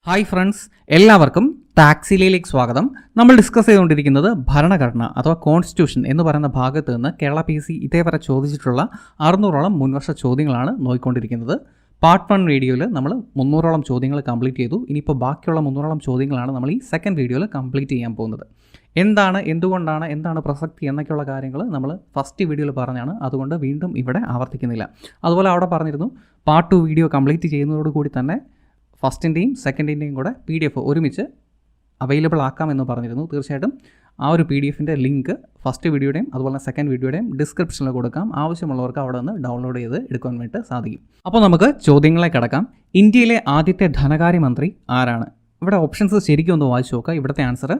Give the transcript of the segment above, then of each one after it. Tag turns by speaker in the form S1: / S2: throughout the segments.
S1: Hi friends, എല്ലാവർക്കും ടാക്സിലേക്ക് സ്വാഗതം. നമ്മൾ ഡിസ്കസ് ചെയ്തുകൊണ്ടിരിക്കുന്നത് ഭരണഘടന അഥവാ കോൺസ്റ്റിറ്റ്യൂഷൻ എന്ന് പറയുന്ന ഭാഗത്ത് നിന്ന് കേരള PSC ഇതേവരെ ചോദിച്ചിട്ടുള്ള 600ഓളം മുൻവർഷ ചോദ്യങ്ങളാണ് നോക്കിക്കൊണ്ടിരിക്കുന്നത്. പാർട്ട് 1 വീഡിയോയിൽ നമ്മൾ 300ഓളം ചോദ്യങ്ങൾ കംപ്ലീറ്റ് ചെയ്തു. ഇനിയിപ്പോൾ ബാക്കിയുള്ള 300ഓളം ചോദ്യങ്ങളാണ് നമ്മൾ ഈ സെക്കൻഡ് വീഡിയോയിൽ കംപ്ലീറ്റ് ചെയ്യാൻ പോകുന്നത്. എന്തുകൊണ്ടാണ് എന്താണ് പ്രസക്തി എന്നൊക്കെയുള്ള കാര്യങ്ങൾ നമ്മൾ ഫസ്റ്റ് വീഡിയോയിൽ പറഞ്ഞാണ്, അതുകൊണ്ട് വീണ്ടും ഇവിടെ ആവർത്തിക്കുന്നില്ല. അതുപോലെ അവിടെ പറഞ്ഞിരുന്നു പാർട്ട് 2 വീഡിയോ കംപ്ലീറ്റ് ചെയ്യുന്നതോടുകൂടി തന്നെ ഫസ്റ്റിൻ്റെയും സെക്കൻഡിൻ്റെയും കൂടെ PDF ഒരുമിച്ച് അവൈലബിൾ ആക്കാമെന്ന് പറഞ്ഞിരുന്നു. തീർച്ചയായിട്ടും ആ ഒരു PDFൻ്റെ ലിങ്ക് ഫസ്റ്റ് വീഡിയോയുടെയും അതുപോലെ സെക്കൻഡ് വീഡിയോയുടെയും ഡിസ്ക്രിപ്ഷനിൽ കൊടുക്കാം. ആവശ്യമുള്ളവർക്ക് അവിടെ നിന്ന് ഡൗൺലോഡ് ചെയ്ത് എടുക്കാൻ വേണ്ടി സാധിക്കും. അപ്പോൾ നമുക്ക് ചോദ്യങ്ങളെ കിടക്കാം. ഇന്ത്യയിലെ ആദ്യത്തെ ധനകാര്യമന്ത്രി ആരാണ്? ഇവിടെ ഓപ്ഷൻസ് ശരിക്കും ഒന്ന് വായിച്ചു നോക്കുക. ഇവിടുത്തെ ആൻസർ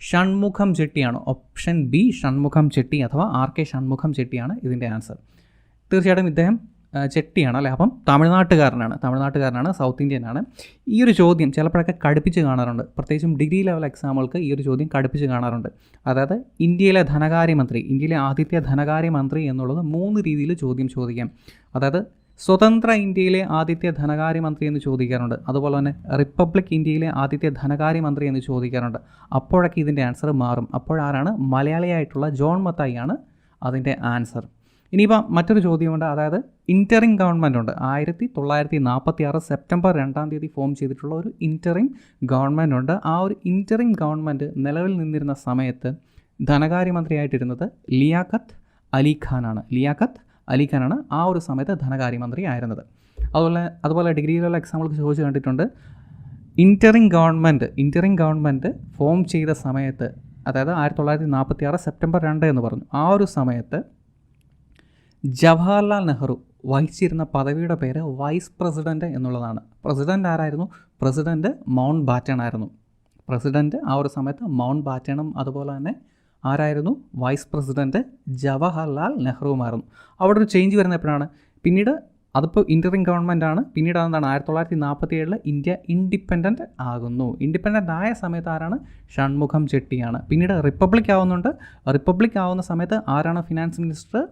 S1: ഷൺമുഖം ചെട്ടിയാണ്. ഓപ്ഷൻ ബി ഷൺമുഖം ചെട്ടി അഥവാ RK ഷൺമുഖം ചെട്ടിയാണ് ഇതിൻ്റെ ആൻസർ. തീർച്ചയായിട്ടും ഇദ്ദേഹം ചെട്ടിയാണ് അല്ലേ. അപ്പം തമിഴ്നാട്ടുകാരനാണ്, സൗത്ത് ഇന്ത്യനാണ്. ഈ ഒരു ചോദ്യം ചിലപ്പോഴൊക്കെ കടുപ്പിച്ച് കാണാറുണ്ട്. പ്രത്യേകിച്ചും ഡിഗ്രി ലെവൽ എക്സാമുകൾക്ക് ഈ ഒരു ചോദ്യം കടുപ്പിച്ച് കാണാറുണ്ട്. അതായത് ഇന്ത്യയിലെ ആദ്യത്തെ ധനകാര്യമന്ത്രി എന്നുള്ളത് 3 രീതിയിൽ ചോദ്യം ചോദിക്കാം. അതായത് സ്വതന്ത്ര ഇന്ത്യയിലെ ആദ്യത്തെ ധനകാര്യമന്ത്രി എന്ന് ചോദിക്കാറുണ്ട്. അതുപോലെ തന്നെ റിപ്പബ്ലിക് ഇന്ത്യയിലെ ആദ്യത്തെ ധനകാര്യമന്ത്രി എന്ന് ചോദിക്കാറുണ്ട്. അപ്പോഴൊക്കെ ഇതിൻ്റെ ആൻസർ മാറും. അപ്പോഴാരാണ്? മലയാളിയായിട്ടുള്ള ജോൺ മത്തായി ആണ് അതിൻ്റെ ആൻസർ. ഇനിയിപ്പോൾ മറ്റൊരു ചോദ്യമുണ്ട്. അതായത് ഇൻറ്ററിം ഗവൺമെൻറ് ഉണ്ട്. 1946 സെപ്റ്റംബർ 2 ഫോം ചെയ്തിട്ടുള്ള ഒരു ഇൻറ്ററിം ഗവൺമെൻറ് ഉണ്ട്. ആ ഒരു ഇൻറ്ററിം ഗവൺമെൻറ് നിലവിൽ നിന്നിരുന്ന സമയത്ത് ധനകാര്യമന്ത്രിയായിട്ടിരുന്നത് ലിയാഖത്ത് അലി ഖാനാണ്. ആ ഒരു സമയത്ത് ധനകാര്യമന്ത്രി ആയിരുന്നത്. അതുപോലെ ഡിഗ്രി ലെവൽ എക്സാമ്പിൾക്ക് ചോദിച്ച് കണ്ടിട്ടുണ്ട്. ഇൻറ്ററിം ഗവൺമെൻറ് ഫോം ചെയ്ത സമയത്ത്, അതായത് 1946 സെപ്റ്റംബർ 2 എന്ന് പറഞ്ഞു. ആ ഒരു സമയത്ത് ജവഹർലാൽ നെഹ്റു വഹിച്ചിരുന്ന പദവിയുടെ പേര് വൈസ് പ്രസിഡൻറ്റ് എന്നുള്ളതാണ്. പ്രസിഡൻ്റ് ആരായിരുന്നു? പ്രസിഡൻറ്റ് മൗണ്ട് ബാറ്റൺ ആയിരുന്നു. ആ ഒരു സമയത്ത് മൗണ്ട് ബാറ്റണും അതുപോലെ തന്നെ ആരായിരുന്നു? വൈസ് പ്രസിഡൻറ്റ് ജവഹർലാൽ നെഹ്റുവുമായിരുന്നു. അവിടെ ഒരു ചേഞ്ച് വരുന്ന എപ്പോഴാണ്? പിന്നീട് അതിപ്പോൾ ഇൻറ്ററിം ഗവൺമെൻറ് ആണ്. പിന്നീട് അതെന്താണ്? 1947 ഇന്ത്യ ഇൻഡിപെൻഡൻ്റ് ആകുന്നു. ഇൻഡിപെൻഡൻ്റ് ആയ സമയത്ത് ആരാണ്? ഷൺമുഖം ചെട്ടിയാണ്. പിന്നീട് റിപ്പബ്ലിക് ആവുന്നുണ്ട്. റിപ്പബ്ലിക് ആവുന്ന സമയത്ത് ആരാണ് ഫിനാൻസ് മിനിസ്റ്റർ?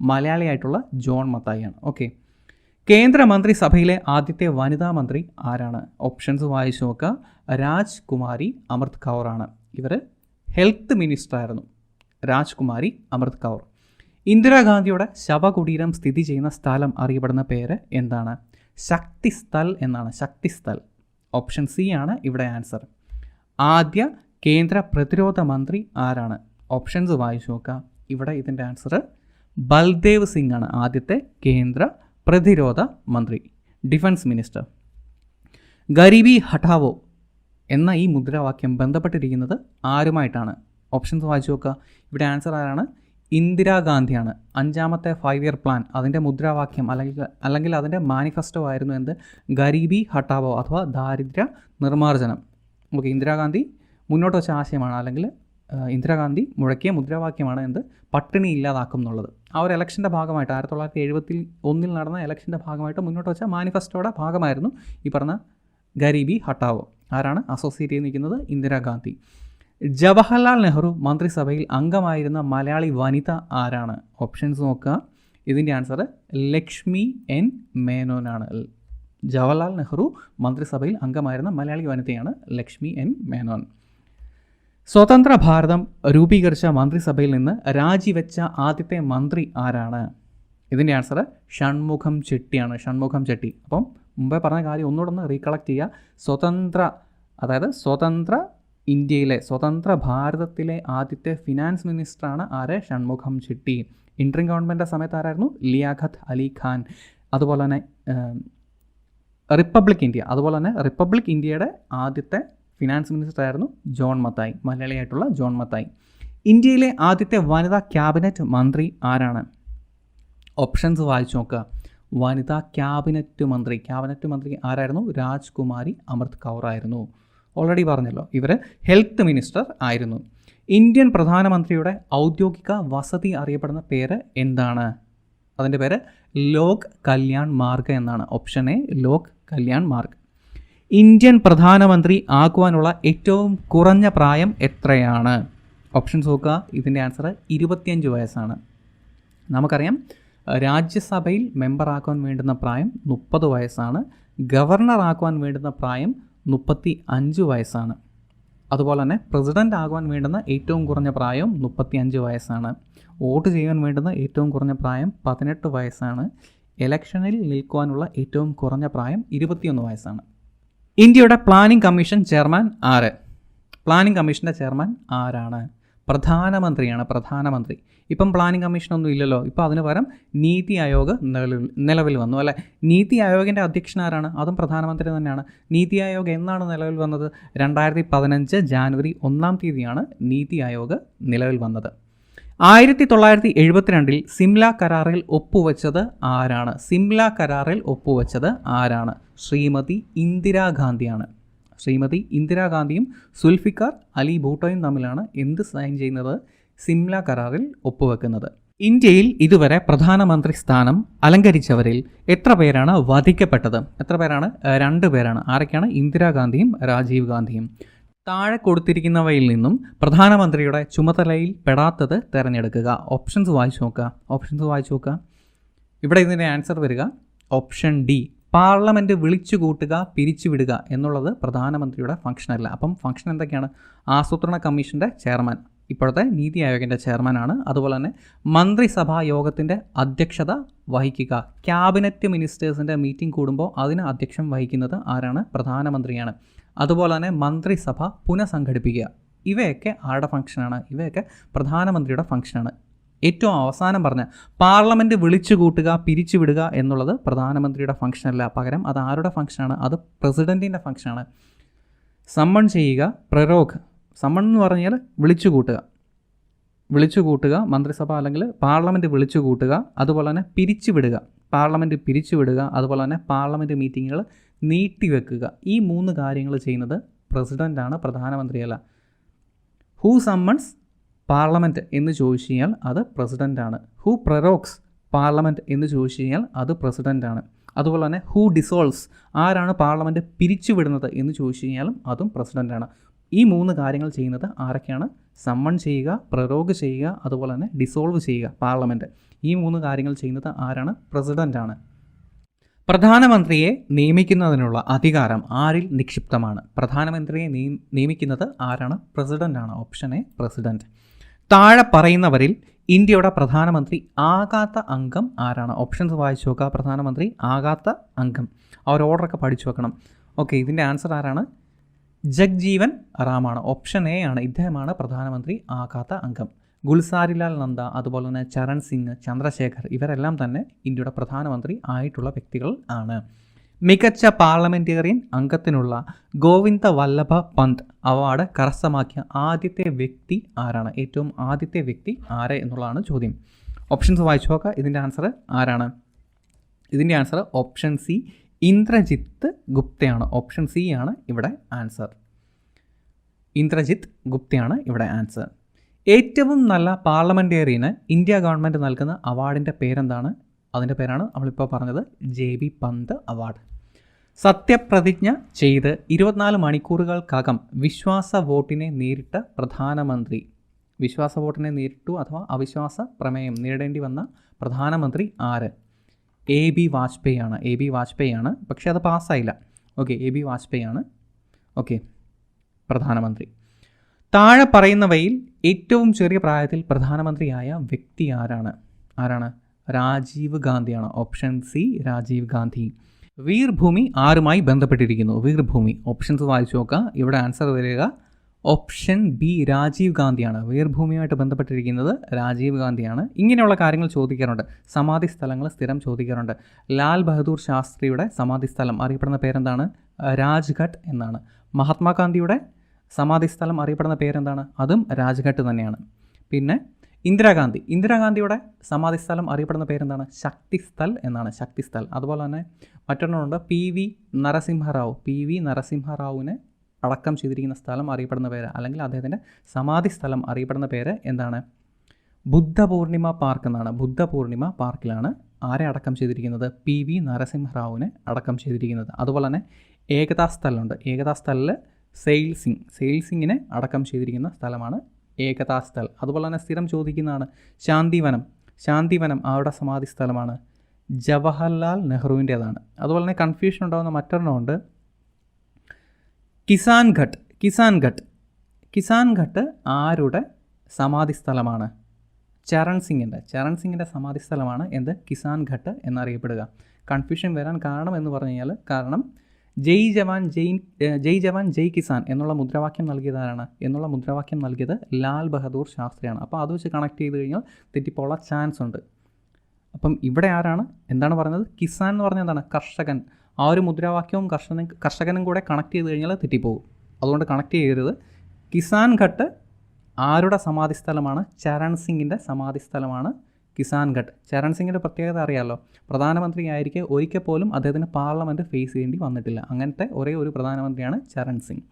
S1: മലയാളിയായിട്ടുള്ള ജോൺ മത്തായിയാണ്. ഓക്കെ. കേന്ദ്രമന്ത്രിസഭയിലെ ആദ്യത്തെ വനിതാ മന്ത്രി ആരാണ്? ഓപ്ഷൻസ് വായിച്ചു നോക്കുക. രാജ്കുമാരി അമൃത് കൗറാണ്. ഇവർ ഹെൽത്ത് മിനിസ്റ്റർ ആയിരുന്നു. രാജ്കുമാരി അമൃത് കൗർ. ഇന്ദിരാഗാന്ധിയുടെ ശവകുടീരം സ്ഥിതി ചെയ്യുന്ന സ്ഥലം അറിയപ്പെടുന്ന പേര് എന്താണ്? ശക്തിസ്ഥൽ എന്നാണ്. ശക്തിസ്ഥൽ. ഓപ്ഷൻ സി ആണ് ഇവിടെ ആൻസർ. ആദ്യ കേന്ദ്ര പ്രതിരോധ മന്ത്രി ആരാണ്? ഓപ്ഷൻസ് വായിച്ചു നോക്കുക. ഇവിടെ ഇതിൻ്റെ ആൻസർ ബൽദേവ് സിംഗ് ആണ്. ആദ്യത്തെ കേന്ദ്ര പ്രതിരോധ മന്ത്രി, ഡിഫൻസ് മിനിസ്റ്റർ. ഗരീബി ഹഠാവോ എന്ന ഈ മുദ്രാവാക്യം ബന്ധപ്പെട്ടിരിക്കുന്നത് ആരുമായിട്ടാണ്? ഓപ്ഷൻസ് വായിച്ചു നോക്കുക. ഇവിടെ ആൻസർ ആരാണ്? ഇന്ദിരാഗാന്ധിയാണ്. 5ാമത്തെ 5 ഇയർ പ്ലാൻ അതിൻ്റെ മുദ്രാവാക്യം അല്ലെങ്കിൽ അതിൻ്റെ മാനിഫെസ്റ്റോ ആയിരുന്നു എന്ത്? ഗരീബി ഹഠാവോ അഥവാ ദാരിദ്ര്യ നിർമ്മാർജ്ജനം. ഓക്കെ. ഇന്ദിരാഗാന്ധി മുന്നോട്ട് വെച്ച ആശയമാണ്, അല്ലെങ്കിൽ ഇന്ദിരാഗാന്ധി മുഴക്കിയ മുദ്രാവാക്യമാണ് എന്ത്? പട്ടിണി ഇല്ലാതാക്കും എന്നുള്ളത്. ആ ഒരു ഇലക്ഷൻ്റെ ഭാഗമായിട്ട് 1971 നടന്ന ഇലക്ഷൻ്റെ ഭാഗമായിട്ട് മുന്നോട്ട് വെച്ച മാനിഫെസ്റ്റോയുടെ ഭാഗമായിരുന്നു ഈ പറഞ്ഞ ഗരീബി ഹഠാവോ. ആരാണ് അസോസിയേറ്റ് ചെയ്ത് നിൽക്കുന്നത്? ഇന്ദിരാഗാന്ധി. ജവഹർലാൽ നെഹ്റു മന്ത്രിസഭയിൽ അംഗമായിരുന്ന മലയാളി വനിത ആരാണ്? ഓപ്ഷൻസ് നോക്കുക. ഇതിൻ്റെ ആൻസർ ലക്ഷ്മി N മേനോനാണ്. ജവഹർലാൽ നെഹ്റു മന്ത്രിസഭയിൽ അംഗമായിരുന്ന മലയാളി വനിതയാണ് ലക്ഷ്മി N മേനോൻ. സ്വതന്ത്ര ഭാരതം രൂപീകരിച്ച മന്ത്രിസഭയിൽ നിന്ന് രാജിവെച്ച ആദ്യത്തെ മന്ത്രി ആരാണ്? ഇതിൻ്റെ ആൻസർ ഷൺമുഖം ചെട്ടിയാണ്. അപ്പം മുമ്പേ പറഞ്ഞ കാര്യം ഒന്നുകൂടെ ഒന്ന് റീകളക്ട് ചെയ്യുക. സ്വതന്ത്ര ഭാരതത്തിലെ ആദ്യത്തെ ഫിനാൻസ് മിനിസ്റ്ററാണ് ആര്? ഷൺമുഖം ചെട്ടി. ഇൻട്രിം ഗവൺമെൻറ് സമയത്ത് ആരായിരുന്നു? ലിയാഖത്ത് അലി ഖാൻ. അതുപോലെ തന്നെ റിപ്പബ്ലിക് ഇന്ത്യയുടെ ആദ്യത്തെ ഫിനാൻസ് മിനിസ്റ്റർ ആയിരുന്നു ജോൺ മത്തായി, മലയാളിയായിട്ടുള്ള ജോൺ മത്തായി. ഇന്ത്യയിലെ ആദ്യത്തെ വനിതാ ക്യാബിനറ്റ് മന്ത്രി ആരാണ്? ഓപ്ഷൻസ് വായിച്ചു നോക്കുക. വനിതാ ക്യാബിനറ്റ് മന്ത്രി ആരായിരുന്നു? രാജ്കുമാരി അമൃത് കൗർ ആയിരുന്നു. ഓൾറെഡി പറഞ്ഞല്ലോ, ഇവർ ഹെൽത്ത് മിനിസ്റ്റർ ആയിരുന്നു. ഇന്ത്യൻ പ്രധാനമന്ത്രിയുടെ ഔദ്യോഗിക വസതി അറിയപ്പെടുന്ന പേര് എന്താണ്? അതിൻ്റെ പേര് ലോക് കല്യാൺ മാർഗ് എന്നാണ്. Option A Lok Kalyan Marg. Indian പ്രധാനമന്ത്രി ആക്കുവാനുള്ള ഏറ്റവും കുറഞ്ഞ പ്രായം എത്രയാണ്? ഓപ്ഷൻസ് നോക്കുക. ഇതിൻ്റെ ആൻസർ 25 വയസ്സാണ്. നമുക്കറിയാം രാജ്യസഭയിൽ മെമ്പറാക്കുവാൻ വേണ്ടുന്ന പ്രായം 30 വയസ്സാണ്. ഗവർണർ ആക്കുവാൻ വേണ്ടുന്ന പ്രായം 35 വയസ്സാണ്. അതുപോലെ തന്നെ പ്രസിഡൻ്റ് ആകുവാൻ വേണ്ടുന്ന ഏറ്റവും കുറഞ്ഞ പ്രായം 35 വയസ്സാണ്. വോട്ട് ചെയ്യാൻ വേണ്ടുന്ന ഏറ്റവും കുറഞ്ഞ പ്രായം 18 വയസ്സാണ്. ഇലക്ഷനിൽ നിൽക്കുവാനുള്ള ഏറ്റവും കുറഞ്ഞ പ്രായം 21 വയസ്സാണ്. ഇന്ത്യയുടെ പ്ലാനിംഗ് കമ്മീഷൻ ചെയർമാൻ ആര്? പ്ലാനിംഗ് കമ്മീഷൻ്റെ ചെയർമാൻ ആരാണ്? പ്രധാനമന്ത്രിയാണ്. പ്രധാനമന്ത്രി. ഇപ്പം പ്ലാനിംഗ് കമ്മീഷനൊന്നും ഇല്ലല്ലോ. ഇപ്പോൾ അതിന് പകരം നീതി ആയോഗ് നിലവിൽ വന്നു അല്ലേ. നീതി ആയോഗിൻ്റെ അധ്യക്ഷൻ ആരാണ്? അതും പ്രധാനമന്ത്രി തന്നെയാണ്. നീതി ആയോഗ് എന്നാണ് നിലവിൽ വന്നത്? 2015 ജാനുവരി 1-ാം തീയതിയാണ് നീതി ആയോഗ് നിലവിൽ വന്നത്. 1972 സിംല കരാറിൽ ഒപ്പുവെച്ചത് ആരാണ്? സിംല കരാറിൽ ഒപ്പുവെച്ചത് ആരാണ്? ശ്രീമതി ഇന്ദിരാഗാന്ധിയാണ്. ശ്രീമതി ഇന്ദിരാഗാന്ധിയും സുൽഫിക്കർ അലി ഭൂട്ടോയും തമ്മിലാണ് എന്ത് സൈൻ ചെയ്യുന്നത്? സിംല കരാറിൽ ഒപ്പുവെക്കുന്നത്. ഇന്ത്യയിൽ ഇതുവരെ പ്രധാനമന്ത്രി സ്ഥാനം അലങ്കരിച്ചവരിൽ എത്ര പേരാണ് വധിക്കപ്പെട്ടത്? എത്ര പേരാണ്? 2 പേരാണ്. ആരൊക്കെയാണ്? ഇന്ദിരാഗാന്ധിയും രാജീവ് ഗാന്ധിയും. താഴെ കൊടുത്തിരിക്കുന്നവയിൽ നിന്നും പ്രധാനമന്ത്രിയുടെ ചുമതലയിൽ പെടാത്തത് തിരഞ്ഞെടുക്കുക. ഓപ്ഷൻസ് വായിച്ചു നോക്കുക. ഇവിടെ ഇതിൻ്റെ ആൻസർ വരിക ഓപ്ഷൻ ഡി. പാർലമെൻറ്റ് വിളിച്ചു കൂട്ടുക, പിരിച്ചുവിടുക എന്നുള്ളത് പ്രധാനമന്ത്രിയുടെ ഫംഗ്ഷനല്ല. അപ്പം ഫംഗ്ഷൻ എന്തൊക്കെയാണ്? ആസൂത്രണ കമ്മീഷൻ്റെ ചെയർമാൻ, ഇപ്പോഴത്തെ നീതി ആയോഗിൻ്റെ ചെയർമാനാണ്. അതുപോലെ തന്നെ മന്ത്രിസഭാ യോഗത്തിൻ്റെ അധ്യക്ഷത വഹിക്കുക. ക്യാബിനറ്റ് മിനിസ്റ്റേഴ്സിൻ്റെ മീറ്റിംഗ് കൂടുമ്പോൾ അതിന് അധ്യക്ഷം വഹിക്കുന്നത് ആരാണ്? പ്രധാനമന്ത്രിയാണ്. അതുപോലെ തന്നെ മന്ത്രിസഭ പുനഃസംഘടിപ്പിക്കുക. ഇവയൊക്കെ ആരുടെ ഫംഗ്ഷനാണ്? ഇവയൊക്കെ പ്രധാനമന്ത്രിയുടെ ഫംഗ്ഷനാണ്. ഏറ്റവും അവസാനം പറഞ്ഞ പാർലമെൻറ്റ് വിളിച്ചു കൂട്ടുക, പിരിച്ചുവിടുക എന്നുള്ളത് പ്രധാനമന്ത്രിയുടെ ഫംഗ്ഷനല്ല. പകരം അത് ആരുടെ ഫംഗ്ഷനാണ്? അത് പ്രസിഡൻറ്റിൻ്റെ ഫംഗ്ഷനാണ്. സമ്മൺ ചെയ്യുക, പ്രരോഗ്. സമ്മൺ എന്ന് പറഞ്ഞാൽ വിളിച്ചു കൂട്ടുക മന്ത്രിസഭ അല്ലെങ്കിൽ പാർലമെൻറ്റ് വിളിച്ചു കൂട്ടുക. അതുപോലെ തന്നെ പിരിച്ചുവിടുക, പാർലമെൻറ്റ് പിരിച്ചുവിടുക. അതുപോലെ തന്നെ പാർലമെൻറ്റ് മീറ്റിങ്ങുകൾ നീട്ടിവെക്കുക. ഈ 3 കാര്യങ്ങൾ ചെയ്യുന്നത് പ്രസിഡൻ്റാണ്, പ്രധാനമന്ത്രിയല്ല. ഹൂ സമ്മൺസ് പാർലമെൻറ്റ് എന്ന് ചോദിച്ചു കഴിഞ്ഞാൽ അത് പ്രസിഡൻ്റാണ്. ഹൂ പ്രൊറോഗ്സ് പാർലമെൻറ്റ് എന്ന് ചോദിച്ചു കഴിഞ്ഞാൽ അത് പ്രസിഡൻ്റാണ്. അതുപോലെ തന്നെ ഹൂ ഡിസോൾവ്സ്, ആരാണ് പാർലമെൻറ്റ് പിരിച്ചുവിടുന്നത് എന്ന് ചോദിച്ചു കഴിഞ്ഞാലും അതും പ്രസിഡൻ്റാണ്. ഈ 3 കാര്യങ്ങൾ ചെയ്യുന്നത് ആരൊക്കെയാണ്? സമ്മൺ ചെയ്യുക, പ്രൊറോഗ് ചെയ്യുക, അതുപോലെ തന്നെ ഡിസോൾവ് ചെയ്യുക പാർലമെൻറ്റ്. ഈ 3 കാര്യങ്ങൾ ചെയ്യുന്നത് ആരാണ്? പ്രസിഡൻ്റാണ്. പ്രധാനമന്ത്രിയെ നിയമിക്കുന്നതിനുള്ള അധികാരം ആരിൽ നിക്ഷിപ്തമാണ്? പ്രധാനമന്ത്രിയെ നിയമിക്കുന്നത് ആരാണ്? പ്രസിഡൻ്റാണ്. Option A, president. താഴെ പറയുന്നവരിൽ ഇന്ത്യയുടെ പ്രധാനമന്ത്രി ആകാത്ത അംഗം ആരാണ്? ഓപ്ഷൻസ് വായിച്ചു നോക്കുക. പ്രധാനമന്ത്രി ആകാത്ത അംഗം, ആ ഒരു ഓർഡറൊക്കെ പഠിച്ചു വെക്കണം. ഓക്കെ, ഇതിൻ്റെ ആൻസർ ആരാണ്? ജഗ്ജീവൻ റാമാണ്. ഓപ്ഷൻ എ ആണ്. ഇദ്ദേഹമാണ് പ്രധാനമന്ത്രി ആകാത്ത അംഗം. ഗുൽസാരിലാൽ നന്ദ, അതുപോലെ തന്നെ ചരൺ സിംഗ്, ചന്ദ്രശേഖർ, ഇവരെല്ലാം തന്നെ ഇന്ത്യയുടെ പ്രധാനമന്ത്രി ആയിട്ടുള്ള വ്യക്തികൾ ആണ്. മികച്ച പാർലമെൻറ്റേറിയൻ അംഗത്തിനുള്ള ഗോവിന്ദ വല്ലഭ പന്ത് അവാർഡ് കരസ്ഥമാക്കിയ ആദ്യത്തെ വ്യക്തി ആരാണ്? ഏറ്റവും ആദ്യത്തെ വ്യക്തി ആര് എന്നുള്ളതാണ് ചോദ്യം. ഓപ്ഷൻസ് വായിച്ചു നോക്കുക. ഇതിൻ്റെ ആൻസർ ആരാണ്? ഇതിൻ്റെ ആൻസർ ഓപ്ഷൻ സി, ഇന്ദ്രജിത്ത് ഗുപ്തയാണ്. ഓപ്ഷൻ സി ആണ് ഇവിടെ ആൻസർ. ഇന്ദ്രജിത്ത് ഗുപ്തയാണ് ഇവിടെ ആൻസർ. ഏറ്റവും നല്ല പാർലമെൻറ്റേറിയന് ഇന്ത്യ ഗവൺമെൻറ് നൽകുന്ന അവാർഡിൻ്റെ പേരെന്താണ്? അതിൻ്റെ പേരാണ് നമ്മളിപ്പോൾ പറഞ്ഞത് JB പന്ത് അവാർഡ്. സത്യപ്രതിജ്ഞ ചെയ്ത് 24 മണിക്കൂറുകൾക്കകം വിശ്വാസ വോട്ടിനെ നേരിട്ട പ്രധാനമന്ത്രി. വിശ്വാസ വോട്ടിനെ നേരിട്ടു അഥവാ അവിശ്വാസ പ്രമേയം നേരിടേണ്ടി വന്ന പ്രധാനമന്ത്രി ആര്? AB വാജ്പേയി ആണ്. AB വാജ്പേയി ആണ്. പക്ഷേ അത് പാസ്സായില്ല. ഓക്കെ, AB വാജ്പേയി ആണ്. ഓക്കെ, പ്രധാനമന്ത്രി. താഴെ പറയുന്നവയിൽ ഏറ്റവും ചെറിയ പ്രായത്തിൽ പ്രധാനമന്ത്രിയായ വ്യക്തി ആരാണ്? രാജീവ് ഗാന്ധിയാണ്. Option C, Rajiv Gandhi. വീർഭൂമി ആരുമായി ബന്ധപ്പെട്ടിരിക്കുന്നു? വീർഭൂമി, ഓപ്ഷൻസ് വായിച്ചു നോക്കുക. ഇവിടെ ആൻസർ വരിക ഓപ്ഷൻ ബി, രാജീവ് ഗാന്ധിയാണ്. വീർഭൂമിയുമായിട്ട് ബന്ധപ്പെട്ടിരിക്കുന്നത് രാജീവ് ഗാന്ധിയാണ്. ഇങ്ങനെയുള്ള കാര്യങ്ങൾ ചോദിക്കാറുണ്ട്. സമാധി സ്ഥലങ്ങൾ സ്ഥിരം ചോദിക്കാറുണ്ട്. ലാൽ ബഹദൂർ ശാസ്ത്രിയുടെ സമാധി സ്ഥലം അറിയപ്പെടുന്ന പേരെന്താണ്? രാജ്ഘട്ട് എന്നാണ്. മഹാത്മാഗാന്ധിയുടെ സമാധി സ്ഥലം അറിയപ്പെടുന്ന പേരെന്താണ്? അതും രാജ്ഘട്ട് തന്നെയാണ്. പിന്നെ ഇന്ദിരാഗാന്ധിയുടെ സമാധി സ്ഥലം അറിയപ്പെടുന്ന പേരെന്താണ്? ശക്തിസ്ഥൽ എന്നാണ്. ശക്തിസ്ഥൽ. അതുപോലെ തന്നെ മറ്റൊരെണ്ണമുണ്ട്, PV നരസിംഹറാവുവിനെ അടക്കം ചെയ്തിരിക്കുന്ന സ്ഥലം അറിയപ്പെടുന്ന പേര്, അല്ലെങ്കിൽ അദ്ദേഹത്തിൻ്റെ സമാധി സ്ഥലം അറിയപ്പെടുന്ന പേര് എന്താണ്? ബുദ്ധപൂർണിമ പാർക്ക് എന്നാണ്. ബുദ്ധപൂർണിമ പാർക്കിലാണ് ആരെ അടക്കം ചെയ്തിരിക്കുന്നത്? PV നരസിംഹറാവുവിനെ അടക്കം ചെയ്തിരിക്കുന്നത്. അതുപോലെ തന്നെ ഏകതാ സ്ഥലമുണ്ട്. ഏകതാ സ്ഥലിൽ സെയിൽ സിംഗിനെ അടക്കം ചെയ്തിരിക്കുന്ന സ്ഥലമാണ് ഏകതാ സ്ഥൽ. അതുപോലെ തന്നെ സ്ഥിരം ചോദിക്കുന്നതാണ് ശാന്തിവനം ആരുടെ സമാധി സ്ഥലമാണ്? ജവഹർലാൽ നെഹ്റുവിൻ്റേതാണ്. അതുപോലെ തന്നെ കൺഫ്യൂഷൻ ഉണ്ടാകുന്ന മറ്റൊരെണ്ണമുണ്ട്, കിസാൻ ഘട്ട് ആരുടെ സമാധി സ്ഥലമാണ്? ചരൺ സിംഗിൻ്റെ സമാധി സ്ഥലമാണ് എന്ത്? കിസാൻ ഘട്ട് എന്നറിയപ്പെടുക. കൺഫ്യൂഷൻ വരാൻ കാരണം എന്ന് പറഞ്ഞു കഴിഞ്ഞാൽ, കാരണം ജയ് ജവാൻ ജയ് കിസാൻ എന്നുള്ള മുദ്രാവാക്യം നൽകിയതാരാണ്? എന്നുള്ള മുദ്രാവാക്യം നൽകിയത് ലാൽ ബഹദൂർ ശാസ്ത്രിയാണ്. അപ്പോൾ അത് വെച്ച് കണക്ട് ചെയ്ത് കഴിഞ്ഞാൽ തെറ്റിപ്പോളാൻ ചാൻസ് ഉണ്ട്. അപ്പം ഇവിടെ ആരാണ് എന്താണ് പറഞ്ഞത്? കിസാൻ എന്ന് പറഞ്ഞാൽ എന്താണ്? കർഷകൻ. ആ ഒരു മുദ്രാവാക്യവും കർഷകനും കൂടെ കണക്ട് ചെയ്ത് കഴിഞ്ഞാൽ തെറ്റിപ്പോകും. അതുകൊണ്ട് കണക്ട് ചെയ്യരുത്. കിസാൻ ഘട്ട് ആരുടെ സമാധി സ്ഥലമാണ്? ചരൺ സിംഗിൻ്റെ സമാധി സ്ഥലമാണ് കിസാൻ ഘട്ട്. ചരൺ സിംഗിൻ്റെ പ്രത്യേകത അറിയാമല്ലോ, പ്രധാനമന്ത്രി ആയിരിക്കെ ഒരിക്കൽ പോലും അദ്ദേഹത്തിന് പാർലമെൻറ്റ് ഫേസ് ചെയ്യേണ്ടി വന്നിട്ടില്ല. അങ്ങനത്തെ ഒരേ ഒരു പ്രധാനമന്ത്രിയാണ് ചരൺ സിംഗ്.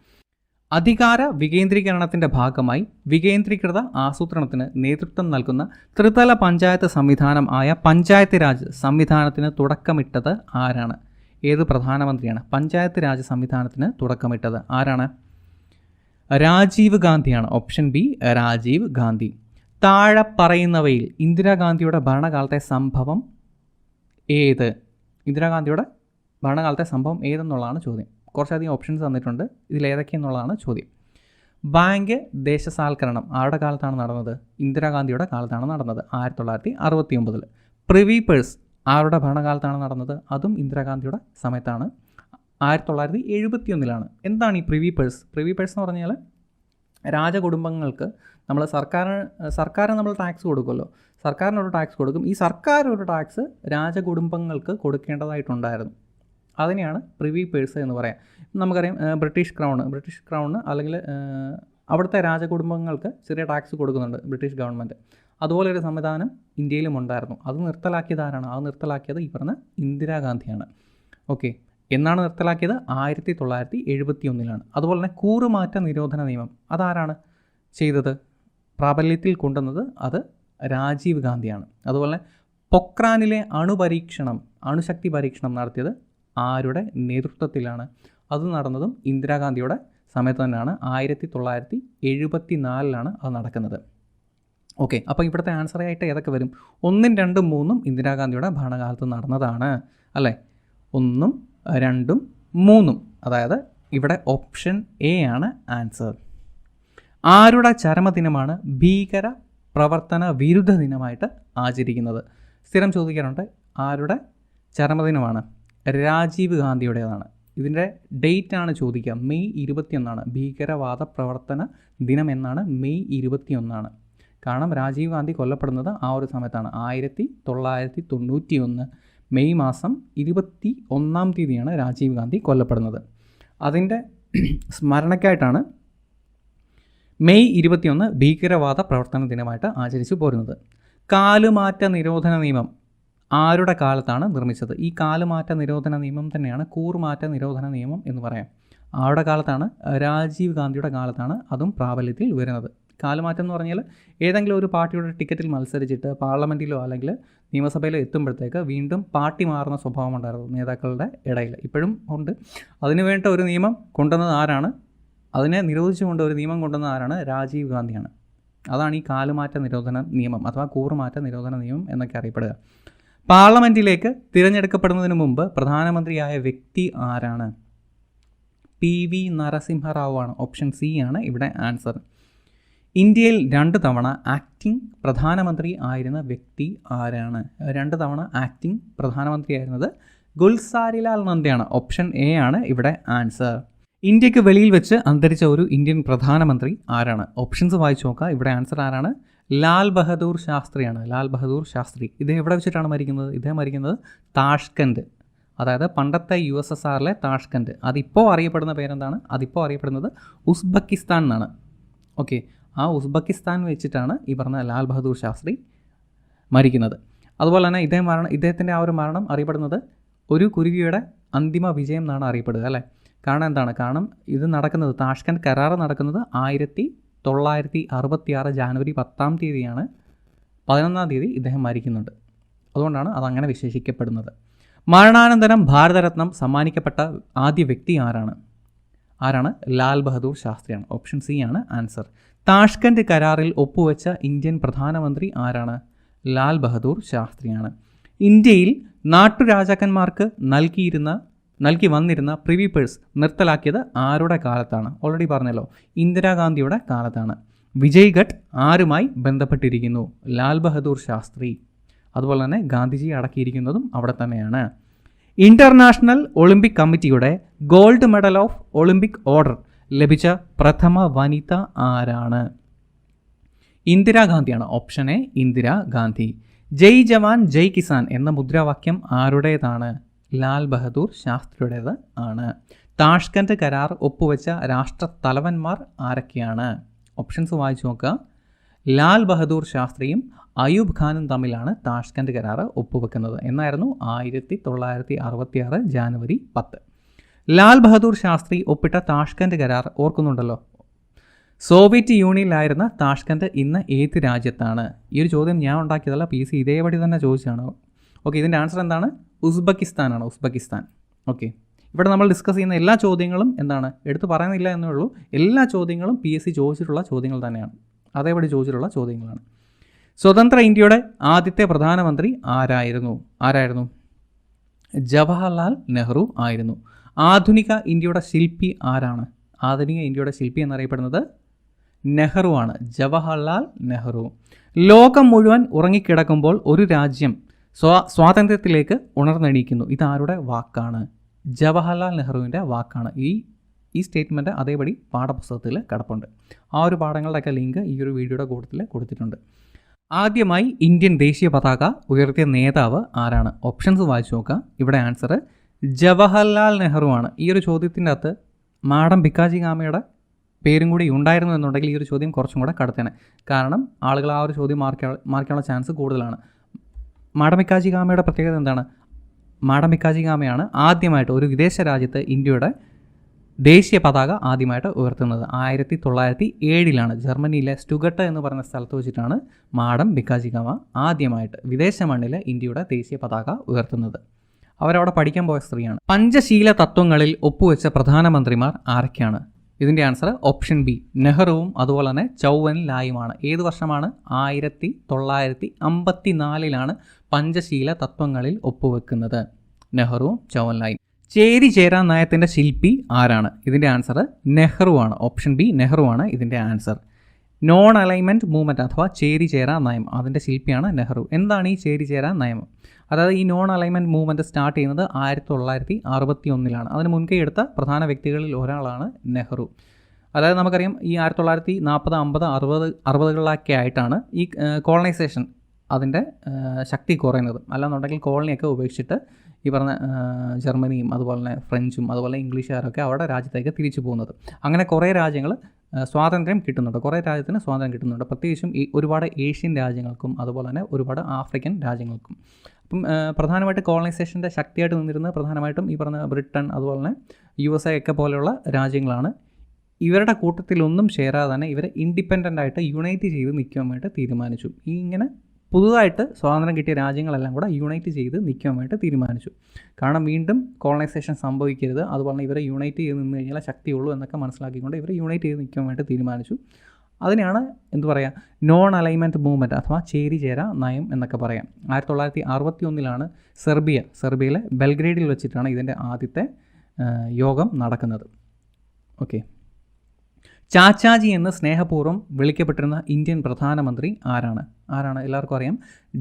S1: അധികാര വികേന്ദ്രീകരണത്തിൻ്റെ ഭാഗമായി വികേന്ദ്രീകൃത ആസൂത്രണത്തിന് നേതൃത്വം നൽകുന്ന ത്രിതല പഞ്ചായത്ത് സംവിധാനം ആയ പഞ്ചായത്ത് രാജ് സംവിധാനത്തിന് തുടക്കമിട്ടത് ആരാണ്? ഏത് പ്രധാനമന്ത്രിയാണ് പഞ്ചായത്ത് രാജ് സംവിധാനത്തിന് തുടക്കമിട്ടത്? ആരാണ്? രാജീവ് ഗാന്ധിയാണ്. Option B Rajiv Gandhi. താഴെ പറയുന്നവയിൽ ഇന്ദിരാഗാന്ധിയുടെ ഭരണകാലത്തെ സംഭവം ഏത്? ഇന്ദിരാഗാന്ധിയുടെ ഭരണകാലത്തെ സംഭവം ഏതെന്നുള്ളതാണ് ചോദ്യം. കുറച്ചധികം ഓപ്ഷൻസ് തന്നിട്ടുണ്ട്. ഇതിലേതൊക്കെയെന്നുള്ളതാണ് ചോദ്യം. ബാങ്ക് ദേശസാൽക്കരണം ആരുടെ കാലത്താണ് നടന്നത്? ഇന്ദിരാഗാന്ധിയുടെ കാലത്താണ് നടന്നത്, 1969. പ്രിവി പേഴ്സ് ആരുടെ ഭരണകാലത്താണ് നടന്നത്? അതും ഇന്ദിരാഗാന്ധിയുടെ സമയത്താണ്, 1971. എന്താണ് ഈ പ്രിവി പേഴ്സ്? പ്രിവി പേഴ്സ് എന്ന് പറഞ്ഞാൽ രാജകുടുംബങ്ങൾക്ക് നമ്മൾ സർക്കാരിന് നമ്മൾ ടാക്സ് കൊടുക്കുമല്ലോ, സർക്കാരിനൊരു ടാക്സ് കൊടുക്കും. ഈ സർക്കാർ ഒരു ടാക്സ് രാജകുടുംബങ്ങൾക്ക് കൊടുക്കേണ്ടതായിട്ടുണ്ടായിരുന്നു. അതിനെയാണ് പ്രിവി പേഴ്സ് എന്ന് പറയാം. നമുക്കറിയാം ബ്രിട്ടീഷ് ക്രൗണ് അല്ലെങ്കിൽ അവിടുത്തെ രാജകുടുംബങ്ങൾക്ക് ചെറിയ ടാക്സ് കൊടുക്കുന്നുണ്ട് ബ്രിട്ടീഷ് ഗവൺമെൻറ്. അതുപോലൊരു സംവിധാനം ഇന്ത്യയിലും ഉണ്ടായിരുന്നു. അത് നിർത്തലാക്കിയതാരാണ്? അത് നിർത്തലാക്കിയത് ഈ പറഞ്ഞ ഇന്ദിരാഗാന്ധിയാണ്. ഓക്കെ, എന്നാണ് നിർത്തലാക്കിയത്? 1971. അതുപോലെ തന്നെ കൂറുമാറ്റ നിരോധന നിയമം അതാരാണ് ചെയ്തത്? പ്രാബല്യത്തിൽ കൊണ്ടുവന്നത് അത് രാജീവ് ഗാന്ധിയാണ്. അതുപോലെ പൊക്രാനിലെ അണുശക്തി പരീക്ഷണം നടത്തിയത് ആരുടെ നേതൃത്വത്തിലാണ്? അത് നടന്നതും ഇന്ദിരാഗാന്ധിയുടെ സമയത്ത് തന്നെയാണ്, 1974 അത് നടക്കുന്നത്. ഓക്കെ, അപ്പോൾ ഇവിടുത്തെ ആൻസർ ആയിട്ട് ഏതൊക്കെ വരും? 1, 2, 3 ഇന്ദിരാഗാന്ധിയുടെ ഭരണകാലത്ത് നടന്നതാണ് അല്ലേ? 1, 2, 3. അതായത് ഇവിടെ ഓപ്ഷൻ എ ആണ് ആൻസർ. ആരുടെ ചരമദിനമാണ് ഭീകര പ്രവർത്തന വിരുദ്ധ ദിനമായിട്ട് ആചരിക്കുന്നത്? സ്ഥിരം ചോദിക്കാറുണ്ട്. ആരുടെ ചരമദിനമാണ്? രാജീവ് ഗാന്ധിയുടേതാണ്. ഇതിൻ്റെ ഡേറ്റ് ആണ് ചോദിക്കുക. മെയ് 21. ഭീകരവാദ പ്രവർത്തന ദിനം എന്നാണ്, മെയ് 21. കാരണം രാജീവ് ഗാന്ധി കൊല്ലപ്പെടുന്നത് ആ ഒരു സമയത്താണ്, 1991 മെയ് മാസം 21 തീയതിയാണ് രാജീവ് ഗാന്ധി കൊല്ലപ്പെടുന്നത്. അതിൻ്റെ സ്മരണയ്ക്കായിട്ടാണ് മെയ് 21 ഭീകരവാദ പ്രവർത്തന ദിനമായിട്ട് ആചരിച്ചു പോരുന്നത്. കാലുമാറ്റ നിരോധന നിയമം ആരുടെ കാലത്താണ് നിർമ്മിച്ചത്? ഈ കാലുമാറ്റ നിരോധന നിയമം തന്നെയാണ് കൂറുമാറ്റ നിരോധന നിയമം എന്ന് പറയാം. ആരുടെ കാലത്താണ്? രാജീവ് ഗാന്ധിയുടെ കാലത്താണ് അതും പ്രാബല്യത്തിൽ വരുന്നത്. കാലുമാറ്റം എന്ന് പറഞ്ഞാൽ ഏതെങ്കിലും ഒരു പാർട്ടിയുടെ ടിക്കറ്റിൽ മത്സരിച്ചിട്ട് പാർലമെൻറ്റിലോ അല്ലെങ്കിൽ നിയമസഭയിലോ എത്തുമ്പോഴത്തേക്ക് വീണ്ടും പാർട്ടി മാറുന്ന സ്വഭാവം ഉണ്ടായിരുന്നു നേതാക്കളുടെ ഇടയിൽ, ഇപ്പോഴും ഉണ്ട്. അതിനുവേണ്ട ഒരു നിയമം കൊണ്ടുവന്നത് ആരാണ്? അതിനെ നിരോധിച്ചുകൊണ്ട് ഒരു നിയമം കൊണ്ടുവന്നത് ആരാണ്? രാജീവ് ഗാന്ധിയാണ്. അതാണ് ഈ കാലുമാറ്റ നിരോധന നിയമം അഥവാ കൂറുമാറ്റ നിരോധന നിയമം എന്നൊക്കെ അറിയപ്പെടുക. പാർലമെൻറ്റിലേക്ക് തിരഞ്ഞെടുക്കപ്പെടുന്നതിന് മുമ്പ് പ്രധാനമന്ത്രിയായ വ്യക്തി ആരാണ്? PV നരസിംഹറാവു ആണ്. ഓപ്ഷൻ സി ആണ് ഇവിടെ ആൻസർ. ഇന്ത്യയിൽ 2 തവണ ആക്ടിംഗ് പ്രധാനമന്ത്രി ആയിരുന്ന വ്യക്തി ആരാണ്? 2 തവണ ആക്ടിംഗ് പ്രധാനമന്ത്രി ആയിരുന്നത് ഗുൽസാരിലാൽ നന്ദയാണ്. ഓപ്ഷൻ എ ആണ് ഇവിടെ ആൻസർ. ഇന്ത്യക്ക് വെളിയിൽ വെച്ച് അന്തരിച്ച ഒരു ഇന്ത്യൻ പ്രധാനമന്ത്രി ആരാണ്? ഓപ്ഷൻസ് വായിച്ചു നോക്കുക. ഇവിടെ ആൻസർ ആരാണ്? ലാൽ ബഹദൂർ ശാസ്ത്രിയാണ്. ലാൽ ബഹദൂർ ശാസ്ത്രി. ഇദ്ദേഹം എവിടെ വെച്ചിട്ടാണ് മരിക്കുന്നത്? ഇദ്ദേഹം മരിക്കുന്നത് താഷ്കൻഡ്, അതായത് പണ്ടത്തെ USSRലെ താഷ്കൻഡ്. അതിപ്പോൾ അറിയപ്പെടുന്ന പേരെന്താണ്? അതിപ്പോൾ അറിയപ്പെടുന്നത് ഉസ്ബെക്കിസ്ഥാൻ എന്നാണ്. ഓക്കെ, ആ ഉസ്ബെക്കിസ്ഥാൻ വെച്ചിട്ടാണ് ഈ പറഞ്ഞ ലാൽ ബഹദൂർ ശാസ്ത്രി മരിക്കുന്നത്. അതുപോലെ തന്നെ ഇദ്ദേഹത്തിൻ്റെ ആ ഒരു മരണം അറിയപ്പെടുന്നത് ഒരു കുരുവിയുടെ അന്തിമ വിജയം എന്നാണ് അറിയപ്പെടുക അല്ലേ? കാരണം എന്താണ്? കാരണം ഇത് നടക്കുന്നത്, താഷ്കൻഡ് കരാർ നടക്കുന്നത് 1966 ജാനുവരി 10 തീയതിയാണ്. 11 തീയതി ഇദ്ദേഹം മരിക്കുന്നുണ്ട്. അതുകൊണ്ടാണ് അതങ്ങനെ വിശേഷിക്കപ്പെടുന്നത്. മരണാനന്തരം ഭാരതരത്നം സമ്മാനിക്കപ്പെട്ട ആദ്യ വ്യക്തി ആരാണ്? ലാൽ ബഹദൂർ ശാസ്ത്രിയാണ്. ഓപ്ഷൻ സി ആണ് ആൻസർ. താഷ്കൻഡ് കരാറിൽ ഒപ്പുവെച്ച ഇന്ത്യൻ പ്രധാനമന്ത്രി ആരാണ്? ലാൽ ബഹദൂർ ശാസ്ത്രിയാണ്. ഇന്ത്യയിൽ നാട്ടുരാജാക്കന്മാർക്ക് നൽകിയിരുന്ന നൽകി വന്നിരുന്ന പ്രിവി പേഴ്സ് നിർത്തലാക്കിയത് ആരുടെ കാലത്താണ്? ഓൾറെഡി പറഞ്ഞല്ലോ, ഇന്ദിരാഗാന്ധിയുടെ കാലത്താണ്. വിജയ്ഘട്ട് ആരുമായി ബന്ധപ്പെട്ടിരിക്കുന്നു? ലാൽ ബഹദൂർ ശാസ്ത്രി. അതുപോലെ തന്നെ ഗാന്ധിജി അടക്കിയിരിക്കുന്നതും അവിടെ തന്നെയാണ്. ഇൻ്റർനാഷണൽ ഒളിമ്പിക് കമ്മിറ്റിയുടെ gold medal of olympic order ലഭിച്ച പ്രഥമ വനിത ആരാണ്? ഇന്ദിരാഗാന്ധിയാണ്. Option A Indira Gandhi. ജയ് ജവാൻ ജയ് കിസാൻ എന്ന മുദ്രാവാക്യം ആരുടേതാണ്? ലാൽ ബഹദൂർ ശാസ്ത്രിയുടേത് ആണ്. താഷ്കന്റ് കരാർ ഒപ്പുവെച്ച രാഷ്ട്രത്തലവന്മാർ ആരൊക്കെയാണ്? ഓപ്ഷൻസ് വായിച്ചു നോക്കുക. ലാൽ ബഹദൂർ ശാസ്ത്രിയും അയൂബ് ഖാനും തമ്മിലാണ് താഷ്കന്റ് കരാർ ഒപ്പുവെക്കുന്നത്. എന്നായിരുന്നു? 1966 ജാനുവരി 10. ലാൽ ബഹദൂർ ശാസ്ത്രി ഒപ്പിട്ട താഷ്കന്റ് കരാർ ഓർക്കുന്നുണ്ടല്ലോ. സോവിയറ്റ് യൂണിയനിലായിരുന്ന താഷ്കന്റ് ഇന്ന് ഏത് രാജ്യത്താണ്? ഈ ഒരു ചോദ്യം ഞാൻ ഉണ്ടാക്കിയതല്ല, PC ഇതേപടി തന്നെ ചോദിച്ചാണ്. ഓക്കെ, ഇതിൻ്റെ ആൻസർ എന്താണ്? ഉസ്ബെക്കിസ്ഥാനാണ്. ഉസ്ബെക്കിസ്ഥാൻ. ഓക്കെ, ഇവിടെ നമ്മൾ ഡിസ്കസ് ചെയ്യുന്ന എല്ലാ ചോദ്യങ്ങളും എന്താണ് എടുത്ത് പറയുന്നില്ല എന്നേ ഉള്ളൂ. എല്ലാ ചോദ്യങ്ങളും PSC ചോദിച്ചിട്ടുള്ള ചോദ്യങ്ങൾ തന്നെയാണ്, അതേപടി ചോദിച്ചിട്ടുള്ള ചോദ്യങ്ങളാണ്. സ്വതന്ത്ര ഇന്ത്യയുടെ ആദ്യത്തെ പ്രധാനമന്ത്രി ആരായിരുന്നു? ജവഹർലാൽ നെഹ്റു ആയിരുന്നു. ആധുനിക ഇന്ത്യയുടെ ശില്പി ആരാണ്? ആധുനിക ഇന്ത്യയുടെ ശില്പി എന്നറിയപ്പെടുന്നത് നെഹ്റു ആണ്. ജവഹർലാൽ നെഹ്റു. ലോകം മുഴുവൻ ഉറങ്ങിക്കിടക്കുമ്പോൾ ഒരു രാജ്യം സ്വാതന്ത്ര്യത്തിലേക്ക് ഉണർന്നെണീക്കുന്നു. ഇതാരുടെ വാക്കാണ്? ജവഹർലാൽ നെഹ്റുവിൻ്റെ വാക്കാണ്. ഈ സ്റ്റേറ്റ്മെൻറ്റ് അതേപടി പാഠപുസ്തകത്തിൽ കിടപ്പുണ്ട്. ആ ഒരു പാഠങ്ങളുടെയൊക്കെ ലിങ്ക് ഈ ഒരു വീഡിയോയുടെ കൂട്ടത്തിൽ കൊടുത്തിട്ടുണ്ട്. ആദ്യമായി ഇന്ത്യൻ ദേശീയ പതാക ഉയർത്തിയ നേതാവ് ആരാണ്? ഓപ്ഷൻസ് വായിച്ചു നോക്കുക. ഇവിടെ ആൻസർ ജവഹർലാൽ നെഹ്റു ആണ്. ഈ ഒരു ചോദ്യത്തിൻ്റെ അകത്ത് മാഡം ഭിക്കാജി കാമയുടെ പേരും കൂടി ഉണ്ടായിരുന്നു എന്നുണ്ടെങ്കിൽ ഈ ഒരു ചോദ്യം കുറച്ചും കൂടെ കടത്തേനെ. കാരണം ആളുകൾ ആ ഒരു ചോദ്യം മാർക്കാനുള്ള ചാൻസ് കൂടുതലാണ്. മാഡം ഭിക്കാജി കാമയുടെ പ്രത്യേകത എന്താണ്? മാഡം ഭിക്കാജി കാമയാണ് ആദ്യമായിട്ട് ഒരു വിദേശ രാജ്യത്ത് ഇന്ത്യയുടെ ദേശീയ പതാക ആദ്യമായിട്ട് ഉയർത്തുന്നത്. 1907 ജർമ്മനിയിലെ സ്റ്റുഗട്ട് എന്ന് പറയുന്ന സ്ഥലത്ത് വെച്ചിട്ടാണ് മാഡം ഭിക്കാജി കാമ ആദ്യമായിട്ട് വിദേശ മണ്ണിൽ ഇന്ത്യയുടെ ദേശീയ പതാക ഉയർത്തുന്നത്. അവരവിടെ പഠിക്കാൻ പോയ സ്ത്രീയാണ്. പഞ്ചശീല തത്വങ്ങളിൽ ഒപ്പുവെച്ച പ്രധാനമന്ത്രിമാർ ആരൊക്കെയാണ്? ഇതിൻ്റെ ആൻസർ ഓപ്ഷൻ ബി നെഹ്റുവും അതുപോലെ തന്നെ ചൗവൻ ലായുമാണ്. ഏത് വർഷമാണ്? 1954 പഞ്ചശീല തത്വങ്ങളിൽ ഒപ്പുവെക്കുന്നത് നെഹ്റുവും ചൗവൻ ലായും. ചേരിചേരാ നയത്തിൻ്റെ ശില്പി ആരാണ്? ഇതിൻ്റെ ആൻസർ നെഹ്റു ആണ്. ഓപ്ഷൻ ബി നെഹ്റു ആണ് ഇതിൻ്റെ ആൻസർ. നോൺ അലൈൻമെൻറ്റ് മൂവ്മെൻറ്റ് അഥവാ ചേരിചേരാ നയം, അതിൻ്റെ ശില്പിയാണ് നെഹ്റു. എന്താണ് ഈ ചേരിചേരാ നയം? അതായത് ഈ നോൺ അലൈൻമെൻറ്റ് മൂവ്മെൻറ്റ് സ്റ്റാർട്ട് ചെയ്യുന്നത് 1961. അതിന് മുൻകൈ എടുത്ത പ്രധാന വ്യക്തികളിൽ ഒരാളാണ് നെഹ്റു. അതായത് നമുക്കറിയാം ഈ 1940, 50, 60 ആയിട്ടാണ് ഈ കോളനൈസേഷൻ അതിൻ്റെ ശക്തി കുറയുന്നത്. അല്ലാന്നുണ്ടെങ്കിൽ കോളനിയൊക്കെ ഉപേക്ഷിച്ചിട്ട് ഈ പറഞ്ഞ ജർമ്മനിയും അതുപോലെ തന്നെ ഫ്രഞ്ചും അതുപോലെ ഇംഗ്ലീഷുകാരൊക്കെ അവിടെ രാജ്യത്തേക്ക് തിരിച്ചു പോകുന്നത്. അങ്ങനെ കുറേ രാജ്യങ്ങൾ സ്വാതന്ത്ര്യം കിട്ടുന്നുണ്ട്. കുറേ രാജ്യത്തിന് സ്വാതന്ത്ര്യം കിട്ടുന്നുണ്ട്. പ്രത്യേകിച്ചും ഈ ഒരുപാട് ഏഷ്യൻ രാജ്യങ്ങൾക്കും അതുപോലെ തന്നെ ഒരുപാട് ആഫ്രിക്കൻ രാജ്യങ്ങൾക്കും. അപ്പം പ്രധാനമായിട്ട് കോളനൈസേഷൻ്റെ ശക്തിയായിട്ട് നിന്നിരുന്നത് പ്രധാനമായിട്ടും ഈ പറഞ്ഞ ബ്രിട്ടൻ അതുപോലെ തന്നെ USA ഒക്കെ പോലെയുള്ള രാജ്യങ്ങളാണ്. ഇവരുടെ കൂട്ടത്തിലൊന്നും ചേരാതെ തന്നെ ഇവരെ ഇൻഡിപെൻഡൻ്റ് ആയിട്ട് യുണൈറ്റ് ചെയ്ത് നിൽക്കാൻ വേണ്ടി തീരുമാനിച്ചു. ഈ ഇങ്ങനെ പുതുതായിട്ട് സ്വാതന്ത്ര്യം കിട്ടിയ രാജ്യങ്ങളെല്ലാം കൂടെ യുണൈറ്റ് ചെയ്ത് നിൽക്കാൻ വേണ്ടി തീരുമാനിച്ചു. കാരണം വീണ്ടും കോളനൈസേഷൻ സംഭവിക്കരുത്, അതുപോലെ ഇവരെ യുണൈറ്റ് ചെയ്ത് നിന്ന് കഴിഞ്ഞാൽ ശക്തിയുള്ളൂ എന്നൊക്കെ മനസ്സിലാക്കിക്കൊണ്ട് ഇവരെ യുണൈറ്റ് ചെയ്ത് നിൽക്കാൻ വേണ്ടി തീരുമാനിച്ചു. അതിനാണ് നോൺ അലൈൻമെൻറ്റ് മൂവ്മെൻറ്റ് അഥവാ ചേരിചേരാ നയം എന്നൊക്കെ പറയാം. 1961 സെർബിയയിലെ ബെൽഗ്രേഡിൽ വെച്ചിട്ടാണ് ഇതിൻ്റെ ആദ്യത്തെ യോഗം നടക്കുന്നത്. ഓക്കെ, ചാച്ചാജി എന്ന് സ്നേഹപൂർവ്വം വിളിക്കപ്പെട്ടിരുന്ന ഇന്ത്യൻ പ്രധാനമന്ത്രി ആരാണ്? എല്ലാവർക്കും അറിയാം,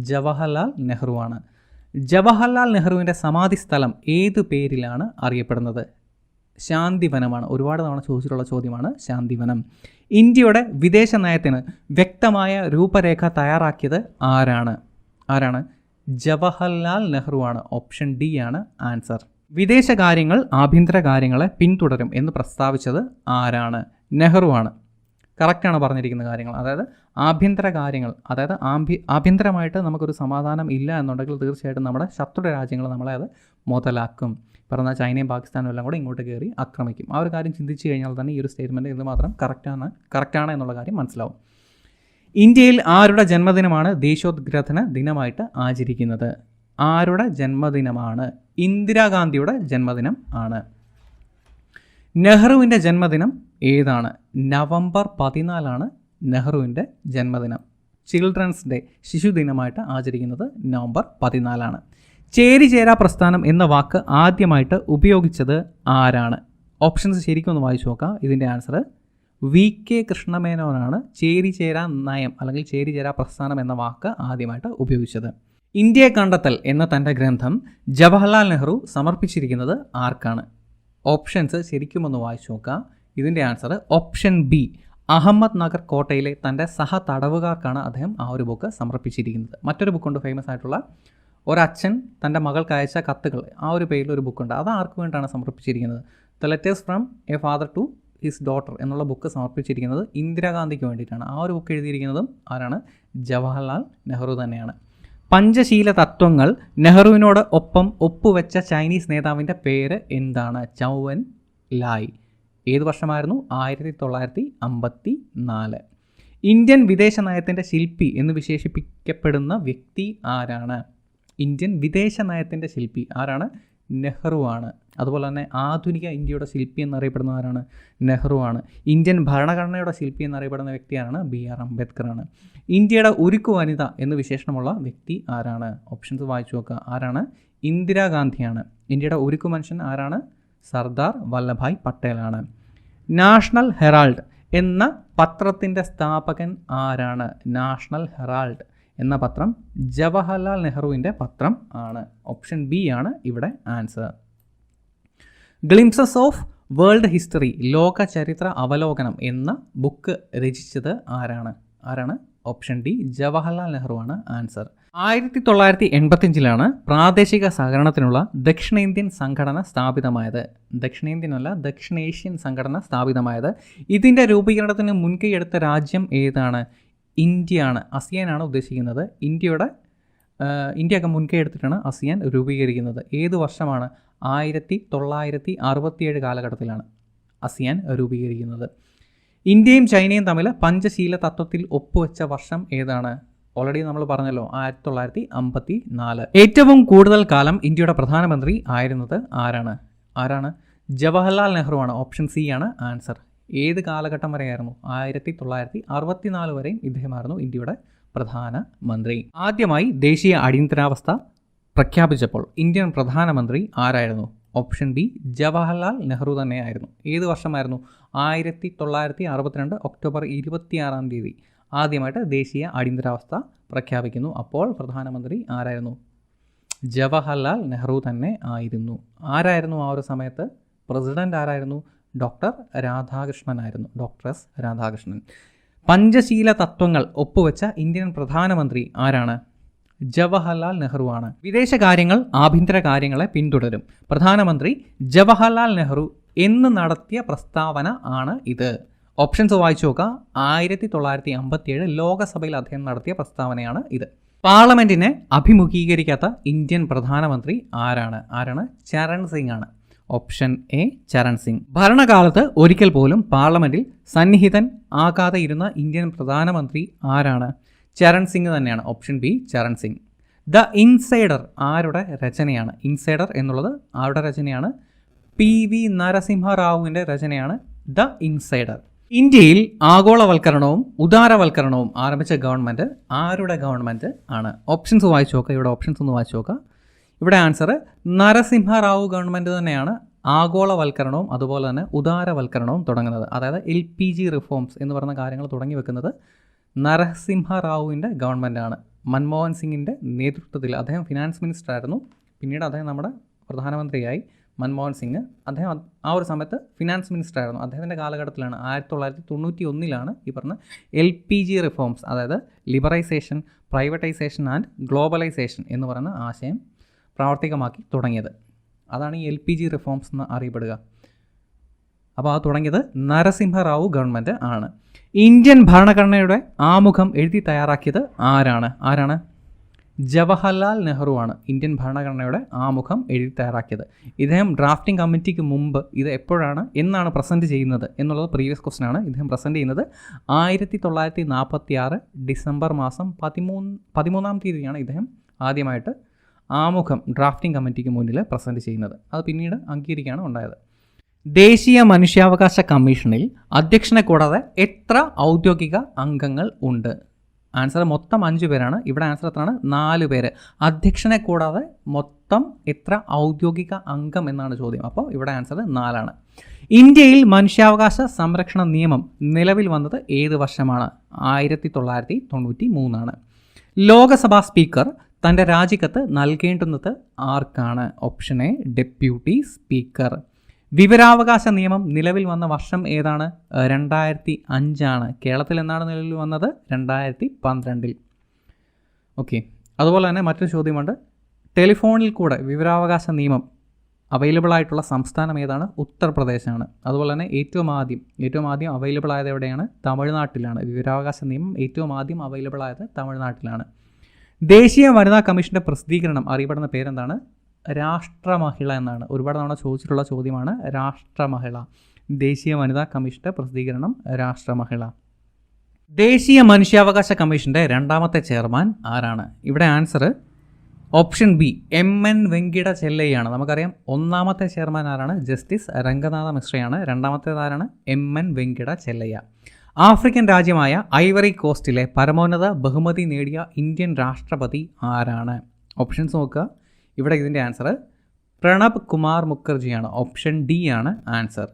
S1: ജവഹർലാൽ നെഹ്റു ആണ്. ജവഹർലാൽ നെഹ്റുവിൻ്റെ സമാധി സ്ഥലം ഏത് പേരിലാണ് അറിയപ്പെടുന്നത്? ശാന്തിവനമാണ്. ഒരുപാട് തവണ ചോദിച്ചിട്ടുള്ള ചോദ്യമാണ് ശാന്തിവനം. ഇന്ത്യയുടെ വിദേശ നയത്തിന് വ്യക്തമായ രൂപരേഖ തയ്യാറാക്കിയത് ആരാണ്? ജവഹർലാൽ നെഹ്റു ആണ്. ഓപ്ഷൻ ഡി ആണ് ആൻസർ. വിദേശകാര്യങ്ങൾ ആഭ്യന്തര കാര്യങ്ങളെ പിന്തുടരും എന്ന് പ്രസ്താവിച്ചത് ആരാണ്? നെഹ്റു ആണ്. കറക്റ്റാണ് പറഞ്ഞിരിക്കുന്ന കാര്യങ്ങൾ. അതായത് ആഭ്യന്തര കാര്യങ്ങൾ, അതായത് ആഭ്യന്തരമായിട്ട് നമുക്കൊരു സമാധാനം ഇല്ല എന്നുണ്ടെങ്കിൽ തീർച്ചയായിട്ടും നമ്മുടെ ശത്രു രാജ്യങ്ങൾ നമ്മളെ അത് മുതലാക്കും. പറഞ്ഞാൽ ചൈനയും പാകിസ്ഥാനും എല്ലാം കൂടെ ഇങ്ങോട്ട് കയറി ആക്രമിക്കും. ആ ഒരു കാര്യം ചിന്തിച്ച് കഴിഞ്ഞാൽ തന്നെ ഈ ഒരു സ്റ്റേറ്റ്മെൻറ്റ് ഇത് മാത്രം കറക്റ്റാണ് എന്നുള്ള കാര്യം മനസ്സിലാവും. ഇന്ത്യയിൽ ആരുടെ ജന്മദിനമാണ് ദേശീയോദ്ഗ്രഥന ദിനമായിട്ട് ആചരിക്കുന്നത്? ആരുടെ ജന്മദിനമാണ്? ഇന്ദിരാഗാന്ധിയുടെ ജന്മദിനം ആണ്. നെഹ്റുവിൻ്റെ ജന്മദിനം ഏതാണ്? നവംബർ 14 നെഹ്റുവിൻ്റെ ജന്മദിനം. ചിൽഡ്രൻസ് ഡേ, ശിശുദിനമായിട്ട് ആചരിക്കുന്നത് നവംബർ 14. ചേരിചേരാ പ്രസ്ഥാനം എന്ന വാക്ക് ആദ്യമായിട്ട് ഉപയോഗിച്ചത് ആരാണ്? ഓപ്ഷൻസ് ശരിക്കും ഒന്ന് വായിച്ചു നോക്കാം. ഇതിൻ്റെ ആൻസർ VK കൃഷ്ണമേനോനാണ് ചേരിചേരാ നയം അല്ലെങ്കിൽ ചേരിചേരാ പ്രസ്ഥാനം എന്ന വാക്ക് ആദ്യമായിട്ട് ഉപയോഗിച്ചത്. ഇന്ത്യയെ കണ്ടെത്തൽ എന്ന തൻ്റെ ഗ്രന്ഥം ജവഹർലാൽ നെഹ്റു സമർപ്പിച്ചിരിക്കുന്നത് ആർക്കാണ്? ഓപ്ഷൻസ് ശരിക്കും ഒന്ന് വായിച്ചു നോക്കാം. ഇതിൻ്റെ answer option B, Ahmednagar കോട്ടയിലെ തൻ്റെ സഹ തടവുകാർക്കാണ് അദ്ദേഹം ആ ഒരു ബുക്ക് സമർപ്പിച്ചിരിക്കുന്നത്. മറ്റൊരു ബുക്കുണ്ട് ഫേമസ് ആയിട്ടുള്ള ഒരച്ഛൻ തൻ്റെ മകൾക്ക് അയച്ച കത്തുകൾ, ആ ഒരു പേരിൽ ഒരു ബുക്കുണ്ട്. അത് ആർക്ക് വേണ്ടിയിട്ടാണ് സമർപ്പിച്ചിരിക്കുന്നത്? The letters from a father to his daughter എന്നുള്ള ബുക്ക് സമർപ്പിച്ചിരിക്കുന്നത് ഇന്ദിരാഗാന്ധിക്ക് വേണ്ടിയിട്ടാണ്. ആ ഒരു ബുക്ക് എഴുതിയിരിക്കുന്നതും ആരാണ്? ജവഹർലാൽ നെഹ്റു തന്നെയാണ്. പഞ്ചശീല തത്വങ്ങൾ നെഹ്റുവിനോട് ഒപ്പം ഒപ്പുവെച്ച ചൈനീസ് നേതാവിൻ്റെ പേര് എന്താണ്? ചൗ എൻ ലായ്. ഏത് വർഷമായിരുന്നു? 1954. ഇന്ത്യൻ വിദേശ നയത്തിൻ്റെ ശില്പി എന്ന് വിശേഷിപ്പിക്കപ്പെടുന്ന വ്യക്തി ആരാണ്? ഇന്ത്യൻ വിദേശ നയത്തിൻ്റെ ശില്പി ആരാണ്? നെഹ്റു ആണ്. അതുപോലെ തന്നെ ആധുനിക ഇന്ത്യയുടെ ശില്പി എന്നറിയപ്പെടുന്ന ആരാണ്? നെഹ്റു ആണ്. ഇന്ത്യൻ ഭരണഘടനയുടെ ശില്പി എന്നറിയപ്പെടുന്ന വ്യക്തിയാണ് BR അംബേദ്കർ ആണ്. ഇന്ത്യയുടെ ഉരുക്കു വനിത എന്ന് വിശേഷണമുള്ള വ്യക്തി ആരാണ്? ഓപ്ഷൻസ് വായിച്ചു നോക്കുക. ആരാണ്? ഇന്ദിരാഗാന്ധിയാണ്. ഇന്ത്യയുടെ ഉരുക്കു മനുഷ്യൻ ആരാണ്? സർദാർ വല്ലഭായ് പട്ടേലാണ്. നാഷണൽ ഹെറാൾഡ് എന്ന പത്രത്തിൻ്റെ സ്ഥാപകൻ ആരാണ്? നാഷണൽ ഹെറാൾഡ് എന്ന പത്രം ജവഹർലാൽ നെഹ്റുവിൻ്റെ പത്രം ആണ്. ഓപ്ഷൻ ബി ആണ് ഇവിടെ answer. Glimpses of world history, ലോക ചരിത്ര അവലോകനം എന്ന ബുക്ക് രചിച്ചത് ആരാണ്? ഓപ്ഷൻ ഡി, ജവഹർലാൽ നെഹ്റു ആണ് ആൻസർ. 1985 പ്രാദേശിക സഹകരണത്തിനുള്ള ദക്ഷിണേന്ത്യൻ സംഘടന സ്ഥാപിതമായത്. ദക്ഷിണേന്ത്യനല്ല, ദക്ഷിണേഷ്യൻ സംഘടന സ്ഥാപിതമായത്. ഇതിൻ്റെ രൂപീകരണത്തിന് മുൻകൈയെടുത്ത രാജ്യം ഏതാണ്? ഇന്ത്യയാണ്. ASEAN ഉദ്ദേശിക്കുന്നത്. ഇന്ത്യയൊക്കെ മുൻകൈ എടുത്തിട്ടാണ് ASEAN രൂപീകരിക്കുന്നത്. ഏത് വർഷമാണ്? 1967 കാലഘട്ടത്തിലാണ് ASEAN രൂപീകരിക്കുന്നത്. ഇന്ത്യയും ചൈനയും തമ്മിൽ പഞ്ചശീല തത്വത്തിൽ ഒപ്പുവെച്ച വർഷം ഏതാണ്? ഓൾറെഡി നമ്മൾ പറഞ്ഞല്ലോ, 1954. ഏറ്റവും കൂടുതൽ കാലം ഇന്ത്യയുടെ പ്രധാനമന്ത്രി ആയിരുന്നത് ആരാണ്? ജവഹർലാൽ നെഹ്റു ആണ്. ഓപ്ഷൻ സി ആണ് ആൻസർ. ഏത് കാലഘട്ടം വരെയായിരുന്നു? 1964 വരെയും ഇദ്ദേഹമായിരുന്നു ഇന്ത്യയുടെ പ്രധാനമന്ത്രി. ആദ്യമായി ദേശീയ അടിയന്തരാവസ്ഥ പ്രഖ്യാപിച്ചപ്പോൾ ഇന്ത്യൻ പ്രധാനമന്ത്രി ആരായിരുന്നു? ഓപ്ഷൻ ബി, ജവഹർലാൽ നെഹ്റു തന്നെയായിരുന്നു. ഏത് വർഷമായിരുന്നു? 1962 ഒക്ടോബർ 26 ആദ്യമായിട്ട് ദേശീയ അടിയന്തരാവസ്ഥ പ്രഖ്യാപിക്കുന്നു. അപ്പോൾ പ്രധാനമന്ത്രി ആരായിരുന്നു? ജവഹർലാൽ നെഹ്റു തന്നെ ആയിരുന്നു. ആരായിരുന്നു ആ ഒരു സമയത്ത് പ്രസിഡന്റ്? ആരായിരുന്നു? ഡോക്ടർ രാധാകൃഷ്ണനായിരുന്നു. Doctor S Radhakrishnan. പഞ്ചശീല തത്വങ്ങൾ ഒപ്പുവെച്ച ഇന്ത്യൻ പ്രധാനമന്ത്രി ആരാണ്? ജവഹർലാൽ നെഹ്റു ആണ്. വിദേശകാര്യങ്ങൾ ആഭ്യന്തര കാര്യങ്ങളെ പിന്തുടരും. പ്രധാനമന്ത്രി ജവഹർലാൽ നെഹ്റു എന്ന് നടത്തിയ പ്രസ്താവന ആണ് ഇത്. ഓപ്ഷൻസ് വായിച്ചു നോക്കുക. 1957 ലോകസഭയിൽ അദ്ദേഹം നടത്തിയ പ്രസ്താവനയാണ് ഇത്. പാർലമെന്റിനെ അഭിമുഖീകരിക്കാത്ത ഇന്ത്യൻ പ്രധാനമന്ത്രി ആരാണ്? ചരൺ സിംഗ് ആണ്. Option A, Charan Singh. ഭരണകാലത്ത് ഒരിക്കൽ പോലും പാർലമെന്റിൽ സന്നിഹിതൻ ആകാതെ ഇരുന്ന ഇന്ത്യൻ പ്രധാനമന്ത്രി ആരാണ്? ചരൺ സിംഗ് തന്നെയാണ്. Option B, Charan Singh. The insider ആരുടെ രചനയാണ്? ഇൻസൈഡർ എന്നുള്ളത് ആരുടെ രചനയാണ്? PV നരസിംഹറാവുവിൻ്റെ രചനയാണ് ദ ഇൻസൈഡർ. ഇന്ത്യയിൽ ആഗോളവൽക്കരണവും ഉദാരവൽക്കരണവും ആരംഭിച്ച ഗവൺമെൻറ് ആരുടെ ഗവൺമെൻറ് ആണ്? ഓപ്ഷൻസ് വായിച്ചു നോക്കുക. ഇവിടെ ഓപ്ഷൻസ് ഒന്ന് വായിച്ചു നോക്കുക. ഇവിടെ ആൻസർ നരസിംഹറാവു ഗവൺമെൻറ് തന്നെയാണ് ആഗോളവൽക്കരണവും അതുപോലെ തന്നെ ഉദാരവൽക്കരണവും തുടങ്ങുന്നത്. അതായത് LPG റിഫോംസ് എന്ന് പറയുന്ന കാര്യങ്ങൾ തുടങ്ങി വെക്കുന്നത് നരസിംഹറാവുവിൻ്റെ ഗവൺമെൻറ്റാണ്. മൻമോഹൻ സിംഗിൻ്റെ നേതൃത്വത്തിൽ അദ്ദേഹം ഫിനാൻസ് മിനിസ്റ്റർ ആയിരുന്നു. പിന്നീട് അദ്ദേഹം നമ്മുടെ പ്രധാനമന്ത്രിയായി. മൻമോഹൻ സിംഗ് അദ്ദേഹം ആ ഒരു സമയത്ത് ഫിനാൻസ് മിനിസ്റ്റർ ആയിരുന്നു. അദ്ദേഹത്തിൻ്റെ കാലഘട്ടത്തിലാണ് 1991 ഈ പറഞ്ഞ LPG റിഫോംസ്, അതായത് ലിബറൈസേഷൻ, പ്രൈവറ്റൈസേഷൻ ആൻഡ് ഗ്ലോബലൈസേഷൻ എന്ന് പറയുന്ന ആശയം പ്രാവർത്തികമാക്കി തുടങ്ങിയത്. അതാണ് ഈ LPG റിഫോംസ് എന്ന് അറിയപ്പെടുക. അപ്പോൾ അത് തുടങ്ങിയത് നരസിംഹറാവു ഗവൺമെൻറ് ആണ്. ഇന്ത്യൻ ഭരണഘടനയുടെ ആമുഖം എഴുതി തയ്യാറാക്കിയത് ആരാണ്? ജവഹർലാൽ നെഹ്റു ആണ് ഇന്ത്യൻ ഭരണഘടനയുടെ ആമുഖം എഴുതി തയ്യാറാക്കിയത്. ഇദ്ദേഹം ഡ്രാഫ്റ്റിംഗ് കമ്മിറ്റിക്ക് മുമ്പ് ഇത് എന്നാണ് പ്രസൻറ്റ് ചെയ്യുന്നത് എന്നുള്ളത് പ്രീവിയസ് ക്വസ്റ്റൻ ആണ്. ഇദ്ദേഹം പ്രസൻറ്റ് ചെയ്യുന്നത് 1946 ഡിസംബർ മാസം 13 ഇദ്ദേഹം ആദ്യമായിട്ട് ആമുഖം ഡ്രാഫ്റ്റിംഗ് കമ്മിറ്റിക്ക് മുന്നിൽ പ്രസൻറ്റ് ചെയ്യുന്നത്. അത് പിന്നീട് അംഗീകരിക്കുകയാണ് ഉണ്ടായത്. ദേശീയ മനുഷ്യാവകാശ കമ്മീഷനിൽ അധ്യക്ഷനെ കൂടാതെ എത്ര ഔദ്യോഗിക അംഗങ്ങൾ ഉണ്ട്? ആൻസർ മൊത്തം 5 പേരാണ്. ഇവിടെ ആൻസർ എത്രയാണ്? 4 പേര്. അധ്യക്ഷനെ കൂടാതെ മൊത്തം എത്ര ഔദ്യോഗിക അംഗം എന്നാണ് ചോദ്യം. അപ്പോൾ ഇവിടെ ആൻസർ 4 ആണ്. ഇന്ത്യയിൽ മനുഷ്യാവകാശ സംരക്ഷണ നിയമം നിലവിൽ വന്നത് ഏത് വർഷമാണ്? 1993 ആണ്. ലോകസഭാ സ്പീക്കർ തൻ്റെ രാജിക്കത്ത് നൽകേണ്ടുന്നത് ആർക്കാണ്? Option A deputy speaker. വിവരാവകാശ നിയമം നിലവിൽ വന്ന വർഷം ഏതാണ്? 2005 കേരളത്തിൽ എന്നാണ് നിലവിൽ വന്നത്? 2012. ഓക്കെ. അതുപോലെ തന്നെ മറ്റൊരു ചോദ്യമുണ്ട്. ടെലിഫോണിൽ കൂടെ വിവരാവകാശ നിയമം അവൈലബിൾ ആയിട്ടുള്ള സംസ്ഥാനം ഏതാണ്? ഉത്തർപ്രദേശാണ്. അതുപോലെ തന്നെ ഏറ്റവും ആദ്യം അവൈലബിൾ ആയത് എവിടെയാണ്? തമിഴ്നാട്ടിലാണ്. വിവരാവകാശ നിയമം ഏറ്റവും ആദ്യം അവൈലബിൾ ആയത് തമിഴ്നാട്ടിലാണ്. ദേശീയ വനിതാ കമ്മീഷൻ്റെ പ്രസിദ്ധീകരണം അറിയപ്പെടുന്ന പേരെന്താണ്? രാഷ്ട്രമഹിള എന്നാണ്. ഒരുപാട് തവണ ചോദിച്ചിട്ടുള്ള ചോദ്യമാണ് രാഷ്ട്രമഹിള. ദേശീയ വനിതാ കമ്മീഷൻ്റെ പ്രസിദ്ധീകരണം രാഷ്ട്രമഹിള. ദേശീയ മനുഷ്യാവകാശ കമ്മീഷൻ്റെ രണ്ടാമത്തെ ചെയർമാൻ ആരാണ്? ഇവിടെ answer option B MN Venkata ചെല്ലയ്യാണ്. നമുക്കറിയാം ഒന്നാമത്തെ ചെയർമാൻ ആരാണ്? ജസ്റ്റിസ് രംഗനാഥ മിശ്രയാണ്. രണ്ടാമത്തേത് ആരാണ്? MN വെങ്കിട ചെല്ലയ്യ. ആഫ്രിക്കൻ രാജ്യമായ ഐവറി കോസ്റ്റിലെ പരമോന്നത ബഹുമതി നേടിയ ഇന്ത്യൻ രാഷ്ട്രപതി ആരാണ്? ഓപ്ഷൻസ് നോക്കുക. ഇവിടെ ഇതിൻ്റെ ആൻസർ പ്രണബ് കുമാർ മുഖർജിയാണ്. ഓപ്ഷൻ ഡി ആണ് ആൻസർ.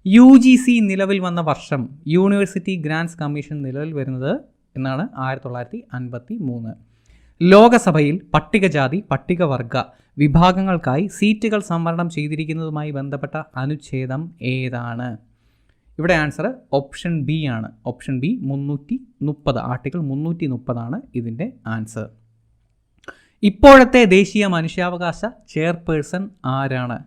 S1: UGC നിലവിൽ വന്ന വർഷം, യൂണിവേഴ്സിറ്റി ഗ്രാൻറ്റ്സ് കമ്മീഷൻ നിലവിൽ വരുന്നത് എന്നാണ്? 1953. ലോകസഭയിൽ പട്ടികജാതി പട്ടികവർഗ വിഭാഗങ്ങൾക്കായി സീറ്റുകൾ സംവരണം ചെയ്തിരിക്കുന്നതുമായി ബന്ധപ്പെട്ട അനുച്ഛേദം ഏതാണ്? ഇവിടെ ആൻസർ ഓപ്ഷൻ ബി ആണ്. Option B 330. ആർട്ടിക്കിൾ 330 ആണ് ഇതിൻ്റെ ആൻസർ. ഇപ്പോഴത്തെ ദേശീയ മനുഷ്യാവകാശ ചെയർപേഴ്സൺ ആരാണ്?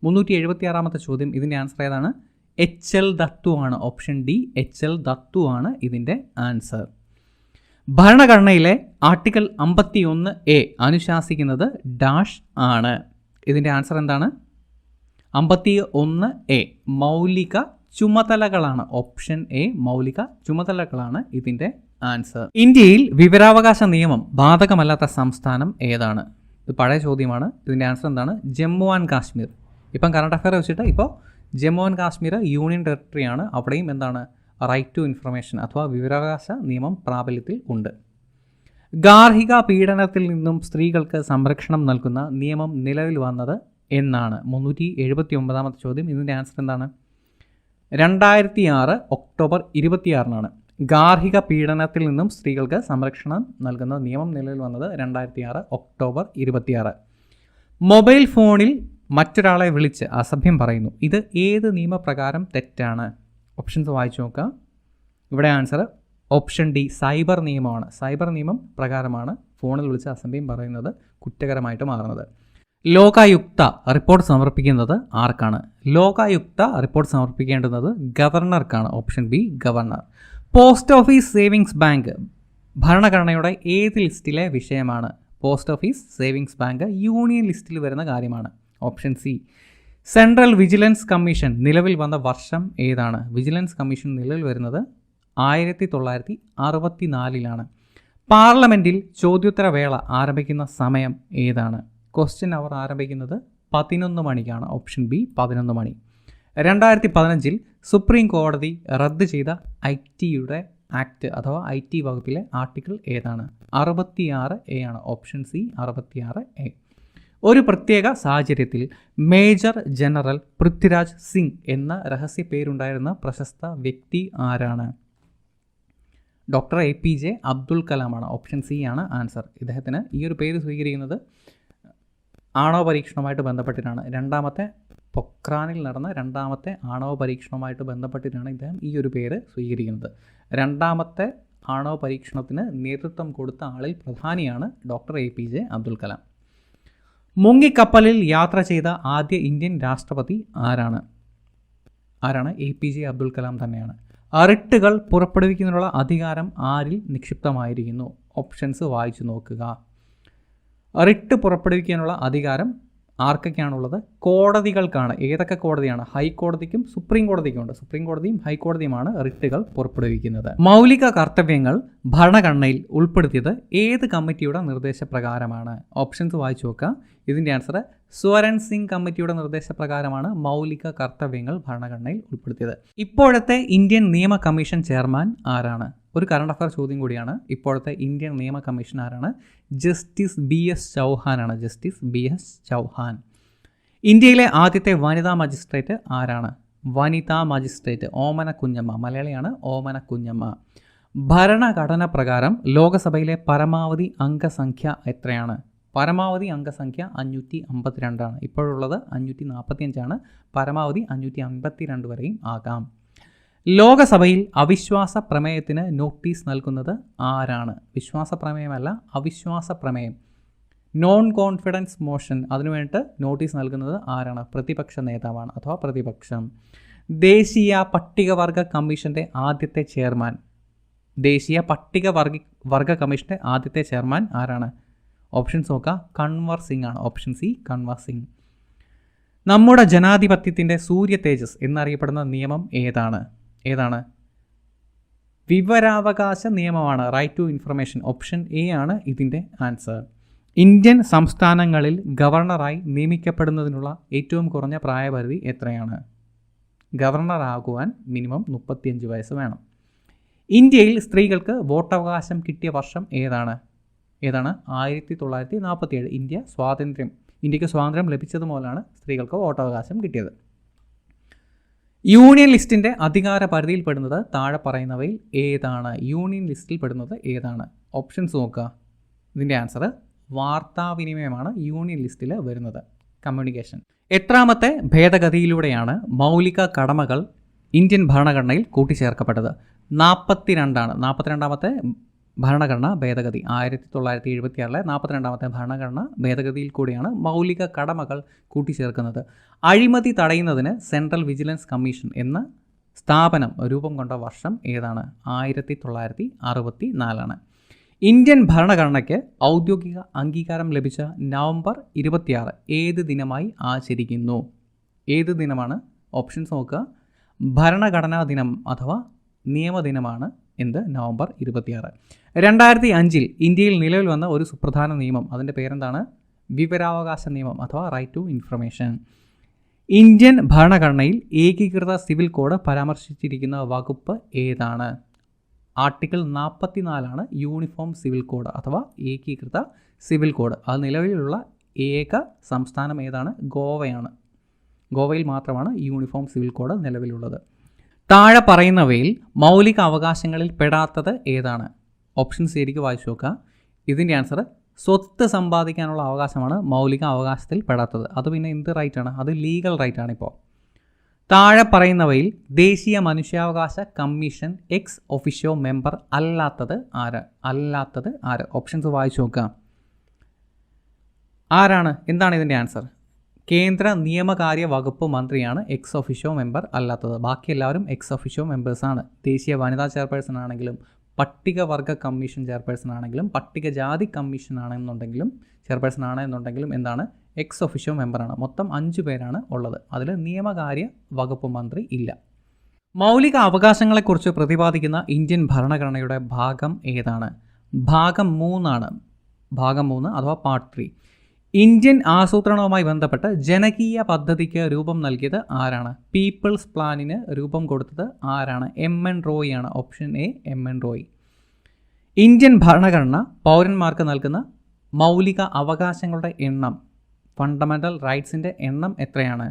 S1: 376 ചോദ്യം. ഇതിൻ്റെ ആൻസർ ഏതാണ്? HL ദത്തു ആണ്. ഓപ്ഷൻ ഡി HL ദത്തു ആണ് ഇതിൻ്റെ ആൻസർ. ഭരണഘടനയിലെ ആർട്ടിക്കിൾ 51A അനുശാസിക്കുന്നത് ഡാഷ് ആണ്. ഇതിൻ്റെ ആൻസർ എന്താണ്? 51A മൗലിക ചുമതലകളാണ്. ഓപ്ഷൻ എ മൗലിക ചുമതലകളാണ് ഇതിൻ്റെ ആൻസർ. ഇന്ത്യയിൽ വിവരാവകാശ നിയമം ബാധകമല്ലാത്ത സംസ്ഥാനം ഏതാണ്? ഇത് പഴയ ചോദ്യമാണ്. ഇതിൻ്റെ ആൻസർ എന്താണ്? ജമ്മു ആൻഡ് കാശ്മീർ. ഇപ്പം കറണ്ട് അഫയർ വെച്ചിട്ട് ഇപ്പോൾ ജമ്മു ആൻഡ് കാശ്മീർ യൂണിയൻ ടെറിട്ടറിയാണ്. അവിടെയും എന്താണ്? റൈറ്റ് ടു ഇൻഫർമേഷൻ അഥവാ വിവരാവകാശ നിയമം പ്രാബല്യത്തിൽ ഉണ്ട്. ഗാർഹിക പീഡനത്തിൽ നിന്നും സ്ത്രീകൾക്ക് സംരക്ഷണം നൽകുന്ന നിയമം നിലവിൽ വന്നത് എന്നാണ്? 379 ചോദ്യം. ഇതിൻ്റെ ആൻസർ എന്താണ്? 2006 ഒക്ടോബർ 26 ഗാർഹിക പീഡനത്തിൽ നിന്നും സ്ത്രീകൾക്ക് സംരക്ഷണം നൽകുന്ന നിയമം നിലവിൽ വന്നത് 2006 ഒക്ടോബർ 26. മൊബൈൽ ഫോണിൽ മറ്റൊരാളെ വിളിച്ച് അസഭ്യം പറയുന്നു. ഇത് ഏത് നിയമപ്രകാരം തെറ്റാണ്? ഓപ്ഷൻസ് വായിച്ചു നോക്കുക. ഇവിടെ ആൻസർ ഓപ്ഷൻ ഡി സൈബർ നിയമമാണ്. സൈബർ നിയമം പ്രകാരമാണ് ഫോണിൽ വിളിച്ച് അസഭ്യം പറയുന്നത് കുറ്റകരമായിട്ട് മാറുന്നത്. ലോകായുക്ത റിപ്പോർട്ട് സമർപ്പിക്കുന്നത് ആർക്കാണ്? ലോകായുക്ത റിപ്പോർട്ട് സമർപ്പിക്കേണ്ടുന്നത് ഗവർണർക്കാണ്. Option B governor. Post office savings bank ഭരണഘടനയുടെ ഏത് ലിസ്റ്റിലെ വിഷയമാണ്? Post office savings bank union ലിസ്റ്റിൽ വരുന്ന കാര്യമാണ്. Option C. Central vigilance commission നിലവിൽ വന്ന വർഷം ഏതാണ്? വിജിലൻസ് കമ്മീഷൻ നിലവിൽ വരുന്നത് 1964. പാർലമെൻറ്റിൽ ചോദ്യോത്തരവേള ആരംഭിക്കുന്ന സമയം ഏതാണ്? ക്വസ്റ്റ്യൻ അവർ ആരംഭിക്കുന്നത് 11 മണിക്കാണ്. ഓപ്ഷൻ ബി 11 മണി. 2015 സുപ്രീം കോടതി റദ്ദ് ചെയ്ത IT ആക്ട് അഥവാ IT വകുപ്പിലെ ആർട്ടിക്കിൾ ഏതാണ്? 66A ആണ്. Option C 66A. ഒരു പ്രത്യേക സാഹചര്യത്തിൽ മേജർ ജനറൽ പൃഥ്വിരാജ് സിംഗ് എന്ന രഹസ്യ പേരുണ്ടായിരുന്ന പ്രശസ്ത വ്യക്തി ആരാണ്? ഡോക്ടർ APJ അബ്ദുൽ കലാമാണ്. ഓപ്ഷൻ സി ആണ് ആൻസർ. ഇദ്ദേഹത്തിന് ഈ ഒരു പേര് സ്വീകരിക്കുന്നത് ആണവ പരീക്ഷണവുമായിട്ട് ബന്ധപ്പെട്ടിട്ടാണ്. പൊക്രാനിൽ നടന്ന രണ്ടാമത്തെ ആണവ പരീക്ഷണവുമായിട്ട് ബന്ധപ്പെട്ടിട്ടാണ് ഇദ്ദേഹം ഈ ഒരു പേര് സ്വീകരിക്കുന്നത്. രണ്ടാമത്തെ ആണവ പരീക്ഷണത്തിന് നേതൃത്വം കൊടുത്ത ആളിൽ പ്രധാനിയാണ് ഡോക്ടർ APJ അബ്ദുൽ കലാം. മുങ്ങിക്കപ്പലിൽ യാത്ര ചെയ്ത ആദ്യ ഇന്ത്യൻ രാഷ്ട്രപതി ആരാണ്? APJ അബ്ദുൽ കലാം തന്നെയാണ്. റിട്ടുകൾ പുറപ്പെടുവിക്കുന്നതിനുള്ള അധികാരം ആരിൽ നിക്ഷിപ്തമായിരിക്കുന്നു? ഓപ്ഷൻസ് വായിച്ചു നോക്കുക. റിട്ട് പുറപ്പെടുവിക്കാനുള്ള അധികാരം ആർക്കൊക്കെയാണുള്ളത്? കോടതികൾക്കാണ്. ഏതൊക്കെ കോടതിയാണ്? ഹൈക്കോടതിക്കും സുപ്രീം കോടതിക്കും ഉണ്ട്. സുപ്രീം കോടതിയും ഹൈക്കോടതിയുമാണ് റിട്ടുകൾ പുറപ്പെടുവിക്കുന്നത്. മൗലിക കർത്തവ്യങ്ങൾ ഭരണഘടനയിൽ ഉൾപ്പെടുത്തിയത് ഏത് കമ്മിറ്റിയുടെ നിർദ്ദേശപ്രകാരമാണ്? ഓപ്ഷൻസ് വായിച്ചു നോക്കുക. ഇതിൻ്റെ ആൻസർ സ്വരൺ സിംഗ് കമ്മിറ്റിയുടെ നിർദ്ദേശപ്രകാരമാണ് മൗലിക കർത്തവ്യങ്ങൾ ഭരണഘടനയിൽ ഉൾപ്പെടുത്തിയത്. ഇപ്പോഴത്തെ ഇന്ത്യൻ നിയമ കമ്മീഷൻ ചെയർമാൻ ആരാണ്? ഒരു കറണ്ട് അഫയർ ചോദ്യം കൂടിയാണ്. ഇപ്പോഴത്തെ ഇന്ത്യൻ നിയമ കമ്മീഷൻ ആരാണ്? ജസ്റ്റിസ് BS ചൗഹാനാണ്. Justice BS Chauhan. ഇന്ത്യയിലെ ആദ്യത്തെ വനിതാ മജിസ്ട്രേറ്റ് ആരാണ്? വനിതാ മജിസ്ട്രേറ്റ് ഓമന കുഞ്ഞമ്മ. മലയാളിയാണ്, ഓമന കുഞ്ഞമ്മ. ഭരണഘടന പ്രകാരം ലോകസഭയിലെ പരമാവധി അംഗസംഖ്യ എത്രയാണ്? പരമാവധി അംഗസംഖ്യ 552 ആണ്. ഇപ്പോഴുള്ളത് 545 പരമാവധി 552 വരെയും ആകാം. ലോകസഭയിൽ അവിശ്വാസ പ്രമേയത്തിന് നോട്ടീസ് നൽകുന്നത് ആരാണ്? വിശ്വാസ പ്രമേയമല്ല, അവിശ്വാസ പ്രമേയം, നോൺ കോൺഫിഡൻസ് മോഷൻ, അതിനുവേണ്ടിയിട്ട് നോട്ടീസ് നൽകുന്നത് ആരാണ്? പ്രതിപക്ഷ നേതാവാണ് അഥവാ പ്രതിപക്ഷം. ദേശീയ പട്ടികവർഗ കമ്മീഷൻ്റെ ആദ്യത്തെ ചെയർമാൻ, ദേശീയ പട്ടികവർഗ കമ്മീഷൻ്റെ ആദ്യത്തെ ചെയർമാൻ ആരാണ്? ഓപ്ഷൻസ് നോക്കുക. കൺവർ സിംഗ് ആണ്. Option C Kanwar Singh. നമ്മുടെ ജനാധിപത്യത്തിൻ്റെ സൂര്യ തേജസ് എന്നറിയപ്പെടുന്ന നിയമം ഏതാണ്? വിവരാവകാശ നിയമമാണ്. Right to information. Option A ആണ് ഇതിൻ്റെ ആൻസർ. ഇന്ത്യൻ സംസ്ഥാനങ്ങളിൽ ഗവർണറായി നിയമിക്കപ്പെടുന്നതിനുള്ള ഏറ്റവും കുറഞ്ഞ പ്രായപരിധി എത്രയാണ്? ഗവർണറാകുവാൻ മിനിമം 35 വയസ്സ് വേണം. ഇന്ത്യയിൽ സ്ത്രീകൾക്ക് വോട്ടവകാശം കിട്ടിയ വർഷം ഏതാണ്? 1947. ഇന്ത്യക്ക് സ്വാതന്ത്ര്യം ലഭിച്ചത് മുതലാണ് സ്ത്രീകൾക്ക് വോട്ടവകാശം കിട്ടിയത്. യൂണിയൻ ലിസ്റ്റിൻ്റെ അധികാര പരിധിയിൽ പെടുന്നത് താഴെ പറയുന്നവയിൽ ഏതാണ്? യൂണിയൻ ലിസ്റ്റിൽ പെടുന്നത് ഏതാണ്? ഓപ്ഷൻസ് നോക്കുക. ഇതിൻ്റെ ആൻസർ വാർത്താവിനിമയമാണ് യൂണിയൻ ലിസ്റ്റിൽ വരുന്നത്. കമ്മ്യൂണിക്കേഷൻ. എത്രാമത്തെ ഭേദഗതിയിലൂടെയാണ് മൗലിക കടമകൾ ഇന്ത്യൻ ഭരണഘടനയിൽ കൂട്ടിച്ചേർക്കപ്പെട്ടത്? 42 42ാമത്തെ ഭരണഘടനാ ഭേദഗതി. 1976 42ാമത്തെ ഭരണഘടനാ ഭേദഗതിയിൽ കൂടിയാണ് മൗലിക കടമകൾ കൂട്ടിച്ചേർക്കുന്നത്. അഴിമതി തടയുന്നതിന് സെൻട്രൽ വിജിലൻസ് കമ്മീഷൻ എന്ന സ്ഥാപനം രൂപം കൊണ്ട വർഷം ഏതാണ്? 1964. ഇന്ത്യൻ ഭരണഘടനയ്ക്ക് ഔദ്യോഗിക അംഗീകാരം ലഭിച്ച നവംബർ 26 ഏത് ദിനമായി ആചരിക്കുന്നു? ഏത് ദിനമാണ്? ഓപ്ഷൻസ് നോക്കുക. ഭരണഘടനാ ദിനം അഥവാ നിയമദിനമാണ് എന്ത്? നവംബർ 26. 2005 ഇന്ത്യയിൽ നിലവിൽ വന്ന ഒരു സുപ്രധാന നിയമം, അതിൻ്റെ പേരെന്താണ്? വിവരാവകാശ നിയമം അഥവാ റൈറ്റ് ടു ഇൻഫർമേഷൻ. ഇന്ത്യൻ ഭരണഘടനയിൽ ഏകീകൃത സിവിൽ കോഡ് പരാമർശിച്ചിരിക്കുന്ന വകുപ്പ് ഏതാണ്? ആർട്ടിക്കിൾ 44 യൂണിഫോം സിവിൽ കോഡ് അഥവാ ഏകീകൃത സിവിൽ കോഡ്. അത് നിലവിലുള്ള ഏക സംസ്ഥാനം ഏതാണ്? ഗോവയാണ്. ഗോവയിൽ മാത്രമാണ് യൂണിഫോം സിവിൽ കോഡ് നിലവിലുള്ളത്. താഴെ പറയുന്നവയിൽ മൗലിക അവകാശങ്ങളിൽ പെടാത്തത് ഏതാണ്? ഓപ്ഷൻസ് ശരിക്ക് വായിച്ചു നോക്കുക. ഇതിൻ്റെ ആൻസർ സ്വത്ത് സമ്പാദിക്കാനുള്ള അവകാശമാണ് മൗലിക അവകാശത്തിൽ പെടാത്തത്. അത് പിന്നെ എന്ത് റൈറ്റാണ്? അത് ലീഗൽ റൈറ്റാണ്. ഇപ്പോൾ താഴെ പറയുന്നവയിൽ ദേശീയ മനുഷ്യാവകാശ കമ്മീഷൻ എക്സ് ഒഫീഷ്യോ മെമ്പർ അല്ലാത്തത് ആര്? ഓപ്ഷൻസ് വായിച്ചു നോക്കുക. ആരാണ്? എന്താണ് ഇതിൻ്റെ ആൻസർ? കേന്ദ്ര നിയമകാര്യ വകുപ്പ് മന്ത്രിയാണ് എക്സ് ഒഫീഷ്യോ മെമ്പർ അല്ലാത്തത്. ബാക്കി എല്ലാവരും എക്സ് ഒഫീഷ്യോ മെമ്പേഴ്സാണ്. ദേശീയ വനിതാ ചെയർപേഴ്സൺ ആണെങ്കിലും പട്ടികവർഗ കമ്മീഷൻ ചെയർപേഴ്സൺ ആണെങ്കിലും പട്ടികജാതി കമ്മീഷൻ ആണെന്നുണ്ടെങ്കിലും ചെയർപേഴ്സൺ ആണെന്നുണ്ടെങ്കിലും എന്താണ്? എക്സ് ഒഫീഷ്യോ മെമ്പറാണ്. മൊത്തം 5 പേരാണ് ഉള്ളത്. അതിൽ നിയമകാര്യ വകുപ്പ് മന്ത്രി ഇല്ല. മൗലിക അവകാശങ്ങളെക്കുറിച്ച് പ്രതിപാദിക്കുന്ന ഇന്ത്യൻ ഭരണഘടനയുടെ ഭാഗം ഏതാണ്? ഭാഗം 3 ആണ്. ഭാഗം 3 അഥവാ പാർട്ട് 3. ഇന്ത്യൻ ആസൂത്രണവുമായി ബന്ധപ്പെട്ട് ജനകീയ പദ്ധതിക്ക് രൂപം നൽകിയത് ആരാണ്? പീപ്പിൾസ് പ്ലാനിന് രൂപം കൊടുത്തത് ആരാണ്? MN റോയ് ആണ്. Option A MN Roy. Indian ഭരണഘടന പൗരന്മാർക്ക് നൽകുന്ന മൗലിക അവകാശങ്ങളുടെ എണ്ണം, ഫണ്ടമെൻ്റൽ റൈറ്റ്സിൻ്റെ എണ്ണം എത്രയാണ്?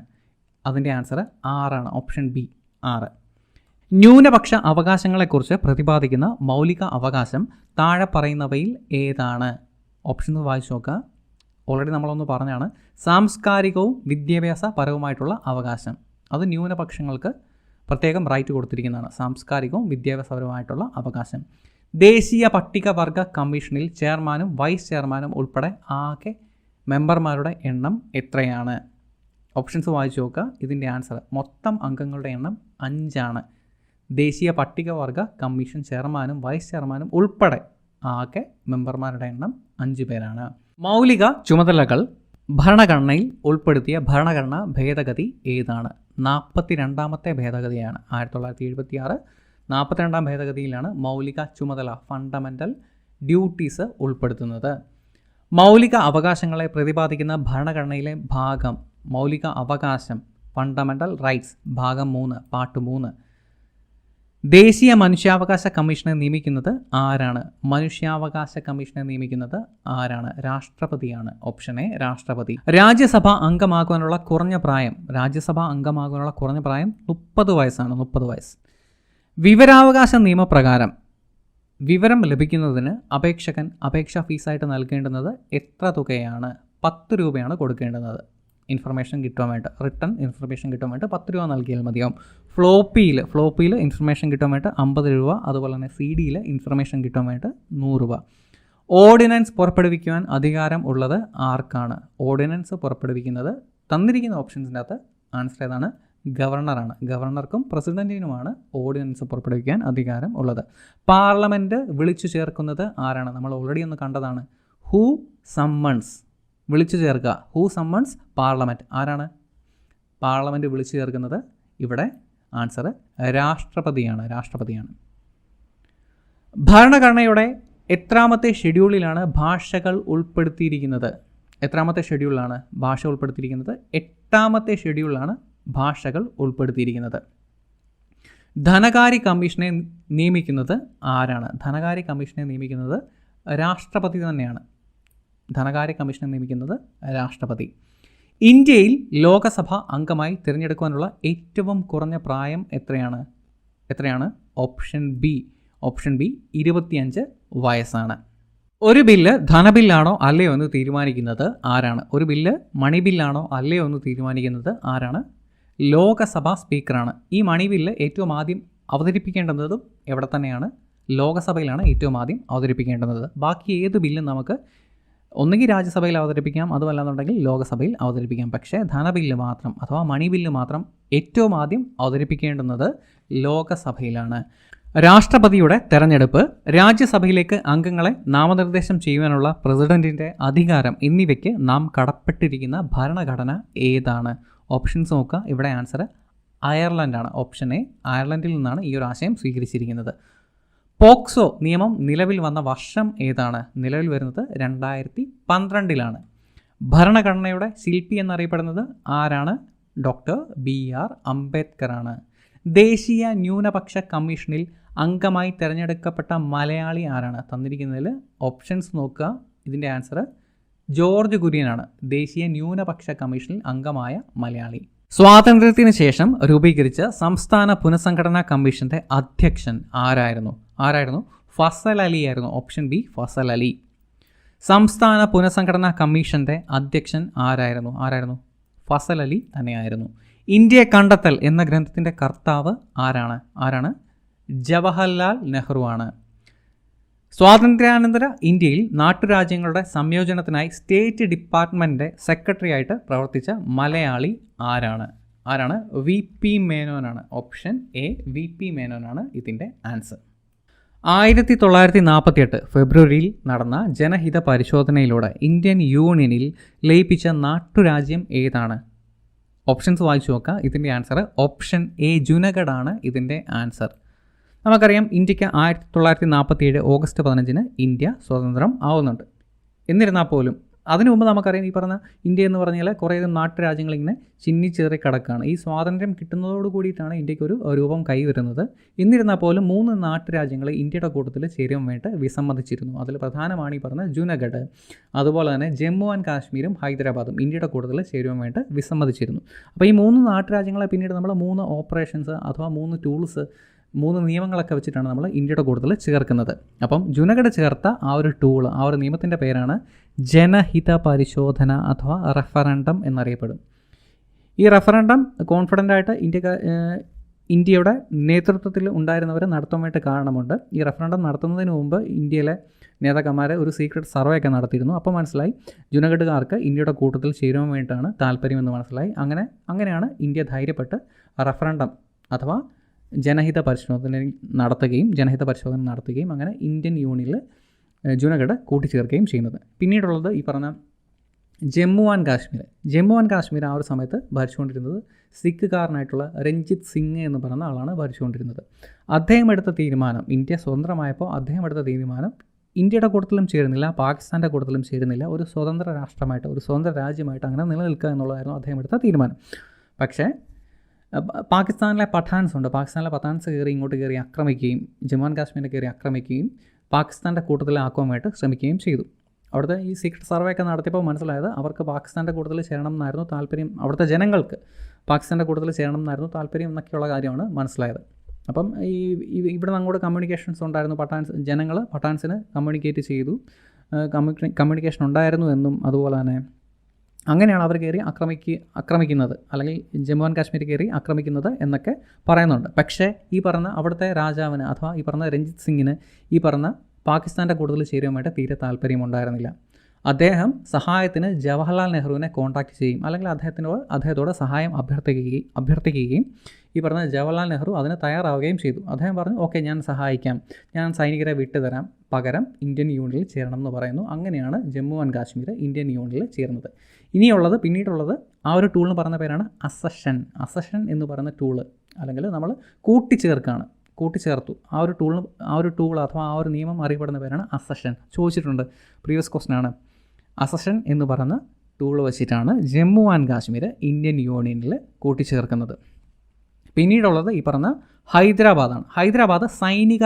S1: അതിൻ്റെ ആൻസർ 6 ആണ്. Option B 6. ന്യൂനപക്ഷ അവകാശങ്ങളെക്കുറിച്ച് പ്രതിപാദിക്കുന്ന മൗലിക അവകാശം താഴെ പറയുന്നവയിൽ ഏതാണ്? ഓപ്ഷൻസ് വായിച്ചു നോക്കുക. ഓൾറെഡി നമ്മളൊന്ന് പറഞ്ഞാണ്. സാംസ്കാരികവും വിദ്യാഭ്യാസപരവുമായിട്ടുള്ള അവകാശം, അത് ന്യൂനപക്ഷങ്ങൾക്ക് പ്രത്യേകം റൈറ്റ് കൊടുത്തിരിക്കുന്നതാണ്. സാംസ്കാരികവും വിദ്യാഭ്യാസപരവുമായിട്ടുള്ള അവകാശം. ദേശീയ പട്ടികവർഗ കമ്മീഷനിൽ ചെയർമാനും വൈസ് ചെയർമാനും ഉൾപ്പെടെ ആകെ മെമ്പർമാരുടെ എണ്ണം എത്രയാണ്? ഓപ്ഷൻസ് വായിച്ചു നോക്കുക. ഇതിൻ്റെ ആൻസർ മൊത്തം അംഗങ്ങളുടെ എണ്ണം 5 ആണ്. ദേശീയ പട്ടികവർഗ കമ്മീഷൻ ചെയർമാനും വൈസ് ചെയർമാനും ഉൾപ്പെടെ ആകെ മെമ്പർമാരുടെ എണ്ണം 5 പേരാണ്. മൗലിക ചുമതലകൾ ഭരണഘടനയിൽ ഉൾപ്പെടുത്തിയ ഭരണഘടനാ ഭേദഗതി ഏതാണ്? 42ാമത്തെ ഭേദഗതിയാണ്. 1976 42ാം ഭേദഗതിയിലാണ് മൗലിക ചുമതല ഫണ്ടമെൻ്റൽ ഡ്യൂട്ടീസ് ഉൾപ്പെടുത്തുന്നത്. മൗലിക അവകാശങ്ങളെ പ്രതിപാദിക്കുന്ന ഭരണഘടനയിലെ ഭാഗം, മൗലിക അവകാശം ഫണ്ടമെൻ്റൽ റൈറ്റ്സ് ഭാഗം 3 പാർട്ട് 3. ദേശീയ മനുഷ്യാവകാശ കമ്മീഷനെ നിയമിക്കുന്നത് ആരാണ്? മനുഷ്യാവകാശ കമ്മീഷനെ നിയമിക്കുന്നത് ആരാണ്? രാഷ്ട്രപതിയാണ്. ഓപ്ഷൻ എ രാഷ്ട്രപതി. രാജ്യസഭ അംഗമാകുവാനുള്ള കുറഞ്ഞ പ്രായം 30 വയസ്സാണ്. 30 വയസ്സ്. വിവരാവകാശ നിയമപ്രകാരം വിവരം ലഭിക്കുന്നതിന് അപേക്ഷകൻ അപേക്ഷാ ഫീസായിട്ട് നൽകേണ്ടുന്നത് എത്ര തുകയാണ്? 10 രൂപയാണ് കൊടുക്കേണ്ടുന്നത്. ഇൻഫർമേഷൻ കിട്ടുവാൻ വേണ്ടി, റിട്ടൺ ഇൻഫർമേഷൻ കിട്ടാൻ വേണ്ടി 10 രൂപ നൽകിയാൽ മതിയാവും. ഫ്ലോപ്പിയിൽ ഇൻഫർമേഷൻ കിട്ടാൻ വേണ്ടി 50 രൂപ, അതുപോലെ തന്നെ CD-യിൽ ഇൻഫർമേഷൻ കിട്ടാൻ വേണ്ടി 100 രൂപ. ഓർഡിനൻസ് പുറപ്പെടുവിക്കുവാൻ അധികാരം ഉള്ളത് ആർക്കാണ്? ഓർഡിനൻസ് പുറപ്പെടുവിക്കുന്നത് തന്നിരിക്കുന്ന ഓപ്ഷൻസിൻ്റെ അകത്ത് ആൻസർ ഏതാണ്? ഗവർണറാണ്. ഗവർണർക്കും പ്രസിഡന്റിനുമാണ് ഓർഡിനൻസ് പുറപ്പെടുവിക്കാൻ അധികാരം ഉള്ളത്. പാർലമെൻറ്റ് വിളിച്ചു ചേർക്കുന്നത് ആരാണ്? നമ്മൾ ഓൾറെഡി ഒന്ന് കണ്ടതാണ്. ഹൂ സമ്മൺസ് വിളിച്ചു ചേർക്കുക. Who someone's parliament. ആരാണ് പാർലമെൻറ്റ് വിളിച്ചു ചേർക്കുന്നത്? ഇവിടെ ആൻസർ രാഷ്ട്രപതിയാണ്. ഭരണഘടനയുടെ എത്രാമത്തെ ഷെഡ്യൂളിലാണ് ഭാഷകൾ ഉൾപ്പെടുത്തിയിരിക്കുന്നത്? എത്രാമത്തെ ഷെഡ്യൂളിലാണ് ഭാഷ ഉൾപ്പെടുത്തിയിരിക്കുന്നത്? 8ാമത്തെ ഷെഡ്യൂളിലാണ് ഭാഷകൾ ഉൾപ്പെടുത്തിയിരിക്കുന്നത്. ധനകാര്യ കമ്മീഷനെ നിയമിക്കുന്നത് ആരാണ്? ധനകാര്യ കമ്മീഷനെ നിയമിക്കുന്നത് രാഷ്ട്രപതി തന്നെയാണ്. ധനകാര്യ കമ്മീഷനെ നിയമിക്കുന്നത് രാഷ്ട്രപതി. ഇന്ത്യയിൽ ലോകസഭ അംഗമായി തിരഞ്ഞെടുക്കുവാനുള്ള ഏറ്റവും കുറഞ്ഞ പ്രായം എത്രയാണ്? ഓപ്ഷൻ ബി 25 വയസ്സാണ്. ഒരു ബില്ല് ധനബില്ലാണോ അല്ലയോ എന്ന് തീരുമാനിക്കുന്നത് ആരാണ്? ഒരു ബില്ല് മണി ബില്ലാണോ അല്ലയോ എന്ന് തീരുമാനിക്കുന്നത് ആരാണ്? ലോകസഭാ സ്പീക്കറാണ്. ഈ മണി ബില്ല് ഏറ്റവും ആദ്യം അവതരിപ്പിക്കേണ്ടുന്നതും എവിടെ തന്നെയാണ്? ലോകസഭയിലാണ് ഏറ്റവും ആദ്യം അവതരിപ്പിക്കേണ്ടുന്നത്. ബാക്കി ഏത് ബില്ലും നമുക്ക് ഒന്നുകിൽ രാജ്യസഭയിൽ അവതരിപ്പിക്കാം, അതുമല്ലാന്നുണ്ടെങ്കിൽ ലോകസഭയിൽ അവതരിപ്പിക്കാം. പക്ഷേ ധനബില്ല് മാത്രം അഥവാ മണി ബില്ല് മാത്രം ഏറ്റവും ആദ്യം അവതരിപ്പിക്കേണ്ടുന്നത് ലോകസഭയിലാണ്. രാഷ്ട്രപതിയുടെ തെരഞ്ഞെടുപ്പ്, രാജ്യസഭയിലേക്ക് അംഗങ്ങളെ നാമനിർദ്ദേശം ചെയ്യുവാനുള്ള പ്രസിഡന്റിൻ്റെ അധികാരം എന്നിവയ്ക്ക് നാം കടപ്പെട്ടിരിക്കുന്ന ഭരണഘടന ഏതാണ്? ഓപ്ഷൻസ് നോക്കുക. ഇവിടെ ആൻസർ അയർലൻഡാണ്. ഓപ്ഷൻ എ അയർലൻഡിൽ നിന്നാണ് ഈ ഒരു ആശയം സ്വീകരിച്ചിരിക്കുന്നത്. പോക്സോ നിയമം നിലവിൽ വന്ന വർഷം ഏതാണ്? നിലവിൽ വരുന്നത് 2012 ഭരണഘടനയുടെ ശില്പി എന്നറിയപ്പെടുന്നത് ആരാണ്? ഡോക്ടർ BR അംബേദ്കർ ആണ്. ദേശീയ ന്യൂനപക്ഷ കമ്മീഷനിൽ അംഗമായി തിരഞ്ഞെടുക്കപ്പെട്ട മലയാളി ആരാണ്? തന്നിരിക്കുന്നതിൽ ഓപ്ഷൻസ് നോക്കുക. ഇതിൻ്റെ ആൻസർ ജോർജ് കുര്യനാണ്. ദേശീയ ന്യൂനപക്ഷ കമ്മീഷനിൽ അംഗമായ മലയാളി. സ്വാതന്ത്ര്യത്തിന് ശേഷം രൂപീകരിച്ച സംസ്ഥാന പുനഃസംഘടനാ കമ്മീഷന്റെ അധ്യക്ഷൻ ആരായിരുന്നു? ഫസൽ അലി ആയിരുന്നു. Option B Fazal Ali. സംസ്ഥാന പുനഃസംഘടനാ കമ്മീഷന്റെ അധ്യക്ഷൻ ആരായിരുന്നു? ഫസൽ അലി തന്നെയായിരുന്നു. ഇന്ത്യയെ കണ്ടെത്തൽ എന്ന ഗ്രന്ഥത്തിന്റെ കർത്താവ് ആരാണ്? ജവഹർലാൽ നെഹ്റു ആണ്. സ്വാതന്ത്ര്യാനന്തര ഇന്ത്യയിൽ നാട്ടുരാജ്യങ്ങളുടെ സംയോജനത്തിനായി സ്റ്റേറ്റ് ഡിപ്പാർട്ട്മെൻറ്റിൻ്റെ സെക്രട്ടറി ആയിട്ട് പ്രവർത്തിച്ച മലയാളി ആരാണ്? VP മേനോനാണ്. ഓപ്ഷൻ എ VP മേനോനാണ് ഇതിൻ്റെ ആൻസർ. 1948 ഫെബ്രുവരിയിൽ നടന്ന ജനഹിത പരിശോധനയിലൂടെ ഇന്ത്യൻ യൂണിയനിൽ ലയിപ്പിച്ച നാട്ടുരാജ്യം ഏതാണ്? ഓപ്ഷൻസ് വായിച്ചു നോക്കുക. ഇതിൻ്റെ ആൻസർ ഓപ്ഷൻ എ ജുനഗഡ് ആണ് ഇതിൻ്റെ ആൻസർ. നമുക്കറിയാം ഇന്ത്യക്ക് 1947 ഓഗസ്റ്റ് 15 ഇന്ത്യ സ്വതന്ത്രം ആവുന്നുണ്ട്. എന്നിരുന്നാൽ പോലും അതിനു മുമ്പ് നമുക്കറിയാം ഈ പറഞ്ഞ ഇന്ത്യ എന്ന് പറഞ്ഞാൽ കുറേയധികം നാട്ടുരാജ്യങ്ങളിങ്ങനെ ചിന്നിച്ചേറി കിടക്കുകയാണ്. ഈ സ്വാതന്ത്ര്യം കിട്ടുന്നതോട് കൂടിയിട്ടാണ് ഇന്ത്യക്ക് ഒരു രൂപം കൈവരുന്നത്. എന്നിരുന്നാൽ പോലും 3 നാട്ടുരാജ്യങ്ങൾ ഇന്ത്യയുടെ കൂട്ടത്തിൽ ചേരുവാൻ വേണ്ടി വിസമ്മതിച്ചിരുന്നു. അതിൽ പ്രധാനമാണ് ഈ പറഞ്ഞ ജുനഗഡ്. അതുപോലെ തന്നെ ജമ്മു ആൻഡ് കാശ്മീരും ഹൈദരാബാദും ഇന്ത്യയുടെ കൂട്ടത്തിൽ ചേരുവാൻ വേണ്ടി വിസമ്മതിച്ചിരുന്നു. അപ്പോൾ ഈ 3 നാട്ടുരാജ്യങ്ങളെ പിന്നീട് നമ്മൾ 3 ഓപ്പറേഷൻസ് അഥവാ 3 ടൂൾസ് 3 നിയമങ്ങളൊക്കെ വെച്ചിട്ടാണ് നമ്മൾ ഇന്ത്യയുടെ കൂട്ടത്തിൽ ചേർക്കുന്നത്. അപ്പം ജുനഗഡ് ചേർത്ത ആ ഒരു ടൂൾ, ആ ഒരു നിയമത്തിൻ്റെ പേരാണ് ജനഹിത പരിശോധന അഥവാ റെഫറൻഡം എന്നറിയപ്പെടും. ഈ റെഫറൻഡം കോൺഫിഡൻ്റായിട്ട് ഇന്ത്യയുടെ നേതൃത്വത്തിൽ ഉണ്ടായിരുന്നവർ നടത്താൻ വേണ്ടി കാരണമുണ്ട്. ഈ റെഫറൻഡം നടത്തുന്നതിന് മുമ്പ് ഇന്ത്യയിലെ നേതാക്കന്മാർ ഒരു സീക്രട്ട് സർവേ ഒക്കെ നടത്തിയിരുന്നു. അപ്പോൾ മനസ്സിലായി ജുനഗഡുകാർക്ക് ഇന്ത്യയുടെ കൂട്ടത്തിൽ ചേരുവാൻ വേണ്ടിയിട്ടാണ് താല്പര്യമെന്ന് മനസ്സിലായി. അങ്ങനെയാണ് ഇന്ത്യ ധൈര്യപ്പെട്ട് റെഫറൻഡം അഥവാ ജനഹിത പരിശോധന നടത്തുകയും അങ്ങനെ ഇന്ത്യൻ യൂണിയനിൽ ജുനഗഡ് കൂട്ടിച്ചേർക്കുകയും ചെയ്യുന്നത്. പിന്നീടുള്ളത് ഈ പറഞ്ഞ ജമ്മു ആൻഡ് കാശ്മീർ ആ ഒരു സമയത്ത് ഭരിച്ചുകൊണ്ടിരുന്നത് സിഖുകാരനായിട്ടുള്ള രഞ്ജിത്ത് സിംഗ് എന്ന് പറയുന്ന ആളാണ് ഭരിച്ചുകൊണ്ടിരുന്നത്. അദ്ദേഹം എടുത്ത തീരുമാനം, ഇന്ത്യ സ്വതന്ത്രമായപ്പോൾ അദ്ദേഹം എടുത്ത തീരുമാനം ഇന്ത്യയുടെ കൂട്ടത്തിലും ചേരുന്നില്ല, പാകിസ്ഥാൻ്റെ കൂട്ടത്തിലും ചേരുന്നില്ല, ഒരു സ്വതന്ത്ര രാജ്യമായിട്ട് അങ്ങനെ നിലനിൽക്കുക എന്നുള്ളതായിരുന്നു അദ്ദേഹം എടുത്ത തീരുമാനം. പക്ഷേ പാകിസ്ഥാനിലെ പഠാൻസ് ഉണ്ട്. പാകിസ്ഥാനിലെ പഠാൻസ് ഇങ്ങോട്ട് കയറി ആക്രമിക്കുകയും ജമ്മു ആൻഡ് കാശ്മീരിൽ കയറി ആക്രമിക്കുകയും പാകിസ്ഥാൻ്റെ കൂട്ടത്തിലാക്കുവാനായിട്ട് ശ്രമിക്കുകയും ചെയ്തു. അവിടുത്തെ ഈ സീക്രട്ട് സർവേ ഒക്കെ നടത്തിയപ്പോൾ മനസ്സിലായത് അവർക്ക് പാകിസ്ഥാൻ്റെ കൂട്ടത്തിൽ ചേരണം എന്നായിരുന്നു താല്പര്യം. അവിടുത്തെ ജനങ്ങൾക്ക് പാകിസ്ഥാൻ്റെ കൂട്ടത്തിൽ ചേരണം എന്നായിരുന്നു താല്പര്യം എന്നൊക്കെയുള്ള കാര്യമാണ് മനസ്സിലായത്. അപ്പം ഇവിടെ നിന്ന് അങ്ങോട്ട് കമ്മ്യൂണിക്കേഷൻസ് ഉണ്ടായിരുന്നു. ജനങ്ങൾ പഠാൻസിന് കമ്മ്യൂണിക്കേറ്റ് ചെയ്തു, കമ്മ്യൂണിക്കേഷൻ ഉണ്ടായിരുന്നു എന്നും അതുപോലെ തന്നെ അങ്ങനെയാണ് അവർ കയറി ആക്രമിക്കുന്നത്, അല്ലെങ്കിൽ ജമ്മു ആൻഡ് കാശ്മീർ കയറി ആക്രമിക്കുന്നത് എന്നൊക്കെ പറയുന്നുണ്ട്. പക്ഷേ ഈ പറഞ്ഞ അവിടുത്തെ രാജാവിന് അഥവാ ഈ പറഞ്ഞ രഞ്ജിത് സിംഗിന് ഈ പറഞ്ഞ പാകിസ്ഥാൻ്റെ കൂടുതൽ ചേരുവാനായിട്ട് തീരെ താല്പര്യമുണ്ടായിരുന്നില്ല. അദ്ദേഹം സഹായത്തിന് ജവഹർലാൽ നെഹ്റുവിനെ കോൺടാക്റ്റ് ചെയ്യും, അല്ലെങ്കിൽ അദ്ദേഹത്തോട് സഹായം അഭ്യർത്ഥിക്കുകയും ഈ പറഞ്ഞ ജവഹർലാൽ നെഹ്റു അതിന് തയ്യാറാവുകയും ചെയ്തു. അദ്ദേഹം പറഞ്ഞു, ഓക്കെ ഞാൻ സഹായിക്കാം, ഞാൻ സൈനികരെ വിട്ടുതരാം, പകരം ഇന്ത്യൻ യൂണിയനിൽ ചേരണം എന്ന് പറയുന്നു. അങ്ങനെയാണ് ജമ്മു ആൻഡ് കാശ്മീർ ഇന്ത്യൻ യൂണിയനിൽ ചേർന്നത്. പിന്നീടുള്ളത് ആ ഒരു ടൂളിന് പറഞ്ഞ പേരാണ് അസഷൻ എന്ന് പറയുന്ന ടൂള്, അല്ലെങ്കിൽ നമ്മൾ കൂട്ടിച്ചേർത്തു. ആ ഒരു ടൂൾ അഥവാ ആ ഒരു നിയമം അറിയപ്പെടുന്ന പേരാണ് അസഷൻ. ചോദിച്ചിട്ടുണ്ട്, പ്രീവിയസ് ക്വസ്റ്റൻ ആണ്. അസഷൻ എന്ന് പറയുന്ന ടൂൾ വെച്ചിട്ടാണ് ജമ്മു ആൻഡ് കാശ്മീർ ഇന്ത്യൻ യൂണിയനിൽ കൂട്ടിച്ചേർക്കുന്നത്. പിന്നീടുള്ളത് ഈ പറഞ്ഞ ഹൈദരാബാദാണ്. ഹൈദരാബാദ് സൈനിക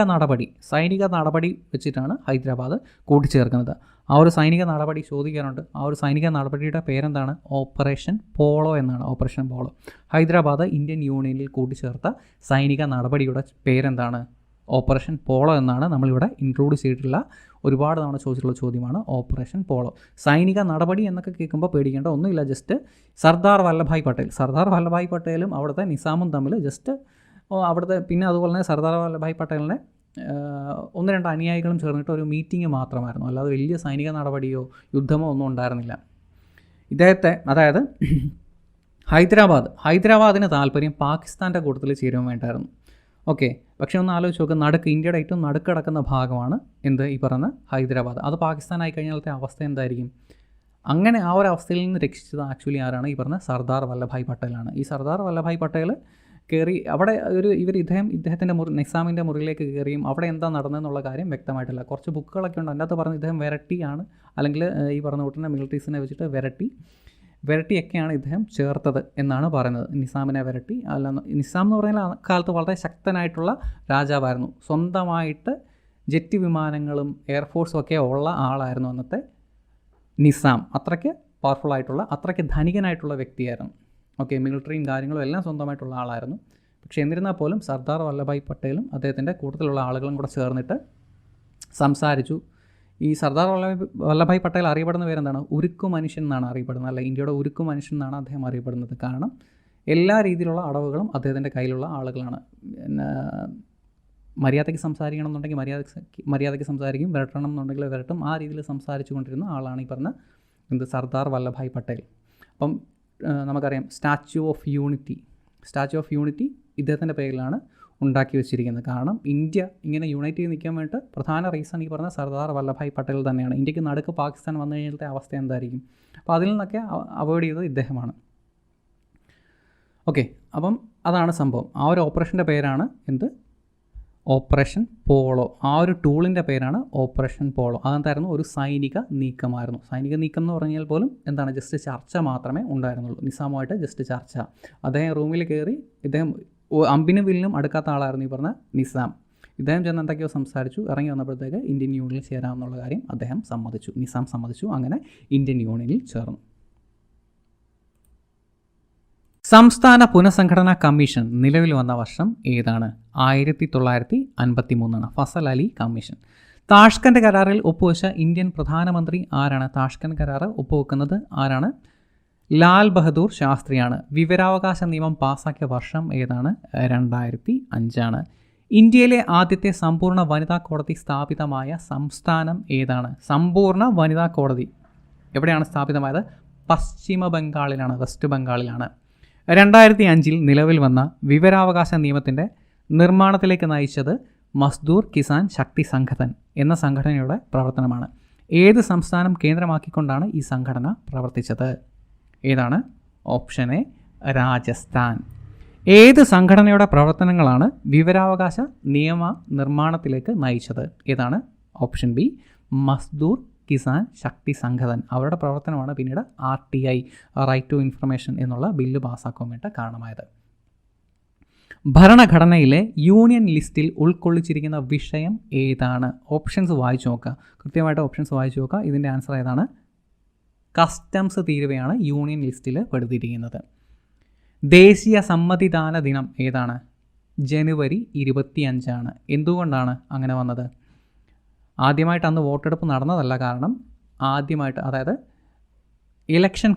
S1: നടപടി വെച്ചിട്ടാണ് ഹൈദരാബാദ് കൂട്ടിച്ചേർക്കുന്നത്. ആ ഒരു സൈനിക നടപടി ചോദിക്കാറുണ്ട്. ആ ഒരു സൈനിക നടപടിയുടെ പേരെന്താണ്? ഓപ്പറേഷൻ പോളോ എന്നാണ്. Operation polo. ഹൈദരാബാദ് ഇന്ത്യൻ യൂണിയനിൽ കൂട്ടിച്ചേർത്ത സൈനിക നടപടിയുടെ പേരെന്താണ്? ഓപ്പറേഷൻ പോളോ എന്നാണ്. നമ്മളിവിടെ ഇൻക്ലൂഡ് ചെയ്തിട്ടുള്ള ഒരുപാട് തവണ ചോദിച്ചിട്ടുള്ള ചോദ്യമാണ് ഓപ്പറേഷൻ പോളോ. സൈനിക നടപടി എന്നൊക്കെ കേൾക്കുമ്പോൾ പേടിക്കേണ്ട ഒന്നുമില്ല. ജസ്റ്റ് സർദാർ വല്ലഭായ് പട്ടേലും അവിടുത്തെ നിസാമും തമ്മിൽ ജസ്റ്റ് അവിടുത്തെ, പിന്നെ അതുപോലെ തന്നെ സർദാർ വല്ലഭായ് പട്ടേലിനെ 1-2 അനുയായികളും ചേർന്നിട്ട് ഒരു മീറ്റിംഗ് മാത്രമായിരുന്നു. അല്ലാതെ വലിയ സൈനിക നടപടിയോ യുദ്ധമോ ഒന്നും ഉണ്ടായിരുന്നില്ല. അതായത് ഹൈദരാബാദിന് താല്പര്യം പാകിസ്ഥാൻ്റെ കൂട്ടത്തിൽ ചേരുവാൻ വേണ്ടായിരുന്നു. ഓക്കെ, പക്ഷേ ഒന്ന് ആലോചിച്ച് നോക്കുക, ഇന്ത്യയുടെ ഏറ്റവും നടുക്ക് കിടക്കുന്ന ഭാഗമാണ് ഈ പറഞ്ഞ ഹൈദരാബാദ്. അത് പാകിസ്ഥാനായി കഴിഞ്ഞാലത്തെ അവസ്ഥ എന്തായിരിക്കും? അങ്ങനെ ആ ഒരു അവസ്ഥയിൽ നിന്ന് രക്ഷിച്ചത് ആക്ച്വലി ആരാണ്? ഈ പറഞ്ഞ സർദാർ വല്ലഭായ് പട്ടേലാണ്. ഈ സർദാർ വല്ലഭായ് പട്ടേൽ കയറി അവിടെ ഇദ്ദേഹത്തിൻ്റെ നിസാമിൻ്റെ മുറിയിലേക്ക് കയറിയും അവിടെ എന്താ നടന്നതെന്നുള്ള കാര്യം വ്യക്തമായിട്ടില്ല. കുറച്ച് ബുക്കുകളൊക്കെ ഉണ്ട്, അതിനകത്ത് പറഞ്ഞ് ഇദ്ദേഹം വെരട്ടിയാണ്, അല്ലെങ്കിൽ ഈ പറഞ്ഞ കൂട്ടുന്ന മിലിറ്ററീസിനെ വെച്ചിട്ട് വെരട്ടിയൊക്കെയാണ് ഇദ്ദേഹം ചേർത്തത് എന്നാണ് പറയുന്നത്. നിസാമിനെ വെരട്ടി നിസാം എന്ന് പറയുന്ന കാലത്ത് വളരെ ശക്തനായിട്ടുള്ള രാജാവായിരുന്നു. സ്വന്തമായിട്ട് ജെറ്റ് വിമാനങ്ങളും എയർഫോഴ്സും ഒക്കെ ഉള്ള ആളായിരുന്നു അന്നത്തെ നിസാം. അത്രയ്ക്ക് പവർഫുള്ളായിട്ടുള്ള, അത്രയ്ക്ക് ധനികനായിട്ടുള്ള വ്യക്തിയായിരുന്നു. ഓക്കെ, മിലിറ്ററിയും കാര്യങ്ങളും എല്ലാം സ്വന്തമായിട്ടുള്ള ആളായിരുന്നു. പക്ഷേ എന്നിരുന്നാൽ പോലും സർദാർ വല്ലഭായ് പട്ടേലും അദ്ദേഹത്തിൻ്റെ കൂട്ടത്തിലുള്ള ആളുകളും കൂടെ ചേർന്നിട്ട് സംസാരിച്ചു. ഈ സർദാർ വല്ലഭായ് പട്ടേൽ അറിയപ്പെടുന്ന പേരെന്താണ്? ഉരുക്കു മനുഷ്യൻ എന്നാണ് അറിയപ്പെടുന്നത്. അല്ല, ഇന്ത്യയുടെ ഉരുക്കു മനുഷ്യൻ എന്നാണ് അദ്ദേഹം അറിയപ്പെടുന്നത്. കാരണം എല്ലാ രീതിയിലുള്ള അടവുകളും അദ്ദേഹത്തിൻ്റെ കയ്യിലുള്ള ആളുകളാണ്. മര്യാദയ്ക്ക് സംസാരിക്കണം എന്നുണ്ടെങ്കിൽ മര്യാദയ്ക്ക് സംസാരിക്കും, വിരട്ടണം എന്നുണ്ടെങ്കിൽ വിരട്ടും. ആ രീതിയിൽ സംസാരിച്ചു കൊണ്ടിരുന്ന ആളാണ് ഈ പറഞ്ഞ സർദാർ വല്ലഭായ് പട്ടേൽ. അപ്പം നമുക്കറിയാം സ്റ്റാച്യു ഓഫ് യൂണിറ്റി ഇദ്ദേഹത്തിൻ്റെ പേരിലാണ് ഉണ്ടാക്കി വെച്ചിരിക്കുന്നത്. കാരണം ഇന്ത്യ ഇങ്ങനെ യുണൈറ്റ് ചെയ്ത് നിൽക്കാൻ വേണ്ടിയിട്ട് പ്രധാന റീസൺ ഈ പറഞ്ഞ സർദാർ വല്ലഭായ് പട്ടേൽ തന്നെയാണ്. ഇന്ത്യക്ക് നടുക്ക് പാകിസ്ഥാൻ വന്നു കഴിഞ്ഞാലത്തെ അവസ്ഥ എന്തായിരിക്കും? അപ്പോൾ അതിൽ നിന്നൊക്കെ അവോയ്ഡ് ചെയ്തത് ഇദ്ദേഹമാണ്. ഓക്കെ, അപ്പം അതാണ് സംഭവം. ആ ഒരു ഓപ്പറേഷൻ്റെ പേരാണ് ഓപ്പറേഷൻ പോളോ. ആ ഒരു ടൂളിൻ്റെ പേരാണ് ഓപ്പറേഷൻ പോളോ. അതെന്തായിരുന്നു? ഒരു സൈനിക നീക്കമായിരുന്നു. സൈനിക നീക്കം എന്ന് പറഞ്ഞാൽ പോലും എന്താണ്? ജസ്റ്റ് ചർച്ച മാത്രമേ ഉണ്ടായിരുന്നുള്ളൂ. നിസാമുമായിട്ട് ജസ്റ്റ് ചർച്ച. അദ്ദേഹം റൂമിൽ കയറി, ഇദ്ദേഹം അമ്പിനും വില്ലിനും അടുക്കാത്ത ആളായിരുന്നു ഈ പറഞ്ഞ നിസാം. ഇദ്ദേഹം ചെന്ന് എന്തൊക്കെയോ സംസാരിച്ചു. ഇറങ്ങി വന്നപ്പോഴത്തേക്ക് ഇന്ത്യൻ യൂണിയനിൽ ചേരാമെന്നുള്ള കാര്യം നിസാം സമ്മതിച്ചു. അങ്ങനെ ഇന്ത്യൻ യൂണിയനിൽ ചേർന്നു. സംസ്ഥാന പുനഃസംഘടനാ കമ്മീഷൻ നിലവിൽ വന്ന വർഷം ഏതാണ്? 1953 ഫസൽ അലി കമ്മീഷൻ. താഷ്കന്റ് കരാറിൽ ഒപ്പുവെച്ച ഇന്ത്യൻ പ്രധാനമന്ത്രി ആരാണ്? താഷ്കന്റ് കരാർ ഒപ്പുവെക്കുന്നത് ആരാണ്? ലാൽ ബഹദൂർ ശാസ്ത്രിയാണ്. വിവരാവകാശ നിയമം പാസാക്കിയ വർഷം ഏതാണ്? 2005. ഇന്ത്യയിലെ ആദ്യത്തെ സമ്പൂർണ്ണ വനിതാ കോടതി സ്ഥാപിതമായ സംസ്ഥാനം ഏതാണ്? സമ്പൂർണ്ണ വനിതാ കോടതി എവിടെയാണ് സ്ഥാപിതമായത്? പശ്ചിമ ബംഗാളിലാണ്, വെസ്റ്റ് ബംഗാളിലാണ്. 2005 നിലവിൽ വന്ന വിവരാവകാശ നിയമത്തിൻ്റെ നിർമ്മാണത്തിലേക്ക് നയിച്ചത് മസ്ദൂർ കിസാൻ ശക്തി സംഘടൻ എന്ന സംഘടനയുടെ പ്രവർത്തനമാണ്. ഏത് സംസ്ഥാനം കേന്ദ്രമാക്കിക്കൊണ്ടാണ് ഈ സംഘടന പ്രവർത്തിച്ചത്? ഏതാണ്? Option A Rajasthan. ഏത് സംഘടനയുടെ പ്രവർത്തനങ്ങളാണ് വിവരാവകാശ നിയമ നിർമ്മാണത്തിലേക്ക് നയിച്ചത്? ഏതാണ്? ഓപ്ഷൻ ബി മസ്ദൂർ കിസാൻ ശക്തി സംഘടൻ. അവരുടെ പ്രവർത്തനമാണ് പിന്നീട് RTI റൈറ്റ് ടു ഇൻഫർമേഷൻ എന്നുള്ള ബില്ല് പാസ്സാക്കാൻ വേണ്ടി കാരണമായത്. ഭരണഘടനയിലെ യൂണിയൻ ലിസ്റ്റിൽ ഉൾക്കൊള്ളിച്ചിരിക്കുന്ന വിഷയം ഏതാണ്? ഓപ്ഷൻസ് വായിച്ചു നോക്കുക, കൃത്യമായിട്ട് ഓപ്ഷൻസ് വായിച്ചു നോക്കുക. ഇതിൻ്റെ ആൻസർ ഏതാണ്? കസ്റ്റംസ് തീരുവയാണ് യൂണിയൻ ലിസ്റ്റിൽ പെടുത്തിയിരിക്കുന്നത്. ദേശീയ സമ്മതിദാന ദിനം ഏതാണ്? ജനുവരി 25 എന്തുകൊണ്ടാണ് അങ്ങനെ വന്നത്? ആദ്യമായിട്ട് അന്ന് വോട്ടെടുപ്പ് നടന്നതല്ല, കാരണം ആദ്യമായിട്ട്, അതായത് ഇലക്ഷൻ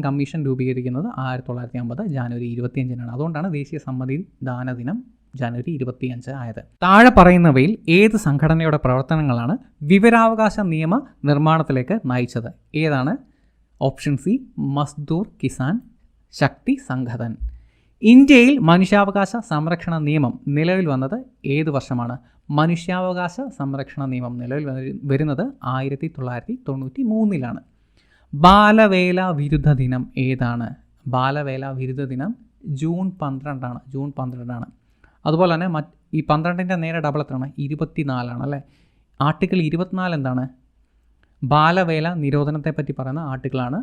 S1: കമ്മീഷൻ രൂപീകരിക്കുന്നത് 1950 ജാനുവരി 25 അതുകൊണ്ടാണ് ദേശീയ സമ്മതിദാന ദിനം ജനുവരി 25 ആയത്. താഴെ പറയുന്നവയിൽ ഏത് സംഘടനയുടെ പ്രവർത്തനങ്ങളാണ് വിവരാവകാശ നിയമ നിർമ്മാണത്തിലേക്ക് നയിച്ചത്? ഏതാണ്? ഓപ്ഷൻ സി മസ്ദൂർ കിസാൻ ശക്തി സംഘടൻ. ഇന്ത്യയിൽ മനുഷ്യാവകാശ സംരക്ഷണ നിയമം നിലവിൽ വന്നത് ഏത് വർഷമാണ്? മനുഷ്യാവകാശ സംരക്ഷണ നിയമം നിലവിൽ വരുന്നത് 1993 ബാലവേല വിരുദ്ധ ദിനം ഏതാണ്? ബാലവേല വിരുദ്ധ ദിനം ജൂൺ 12 അതുപോലെ തന്നെ ഈ 12ൻ്റെ നേരെ ഡബിൾ എത്രയാണ്? 24 അല്ലേ? ആർട്ടിക്കിൾ 24 എന്താണ്? ബാലവേല നിരോധനത്തെ പറ്റി പറയുന്ന ആർട്ടിക്കിളാണ്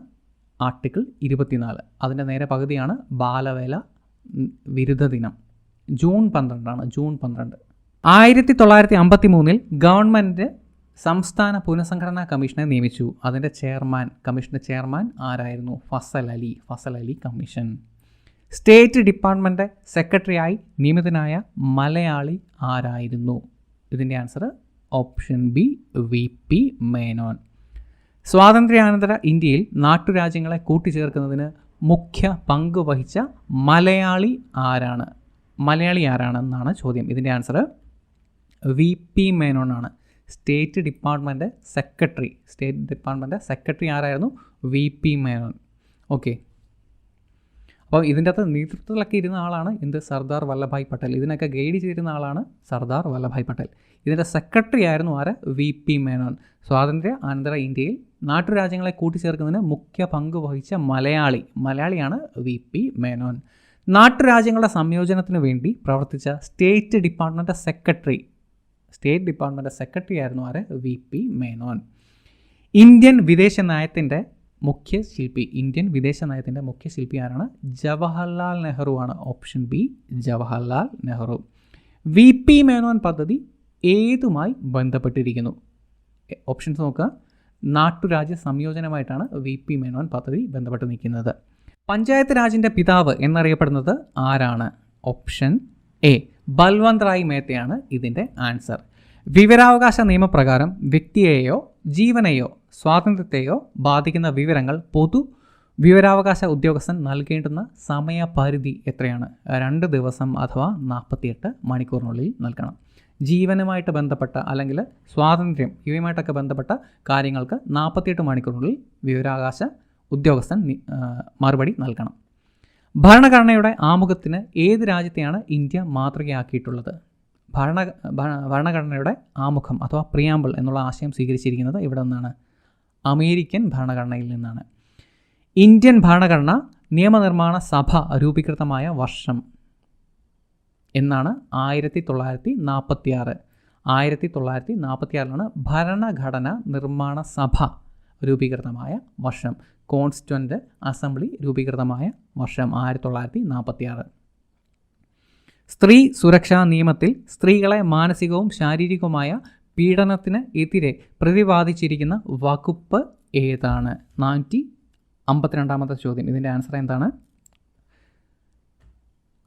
S1: ആർട്ടിക്കിൾ 24. അതിൻ്റെ നേരെ പകുതിയാണ് ബാലവേല വിരുദ്ധ ദിനം. ജൂൺ 12. 1953 ഗവൺമെൻറ് സംസ്ഥാന പുനഃസംഘടനാ കമ്മീഷനെ നിയമിച്ചു. അതിൻ്റെ കമ്മീഷൻ്റെ ചെയർമാൻ ആരായിരുന്നു? Fazal Ali commission. State department സെക്രട്ടറിയായി നിയമിതനായ മലയാളി ആരായിരുന്നു? ഇതിൻ്റെ answer option B VP Menon. സ്വാതന്ത്ര്യാനന്തര ഇന്ത്യയിൽ നാട്ടുരാജ്യങ്ങളെ കൂട്ടിച്ചേർക്കുന്നതിന് മുഖ്യ പങ്ക് വഹിച്ച മലയാളി ആരാണെന്നാണ് ചോദ്യം. ഇതിൻ്റെ ആൻസർ VP മേനോൻ ആണ്. സ്റ്റേറ്റ് ഡിപ്പാർട്ട്മെൻറ്റ് സെക്രട്ടറി ആരായിരുന്നു? VP മേനോൻ. ഓക്കെ, അപ്പോൾ ഇതിൻ്റെ അകത്ത് നേതൃത്വത്തിലൊക്കെ ഇരുന്ന ആളാണ് സർദാർ വല്ലഭായ് പട്ടേൽ. ഇതിനൊക്കെ ഗൈഡ് ചെയ്തിരുന്ന ആളാണ് സർദാർ വല്ലഭായ് പട്ടേൽ. ഇതിൻ്റെ സെക്രട്ടറി ആയിരുന്നു ആര്? VP മേനോൻ. സ്വാതന്ത്ര്യ അനന്തര ഇന്ത്യയിൽ നാട്ടുരാജ്യങ്ങളെ കൂട്ടിച്ചേർക്കുന്നതിന് മുഖ്യ പങ്ക് വഹിച്ച മലയാളിയാണ് VP മേനോൻ. നാട്ടുരാജ്യങ്ങളുടെ സംയോജനത്തിന് വേണ്ടി പ്രവർത്തിച്ച സ്റ്റേറ്റ് ഡിപ്പാർട്ട്മെൻറ്റ് സെക്രട്ടറി ആയിരുന്നു ആര്? VP മേനോൻ. ഇന്ത്യൻ വിദേശ നയത്തിൻ്റെ മുഖ്യ ശില്പി ആരാണ്? ജവഹർലാൽ നെഹ്റു ആണ്. Option B Jawaharlal Nehru. VP Menon പദ്ധതി ഏതുമായി ബന്ധപ്പെട്ടിരിക്കുന്നു? ഓപ്ഷൻസ് നോക്കുക. നാട്ടുരാജ്യ സംയോജനമായിട്ടാണ് VP മേനോൻ പദ്ധതി ബന്ധപ്പെട്ട് നിൽക്കുന്നത്. പഞ്ചായത്ത് രാജിൻ്റെ പിതാവ് എന്നറിയപ്പെടുന്നത് ആരാണ്? ഓപ്ഷൻ എ ബൽവന്ത് റായ് മേത്തയാണ് ഇതിൻ്റെ ആൻസർ. വിവരാവകാശ നിയമപ്രകാരം വ്യക്തിയെയോ ജീവനെയോ സ്വാതന്ത്ര്യത്തെയോ ബാധിക്കുന്ന വിവരങ്ങൾ പൊതു വിവരാവകാശ ഉദ്യോഗസ്ഥൻ നൽകേണ്ടുന്ന സമയപരിധി എത്രയാണ്? 2 ദിവസം അഥവാ 48 മണിക്കൂറിനുള്ളിൽ നൽകണം. ജീവനുമായിട്ട് ബന്ധപ്പെട്ട അല്ലെങ്കിൽ സ്വാതന്ത്ര്യം ഇവയുമായിട്ടൊക്കെ ബന്ധപ്പെട്ട കാര്യങ്ങൾക്ക് 48 മണിക്കൂറിനുള്ളിൽ വിവരാവകാശ ഉദ്യോഗസ്ഥൻ മറുപടി നൽകണം. ഭരണഘടനയുടെ ആമുഖത്തിന് ഏത് രാജ്യത്തെയാണ് ഇന്ത്യ മാതൃകയാക്കിയിട്ടുള്ളത്? ഭരണഘടനയുടെ ആമുഖം അഥവാ പ്രിയാമ്പിൾ എന്നുള്ള ആശയം സ്വീകരിച്ചിരിക്കുന്നത് ഇവിടെ നിന്നാണ്? അമേരിക്കൻ ഭരണഘടനയിൽ നിന്നാണ്. ഇന്ത്യൻ ഭരണഘടന നിയമനിർമ്മാണ സഭ രൂപീകൃതമായ വർഷം എന്നാണ്? 1946. 1946 ഭരണഘടന നിർമ്മാണ സഭ രൂപീകൃതമായ വർഷം. കോൺസ്റ്റിറ്റ്യൂവൻ്റ് അസംബ്ലി രൂപീകൃതമായ വർഷം 1946. സ്ത്രീ സുരക്ഷാ നിയമത്തിൽ സ്ത്രീകളെ മാനസികവും ശാരീരികവുമായ പീഡനത്തിന് എതിരെ പ്രതിപാദിച്ചിരിക്കുന്ന വകുപ്പ് ഏതാണ്? 452 ചോദ്യം. ഇതിൻ്റെ ആൻസർ എന്താണ്?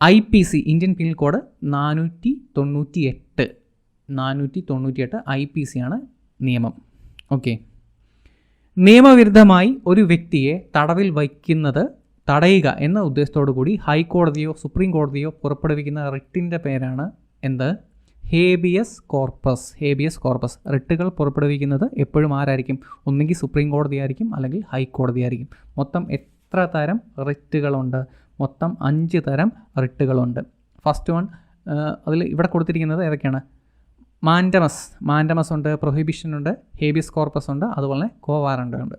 S1: IPC Indian penal code 498 IPC ആണ് നിയമം. ഓക്കെ, നിയമവിരുദ്ധമായി ഒരു വ്യക്തിയെ തടവിൽ തടയുക എന്ന ഉദ്ദേശത്തോടു കൂടി ഹൈക്കോടതിയോ സുപ്രീം കോടതിയോ പുറപ്പെടുവിക്കുന്ന റിട്ടിൻ്റെ പേരാണ് എന്ത്? Habeas corpus. റിട്ടുകൾ പുറപ്പെടുവിക്കുന്നത് എപ്പോഴും ആരായിരിക്കും? ഒന്നുകിൽ സുപ്രീം കോടതി ആയിരിക്കും, അല്ലെങ്കിൽ ഹൈക്കോടതി ആയിരിക്കും. മൊത്തം എത്ര തരം റിട്ടുകളുണ്ട്? മൊത്തം 5 തരം റിട്ടുകളുണ്ട്. ഫസ്റ്റ് വൺ അതിൽ ഇവിടെ കൊടുത്തിരിക്കുന്നത് ഏതൊക്കെയാണ്? മാൻഡമസ് ഉണ്ട്, പ്രൊഹിബിഷൻ ഉണ്ട്, ഹേബിയസ് കോർപ്പസ് ഉണ്ട്, അതുപോലെ കോ വാറണ്ട് ഉണ്ട്.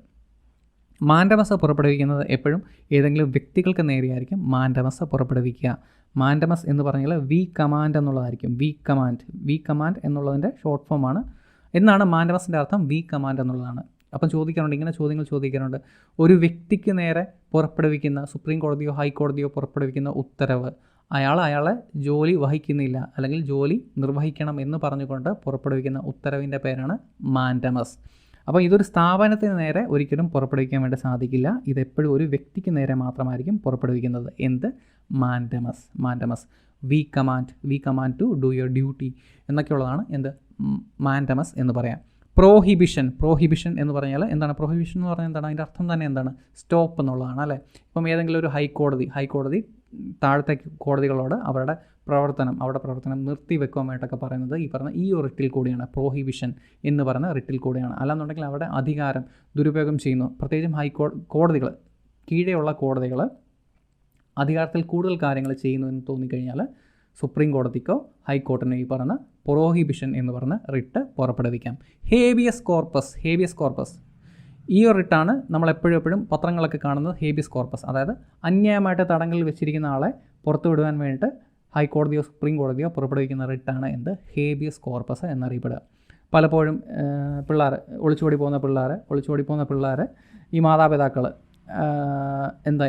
S1: മാൻഡമസ് പുറപ്പെടുവിക്കുന്നത് എപ്പോഴും ഏതെങ്കിലും വ്യക്തികൾക്ക് നേരെയായിരിക്കും മാൻഡമസ് പുറപ്പെടുവിക്കുക. മാൻഡമസ് എന്ന് പറഞ്ഞാൽ വി കമാൻഡ് എന്നുള്ളതായിരിക്കും. വി കമാൻഡ് എന്നുള്ളതിൻ്റെ ഷോർട്ട് ഫോമാണ് എന്നാണ് മാൻഡമസിൻ്റെ അർത്ഥം. വി കമാൻഡ് എന്നുള്ളതാണ്. അപ്പം ഇങ്ങനെ ചോദ്യങ്ങൾ ചോദിക്കാറുണ്ട്. ഒരു വ്യക്തിക്ക് നേരെ പുറപ്പെടുവിക്കുന്ന സുപ്രീം കോടതിയോ ഹൈക്കോടതിയോ പുറപ്പെടുവിക്കുന്ന ഉത്തരവ് അയാളെ ജോലി വഹിക്കുന്നില്ല അല്ലെങ്കിൽ ജോലി നിർവഹിക്കണം എന്ന് പറഞ്ഞുകൊണ്ട് പുറപ്പെടുവിക്കുന്ന ഉത്തരവിൻ്റെ പേരാണ് മാൻഡമസ്. അപ്പോൾ ഇതൊരു സ്ഥാപനത്തിന് നേരെ ഒരിക്കലും പുറപ്പെടുവിക്കാൻ വേണ്ടി സാധിക്കില്ല. ഇതെപ്പോഴും ഒരു വ്യക്തിക്ക് നേരെ മാത്രമായിരിക്കും പുറപ്പെടുവിക്കുന്നത്. എന്ത്? Mandamus. We command to do your duty എന്നൊക്കെയുള്ളതാണ് എന്ത്? മാൻഡമസ് എന്ന് പറയാം. പ്രോഹിബിഷൻ എന്ന് പറഞ്ഞാൽ എന്താണ്? പ്രോഹിബിഷൻ എന്ന് പറഞ്ഞാൽ എന്താണ്? അതിൻ്റെ അർത്ഥം തന്നെ എന്താണ്? സ്റ്റോപ്പ് എന്നുള്ളതാണ് അല്ലേ. ഇപ്പം ഏതെങ്കിലും ഒരു ഹൈക്കോടതി താഴത്തെ കോടതികളോട് അവരുടെ പ്രവർത്തനം നിർത്തിവെക്കാൻ വേണ്ടിയിട്ടൊക്കെ പറയുന്നത് ഈ ഒരു റിട്ടിൽ കൂടിയാണ്. പ്രോഹിബിഷൻ എന്ന് പറയുന്ന റിട്ടിൽ കൂടിയാണ്. അല്ലാന്നുണ്ടെങ്കിൽ അവിടെ അധികാരം ദുരുപയോഗം ചെയ്യുന്നു. പ്രത്യേകിച്ചും കോടതികൾ, കീഴെയുള്ള കോടതികൾ അധികാരത്തിൽ കൂടുതൽ കാര്യങ്ങൾ ചെയ്യുന്നു എന്ന് തോന്നിക്കഴിഞ്ഞാൽ സുപ്രീം കോടതിക്കോ ഹൈക്കോർട്ടിനോ ഈ പറഞ്ഞ പ്രോഹിബിഷൻ എന്ന് പറഞ്ഞ റിട്ട് പുറപ്പെടുവിക്കാം. ഹേബിയസ് കോർപ്പസ് ഈ ഒരു റിട്ടാണ് നമ്മൾ എപ്പോഴും പത്രങ്ങളൊക്കെ കാണുന്നത്. ഹേബിയസ് കോർപ്പസ് അതായത് അന്യായമായിട്ട് തടങ്കലിൽ വെച്ചിരിക്കുന്ന ആളെ പുറത്തു വിടുവാൻ വേണ്ടിയിട്ട് ഹൈക്കോടതിയോ സുപ്രീം കോടതിയോ പുറപ്പെടുവിക്കുന്ന റിട്ടാണ് എന്ത്? ഹേബിയസ് കോർപ്പസ് എന്നറിയപ്പെടുക. പലപ്പോഴും ഒളിച്ചോടി പോകുന്ന പിള്ളേർ ഈ മാതാപിതാക്കൾ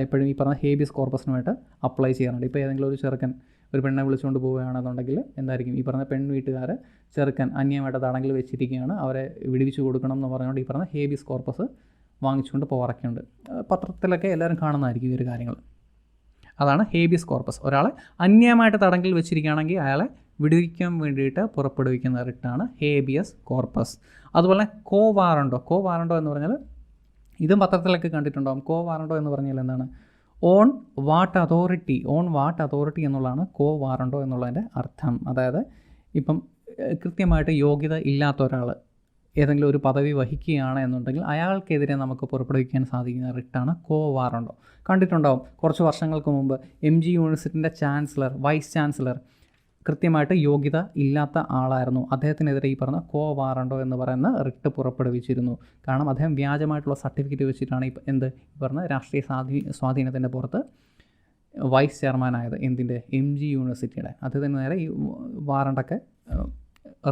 S1: എപ്പോഴും ഈ പറഞ്ഞ ഹേബിയസ് കോർപ്പസിനുമായിട്ട് അപ്ലൈ ചെയ്യാറുണ്ട്. ഇപ്പോൾ ഏതെങ്കിലും ഒരു ചെറുക്കൻ ഒരു പെണ്ണെ വിളിച്ചുകൊണ്ട് പോവുകയാണെന്നുണ്ടെങ്കിൽ എന്തായിരിക്കും? ഈ പറഞ്ഞ പെൺ വീട്ടുകാർ ചെറുക്കൻ അന്യമായിട്ട് തടങ്കിൽ വെച്ചിരിക്കുകയാണ്, അവരെ വിടുവിച്ച് കൊടുക്കണം എന്ന് പറഞ്ഞുകൊണ്ട് ഈ പറഞ്ഞ ഹേബിയസ് കോർപ്പസ് വാങ്ങിച്ചുകൊണ്ട് പോകാറൊക്കെയുണ്ട്. പത്രത്തിലൊക്കെ എല്ലാവരും കാണുന്നതായിരിക്കും ഈ ഒരു കാര്യങ്ങൾ. അതാണ് ഹേബിയസ് കോർപ്പസ്. ഒരാളെ അന്യമായിട്ട് തടങ്കിൽ വെച്ചിരിക്കുകയാണെങ്കിൽ അയാളെ വിടുവിക്കാൻ വേണ്ടിയിട്ട് പുറപ്പെടുവിക്കുന്ന റിട്ടാണ് ഹേബിയസ് കോർപ്പസ്. അതുപോലെ കോ വാറണ്ടോ എന്ന് പറഞ്ഞാൽ ഇതും പത്രത്തിലൊക്കെ കണ്ടിട്ടുണ്ടാകും. കോ വാറണ്ടോ എന്ന് പറഞ്ഞാൽ എന്താണ്? ഓൺ വാട്ട് അതോറിറ്റി എന്നുള്ളതാണ് കോ വാറണ്ടോ എന്നുള്ളതിൻ്റെ അർത്ഥം. അതായത് ഇപ്പം കൃത്യമായിട്ട് യോഗ്യത ഇല്ലാത്ത ഒരാൾ ഏതെങ്കിലും ഒരു പദവി വഹിക്കുകയാണ് എന്നുണ്ടെങ്കിൽ അയാൾക്കെതിരെ നമുക്ക് പുറപ്പെടുവിക്കാൻ സാധിക്കുന്ന റിട്ടാണ് കോ വാറണ്ടോ. കണ്ടിട്ടുണ്ടാവും കുറച്ച് വർഷങ്ങൾക്ക് മുമ്പ് MG യൂണിവേഴ്സിറ്റിൻ്റെ വൈസ് ചാൻസലർ കൃത്യമായിട്ട് യോഗ്യത ഇല്ലാത്ത ആളായിരുന്നു. അദ്ദേഹത്തിനെതിരെ ഈ പറഞ്ഞ കോ വാറണ്ടോ എന്ന് പറയുന്ന റിട്ട് പുറപ്പെടുവിച്ചിരുന്നു. കാരണം അദ്ദേഹം വ്യാജമായിട്ടുള്ള സർട്ടിഫിക്കറ്റ് വെച്ചിട്ടാണ് ഈ പറഞ്ഞ രാഷ്ട്രീയ സ്വാധീനത്തിൻ്റെ പുറത്ത് വൈസ് ചെയർമാനായത്. എന്തിൻ്റെ? MG യൂണിവേഴ്സിറ്റിയുടെ. അദ്ദേഹത്തിന് നേരെ ഈ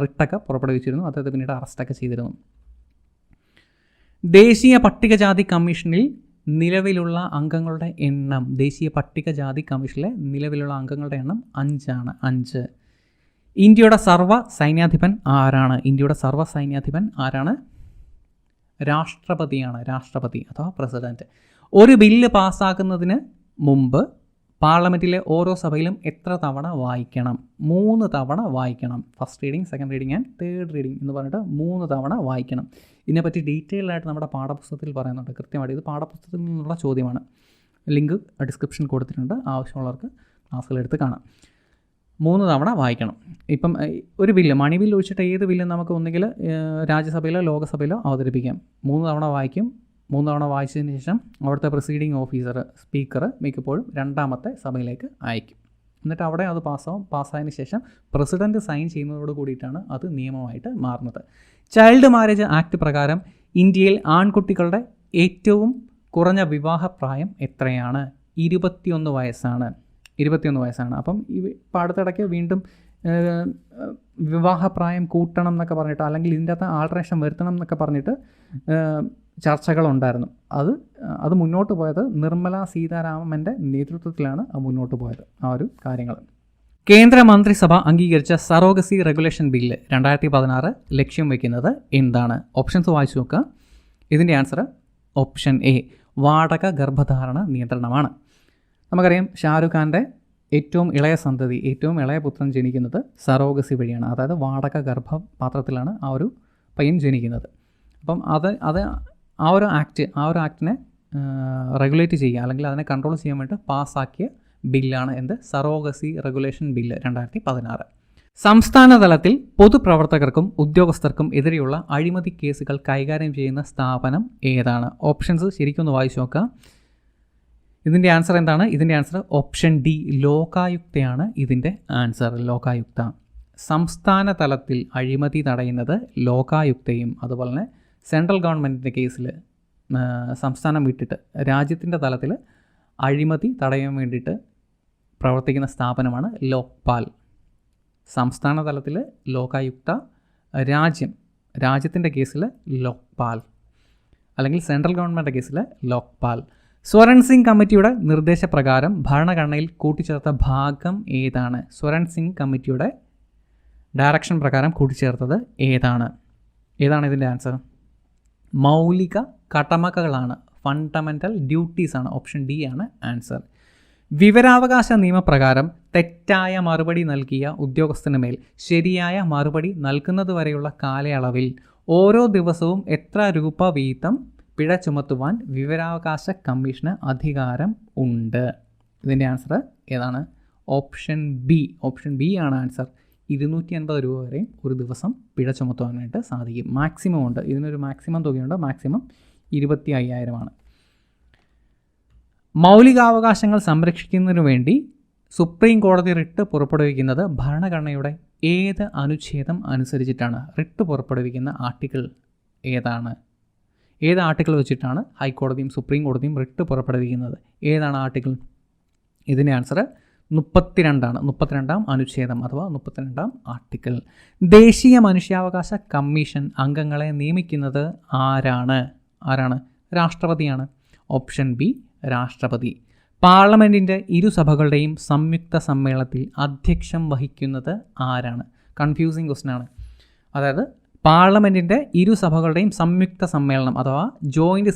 S1: റിട്ടൊക്കെ പുറപ്പെടുവിച്ചിരുന്നു. അദ്ദേഹത്തെ പിന്നീട് അറസ്റ്റൊക്കെ ചെയ്തിരുന്നു. ദേശീയ പട്ടികജാതി കമ്മീഷനിൽ നിലവിലുള്ള അംഗങ്ങളുടെ എണ്ണം, ദേശീയ പട്ടികജാതി കമ്മീഷനിലെ നിലവിലുള്ള അംഗങ്ങളുടെ എണ്ണം 5 ആണ്. 5. ഇന്ത്യയുടെ സർവ്വ സൈന്യാധിപൻ ആരാണ്? രാഷ്ട്രപതി അഥവാ പ്രസിഡന്റ്. ഒരു ബില്ല് പാസ്സാക്കുന്നതിന് മുമ്പ് പാർലമെൻറ്റിലെ ഓരോ സഭയിലും എത്ര തവണ വായിക്കണം? 3 തവണ വായിക്കണം. First reading, second reading and third reading എന്ന് പറഞ്ഞിട്ട് 3 തവണ വായിക്കണം. ഇതിനെപ്പറ്റി ഡീറ്റെയിൽ ആയിട്ട് നമ്മുടെ പാഠപുസ്തകത്തിൽ പറയുന്നുണ്ട് കൃത്യമായിട്ട്. ഇത് പാഠപുസ്തകത്തിൽ നിന്നുള്ള ചോദ്യമാണ്. ലിങ്ക് ഡിസ്ക്രിപ്ഷൻ കൊടുത്തിട്ടുണ്ട്, ആവശ്യമുള്ളവർക്ക് ക്ലാസ്സുകളെടുത്ത് കാണാം. 3 തവണ വായിക്കണം. ഇപ്പം ഒരു ബില്ല്, മണി ബില്ല് ഒഴിച്ചിട്ട് ഏത് ബില്ലും നമുക്ക് ഒന്നുകിൽ രാജ്യസഭയിലോ ലോകസഭയിലോ അവതരിപ്പിക്കാം. 3 തവണ വായിക്കും. 3 തവണ വായിച്ചതിന് ശേഷം അവിടുത്തെ പ്രൊസീഡിംഗ് ഓഫീസർ, സ്പീക്കർ മിക്കപ്പോഴും 2ാമത്തെ സഭയിലേക്ക് അയക്കും. എന്നിട്ട് അവിടെ അത് പാസ്സായതിനു ശേഷം പ്രസിഡന്റ് സൈൻ ചെയ്യുന്നതോട് കൂടിയിട്ടാണ് അത് നിയമമായിട്ട് മാറുന്നത്. ചൈൽഡ് മാരേജ് ആക്ട് പ്രകാരം ഇന്ത്യയിൽ ആൺകുട്ടികളുടെ ഏറ്റവും കുറഞ്ഞ വിവാഹപ്രായം എത്രയാണ്? 21 വയസ്സാണ്. 21 വയസ്സാണ്. അപ്പം ഇപ്പോൾ അടുത്തിടയ്ക്ക് വീണ്ടും വിവാഹപ്രായം കൂട്ടണം എന്നൊക്കെ പറഞ്ഞിട്ട്, അല്ലെങ്കിൽ ഇതിൻ്റെ അകത്ത് ആൾട്രേഷൻ വരുത്തണം എന്നൊക്കെ പറഞ്ഞിട്ട് ചർച്ചകളുണ്ടായിരുന്നു. അത് മുന്നോട്ട് പോയത് നിർമ്മല സീതാരാമൻ്റെ നേതൃത്വത്തിലാണ് മുന്നോട്ട് പോയത് ആ ഒരു കാര്യങ്ങൾ. കേന്ദ്ര മന്ത്രിസഭ അംഗീകരിച്ച സറോഗസി റെഗുലേഷൻ ബില്ല് 2016 ലക്ഷ്യം വയ്ക്കുന്നത് എന്താണ്? ഓപ്ഷൻസ് വായിച്ചു നോക്കുക. ഇതിൻ്റെ ആൻസർ ഓപ്ഷൻ എ, വാടക ഗർഭധാരണ നിയന്ത്രണമാണ്. നമുക്കറിയാം ഷാരൂഖ് ഖാൻ്റെ ഏറ്റവും ഇളയ പുത്രൻ ജനിക്കുന്നത് സറോഗസി വഴിയാണ്. അതായത് വാടക ഗർഭപാത്രത്തിലാണ് ആ ഒരു പയ്യൻ ജനിക്കുന്നത്. അപ്പം ആ ഒരു ആക്ടിനെ റെഗുലേറ്റ് ചെയ്യുക അല്ലെങ്കിൽ അതിനെ കൺട്രോൾ ചെയ്യാൻ വേണ്ടി പാസ്സാക്കിയ ബില്ലാണ് സറോഗസി റെഗുലേഷൻ ബില്ല് 2016. സംസ്ഥാന തലത്തിൽ പൊതുപ്രവർത്തകർക്കും ഉദ്യോഗസ്ഥർക്കും എതിരെയുള്ള അഴിമതി കേസുകൾ കൈകാര്യം ചെയ്യുന്ന സ്ഥാപനം ഏതാണ്? ഓപ്ഷൻസ് ശരിക്കൊന്ന് വായിച്ചു നോക്കുക. ഇതിൻ്റെ ആൻസർ എന്താണ്? ഇതിൻ്റെ ആൻസർ ഓപ്ഷൻ ഡി, ലോകായുക്തയാണ് ഇതിൻ്റെ ആൻസർ. ലോകായുക്ത. സംസ്ഥാന തലത്തിൽ അഴിമതി തടയുന്നത് ലോകായുക്തയും അതുപോലെ തന്നെ സെൻട്രൽ ഗവൺമെൻറ്റിൻ്റെ കേസിൽ സംസ്ഥാനം വിട്ടിട്ട് രാജ്യത്തിൻ്റെ തലത്തിൽ അഴിമതി തടയാൻ വേണ്ടിയിട്ട് പ്രവർത്തിക്കുന്ന സ്ഥാപനമാണ് ലോക്പാൽ. സംസ്ഥാന തലത്തിൽ ലോകായുക്ത, രാജ്യത്തിൻ്റെ കേസിൽ ലോക്പാൽ, അല്ലെങ്കിൽ സെൻട്രൽ ഗവൺമെൻറ് കേസിൽ ലോക്പാൽ. സ്വരൺ സിംഗ് കമ്മിറ്റിയുടെ നിർദ്ദേശപ്രകാരം ഭരണഘടനയിൽ കൂട്ടിച്ചേർത്ത ഭാഗം ഏതാണ്? സ്വരൺ സിംഗ് കമ്മിറ്റിയുടെ ഡയറക്ഷൻ പ്രകാരം കൂട്ടിച്ചേർത്തത് ഏതാണ്? ഏതാണ് ഇതിൻ്റെ ആൻസർ? മൗലിക കടമകളാണ്, ഫണ്ടമെൻ്റൽ ഡ്യൂട്ടീസ് ആണ്. ഓപ്ഷൻ ഡി ആണ് ആൻസർ. വിവരാവകാശ നിയമപ്രകാരം തെറ്റായ മറുപടി നൽകിയ ഉദ്യോഗസ്ഥന് മേൽ ശരിയായ മറുപടി നൽകുന്നതുവരെയുള്ള കാലയളവിൽ ഓരോ ദിവസവും എത്ര രൂപ വീതം പിഴ ചുമത്തുവാൻ വിവരാവകാശ കമ്മീഷന് അധികാരം ഉണ്ട്? ഇതിൻ്റെ ആൻസർ ഏതാണ്? Option B. ഓപ്ഷൻ ബി ആണ് ആൻസർ. 250 രൂപ വരെയും ഒരു ദിവസം പിഴ ചുമത്തുവാനായിട്ട് സാധിക്കും. മാക്സിമം ഉണ്ട്, ഇതിനൊരു മാക്സിമം തുകയുണ്ട്. മാക്സിമം 25,000 ആണ്. മൗലികാവകാശങ്ങൾ സംരക്ഷിക്കുന്നതിനു വേണ്ടി സുപ്രീം കോടതി റിട്ട് പുറപ്പെടുവിക്കുന്നത് ഭരണഘടനയുടെ ഏത് അനുച്ഛേദം അനുസരിച്ചിട്ടാണ്? റിട്ട് പുറപ്പെടുവിക്കുന്ന ആർട്ടിക്കിൾ ഏതാണ്? ഏത് ആർട്ടിക്കിൾ വെച്ചിട്ടാണ് ഹൈക്കോടതിയും സുപ്രീം കോടതിയും റിട്ട് പുറപ്പെടുവിക്കുന്നത്? ഏതാണ് ആർട്ടിക്കിൾ? ഇതിൻ്റെ ആൻസർ 32 ആണ്. 32-ാം അനുച്ഛേദം അഥവാ 32-ാം ആർട്ടിക്കിൾ. ദേശീയ മനുഷ്യാവകാശ കമ്മീഷൻ അംഗങ്ങളെ നിയമിക്കുന്നത് ആരാണ്? രാഷ്ട്രപതിയാണ്. ഓപ്ഷൻ ബി രാഷ്ട്രപതി. പാർലമെൻറ്റിൻ്റെ ഇരുസഭകളുടെയും സംയുക്ത സമ്മേളനത്തിൽ അധ്യക്ഷം വഹിക്കുന്നത് ആരാണ്? കൺഫ്യൂസിങ് ക്വസ്റ്റ്യൻ ആണ്. അതായത് പാർലമെൻറ്റിൻ്റെ ഇരുസഭകളുടെയും സംയുക്ത സമ്മേളനം അഥവാ ജോയിൻറ്റ്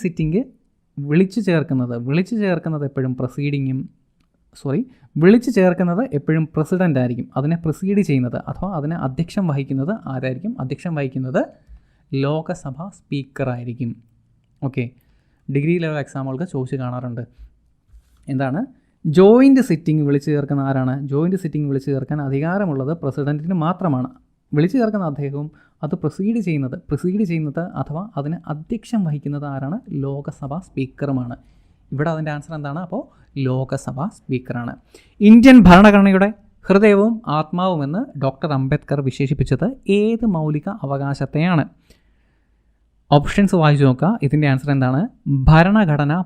S1: സിറ്റിംഗ് വിളിച്ചു ചേർക്കുന്നത് എപ്പോഴും വിളിച്ചു ചേർക്കുന്നത് എപ്പോഴും പ്രസിഡൻ്റ് ആയിരിക്കും. അതിനെ പ്രൊസീഡ് ചെയ്യുന്നത് അഥവാ അതിനെ അധ്യക്ഷം വഹിക്കുന്നത് ആരായിരിക്കും? അധ്യക്ഷം വഹിക്കുന്നത് ലോകസഭാ സ്പീക്കറായിരിക്കും. ഓക്കെ, ഡിഗ്രി ലെവൽ എക്സാമുകൾക്ക് ചോദിച്ച് കാണാറുണ്ട്. എന്താണ് ജോയിൻറ്റ് സിറ്റിംഗ് വിളിച്ചു ചേർക്കുന്ന ആരാണ്? ജോയിൻറ്റ് സിറ്റിംഗ് വിളിച്ചു ചേർക്കാൻ അധികാരമുള്ളത് പ്രസിഡൻറ്റിന് മാത്രമാണ്. വിളിച്ചു ചേർക്കുന്ന അദ്ദേഹവും അത് പ്രൊസീഡ് ചെയ്യുന്നത് അഥവാ അതിന് അധ്യക്ഷം വഹിക്കുന്നത് ആരാണ്? ലോകസഭാ സ്പീക്കറുമാണ്. ഇവിടെ അതിൻ്റെ ആൻസർ എന്താണ്? അപ്പോൾ ലോകസഭാ സ്പീക്കറാണ്. ഇന്ത്യൻ ഭരണഘടനയുടെ ഹൃദയവും ആത്മാവുമെന്ന് ഡോക്ടർ അംബേദ്കർ വിശേഷിപ്പിച്ചത് ഏത് മൗലിക അവകാശത്തെയാണ്? ഓപ്ഷൻസ് വായിച്ചു നോക്കുക. ഇതിൻ്റെ ആൻസർ എന്താണ്? ഭരണഘടനാ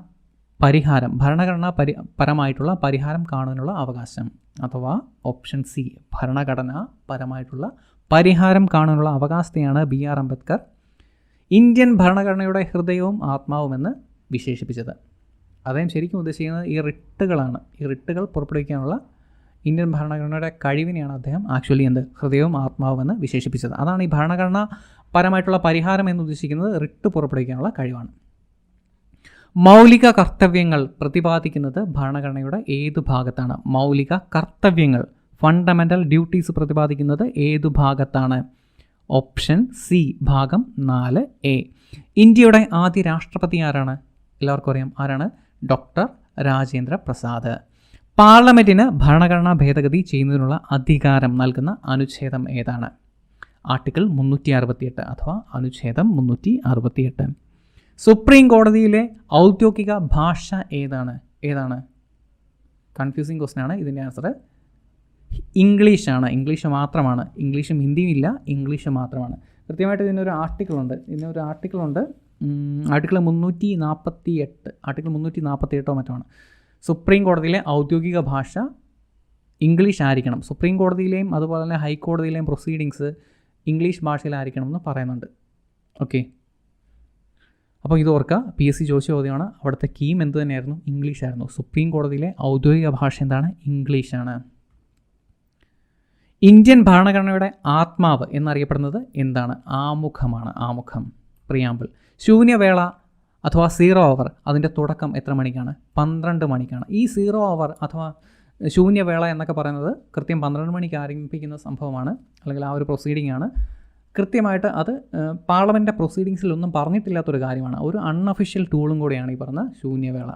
S1: പരമായിട്ടുള്ള പരിഹാരം കാണുവാനുള്ള അവകാശം അഥവാ ഓപ്ഷൻ സി ഭരണഘടനാപരമായിട്ടുള്ള പരിഹാരം കാണുവാനുള്ള അവകാശത്തെയാണ് BR അംബേദ്കർ ഇന്ത്യൻ ഭരണഘടനയുടെ ഹൃദയവും ആത്മാവുമെന്ന് വിശേഷിപ്പിച്ചത്. അദ്ദേഹം ശരിക്കും ഉദ്ദേശിക്കുന്നത് ഈ റിട്ടുകളാണ്. ഈ റിട്ടുകൾ പുറപ്പെടുവിക്കാനുള്ള ഇന്ത്യൻ ഭരണഘടനയുടെ കഴിവിനെയാണ് അദ്ദേഹം ആക്ച്വലി ഹൃദയവും ആത്മാവുമെന്ന് വിശേഷിപ്പിച്ചത്. അതാണ് ഈ ഭരണഘടനാ പരമായിട്ടുള്ള പരിഹാരം എന്ന് ഉദ്ദേശിക്കുന്നത് റിട്ട് പുറപ്പെടുവിക്കാനുള്ള കഴിവാണ്. മൗലിക കർത്തവ്യങ്ങൾ പ്രതിപാദിക്കുന്നത് ഭരണഘടനയുടെ ഏതു ഭാഗത്താണ്? മൗലിക കർത്തവ്യങ്ങൾ ഫണ്ടമെൻ്റൽ ഡ്യൂട്ടീസ് പ്രതിപാദിക്കുന്നത് ഏതു ഭാഗത്താണ്? ഓപ്ഷൻ സി ഭാഗം 4A. ഇന്ത്യയുടെ ആദ്യ രാഷ്ട്രപതി ആരാണ്? എല്ലാവർക്കും അറിയാം ആരാണ്? ഡോക്ടർ രാജേന്ദ്ര പ്രസാദ്. പാർലമെൻറ്റിന് ഭരണഘടനാ ഭേദഗതി ചെയ്യുന്നതിനുള്ള അധികാരം നൽകുന്ന അനുച്ഛേദം ഏതാണ്? ആർട്ടിക്കിൾ 368 അഥവാ അനുച്ഛേദം 368. സുപ്രീം കോടതിയിലെ ഔദ്യോഗിക ഭാഷ ഏതാണ്? കൺഫ്യൂസിങ് ക്വസ്റ്റ്യൻ ആണ്. ഇതിൻ്റെ ആൻസർ ഇംഗ്ലീഷാണ്. ഇംഗ്ലീഷ് മാത്രമാണ്. ഇംഗ്ലീഷും ഹിന്ദിയും ഇല്ല, ഇംഗ്ലീഷ് മാത്രമാണ്. കൃത്യമായിട്ട് ഇതിനൊരു ആർട്ടിക്കിളുണ്ട്. ആർട്ടിക്കിൾ 348 മറ്റോ ആണ്. സുപ്രീം കോടതിയിലെ ഔദ്യോഗിക ഭാഷ ഇംഗ്ലീഷ് ആയിരിക്കണം. സുപ്രീം കോടതിയിലെയും അതുപോലെ തന്നെ ഹൈക്കോടതിയിലെയും പ്രൊസീഡിങ്സ് ഇംഗ്ലീഷ് ഭാഷയിലായിരിക്കണം എന്ന് പറയുന്നുണ്ട്. ഓക്കെ, അപ്പോൾ ഇത് ഓർക്കുക. PSC ചോദിച്ച ചോദ്യമാണ്. അവിടുത്തെ കീം എന്ത് തന്നെയായിരുന്നു? ഇംഗ്ലീഷ് ആയിരുന്നു. സുപ്രീം കോടതിയിലെ ഔദ്യോഗിക ഭാഷ എന്താണ്? ഇംഗ്ലീഷാണ്. ഇന്ത്യൻ ഭരണഘടനയുടെ ആത്മാവ് എന്നറിയപ്പെടുന്നത് എന്താണ്? ആമുഖമാണ്. ആമുഖം, പ്രിയാമ്പിൾ. ശൂന്യവേള അഥവാ 0 അവർ അതിൻ്റെ തുടക്കം എത്ര മണിക്കാണ്? 12 മണിക്കാണ്. ഈ 0 അവർ അഥവാ ശൂന്യവേള എന്നൊക്കെ പറയുന്നത് കൃത്യം 12 മണിക്ക് ആരംഭിക്കുന്ന സംഭവമാണ്, അല്ലെങ്കിൽ ആ ഒരു പ്രൊസീഡിംഗ് ആണ്. കൃത്യമായിട്ട് അത് പാർലമെൻറ്റിൻ്റെ പ്രൊസീഡിങ്സിലൊന്നും പറഞ്ഞിട്ടില്ലാത്തൊരു കാര്യമാണ്. ഒരു അൺഒഫീഷ്യൽ ടൂളും കൂടിയാണ് ഈ പറഞ്ഞ ശൂന്യവേള.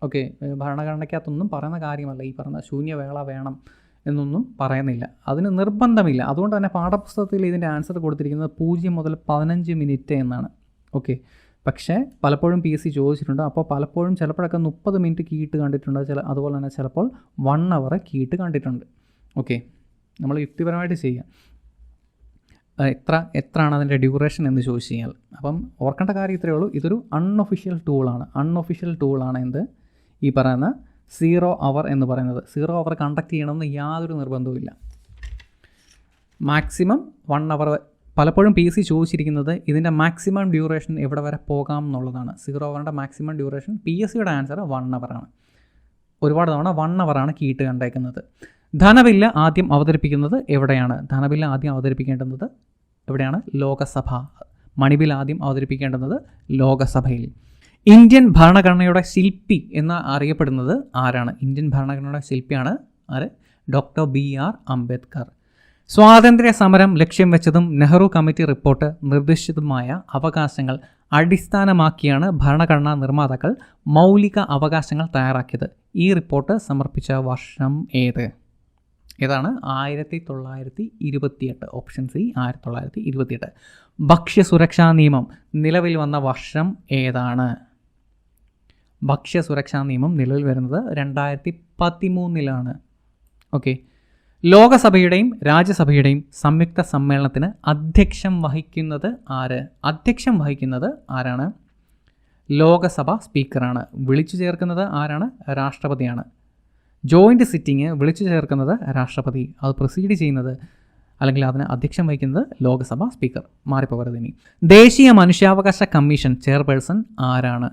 S1: ഓക്കെ, ഭരണഘടനയ്ക്കകത്തൊന്നും പറയുന്ന കാര്യമല്ല ഈ പറഞ്ഞ ശൂന്യവേള വേണം എന്നൊന്നും പറയുന്നില്ല. അതിന് നിർബന്ധമില്ല. അതുകൊണ്ട് തന്നെ പാഠപുസ്തകത്തിൽ ഇതിൻ്റെ ആൻസർ കൊടുത്തിരിക്കുന്നത് 0 മുതൽ 15 മിനിറ്റ് എന്നാണ്. ഓക്കെ, പക്ഷേ പലപ്പോഴും PSC ചോദിച്ചിട്ടുണ്ട്. അപ്പോൾ പലപ്പോഴും ചിലപ്പോഴൊക്കെ 30 മിനിറ്റ് കീയിട്ട് കണ്ടിട്ടുണ്ട്. അതുപോലെ തന്നെ ചിലപ്പോൾ 1 അവർ കീയിട്ട് കണ്ടിട്ടുണ്ട്. ഓക്കെ, നമ്മൾ യുക്തിപരമായിട്ട് ചെയ്യുക. എത്രയാണ് അതിൻ്റെ ഡ്യൂറേഷൻ എന്ന് ചോദിച്ചു കഴിഞ്ഞാൽ, അപ്പം ഓർക്കേണ്ട കാര്യം ഇത്രയേ ഉള്ളൂ. ഇതൊരു അൺഒഫീഷ്യൽ ടൂളാണ് ഈ പറയുന്ന 0 അവർ എന്ന് പറയുന്നത്. 0 അവർ കണ്ടക്ട് ചെയ്യണമെന്ന് യാതൊരു നിർബന്ധവുമില്ല. മാക്സിമം 1 അവർ പലപ്പോഴും PSC ചോദിച്ചിരിക്കുന്നത് ഇതിൻ്റെ മാക്സിമം ഡ്യൂറേഷൻ എവിടെ വരെ പോകാം എന്നുള്ളതാണ്. 0 അവറിൻ്റെ മാക്സിമം ഡ്യൂറേഷൻ PSCയുടെ ആൻസർ 1 അവറാണ്. ഒരുപാട് തവണ 1 അവറാണ് കീട്ട് കണ്ടേക്കുന്നത്. ധനബില്ല് ആദ്യം അവതരിപ്പിക്കുന്നത് എവിടെയാണ്? ധനബില്ല് ആദ്യം അവതരിപ്പിക്കേണ്ടുന്നത് എവിടെയാണ്? ലോകസഭ. മണിബിൽ ആദ്യം അവതരിപ്പിക്കേണ്ടുന്നത് ലോകസഭയിൽ. ഇന്ത്യൻ ഭരണഘടനയുടെ ശില്പി എന്ന് അറിയപ്പെടുന്നത് ആരാണ്? ഇന്ത്യൻ ഭരണഘടനയുടെ ശില്പിയാണ് ആര്? Doctor BR Ambedkar. സ്വാതന്ത്ര്യ സമരം ലക്ഷ്യം വെച്ചതും നെഹ്റു കമ്മിറ്റി റിപ്പോർട്ട് നിർദ്ദേശിച്ചതുമായ അവകാശങ്ങൾ അടിസ്ഥാനമാക്കിയാണ് ഭരണഘടനാ നിർമ്മാതാക്കൾ മൗലിക അവകാശങ്ങൾ തയ്യാറാക്കിയത്. ഈ റിപ്പോർട്ട് സമർപ്പിച്ച വർഷം ഏത്? ഏതാണ്? 1928. Option C 1928. ഭക്ഷ്യസുരക്ഷാ നിയമം നിലവിൽ വന്ന വർഷം ഏതാണ്? ഭക്ഷ്യസുരക്ഷാ നിയമം നിലവിൽ വരുന്നത് 2013. ഓക്കെ. ലോകസഭയുടെയും രാജ്യസഭയുടെയും സംയുക്ത സമ്മേളനത്തിന് അധ്യക്ഷം വഹിക്കുന്നത് ആര്? അധ്യക്ഷം വഹിക്കുന്നത് ആരാണ്? ലോകസഭ സ്പീക്കറാണ്. വിളിച്ചു ചേർക്കുന്നത് ആരാണ്? രാഷ്ട്രപതിയാണ്. ജോയിൻറ്റ് സിറ്റിംഗ് വിളിച്ചു ചേർക്കുന്നത് രാഷ്ട്രപതി. അത് പ്രൊസീഡ് ചെയ്യുന്നത് അല്ലെങ്കിൽ അതിന് അധ്യക്ഷം വഹിക്കുന്നത് ലോകസഭ സ്പീക്കർ. മാറിപ്പോകരുത് ഇനി. ദേശീയ മനുഷ്യാവകാശ കമ്മീഷൻ ചെയർപേഴ്സൺ ആരാണ്?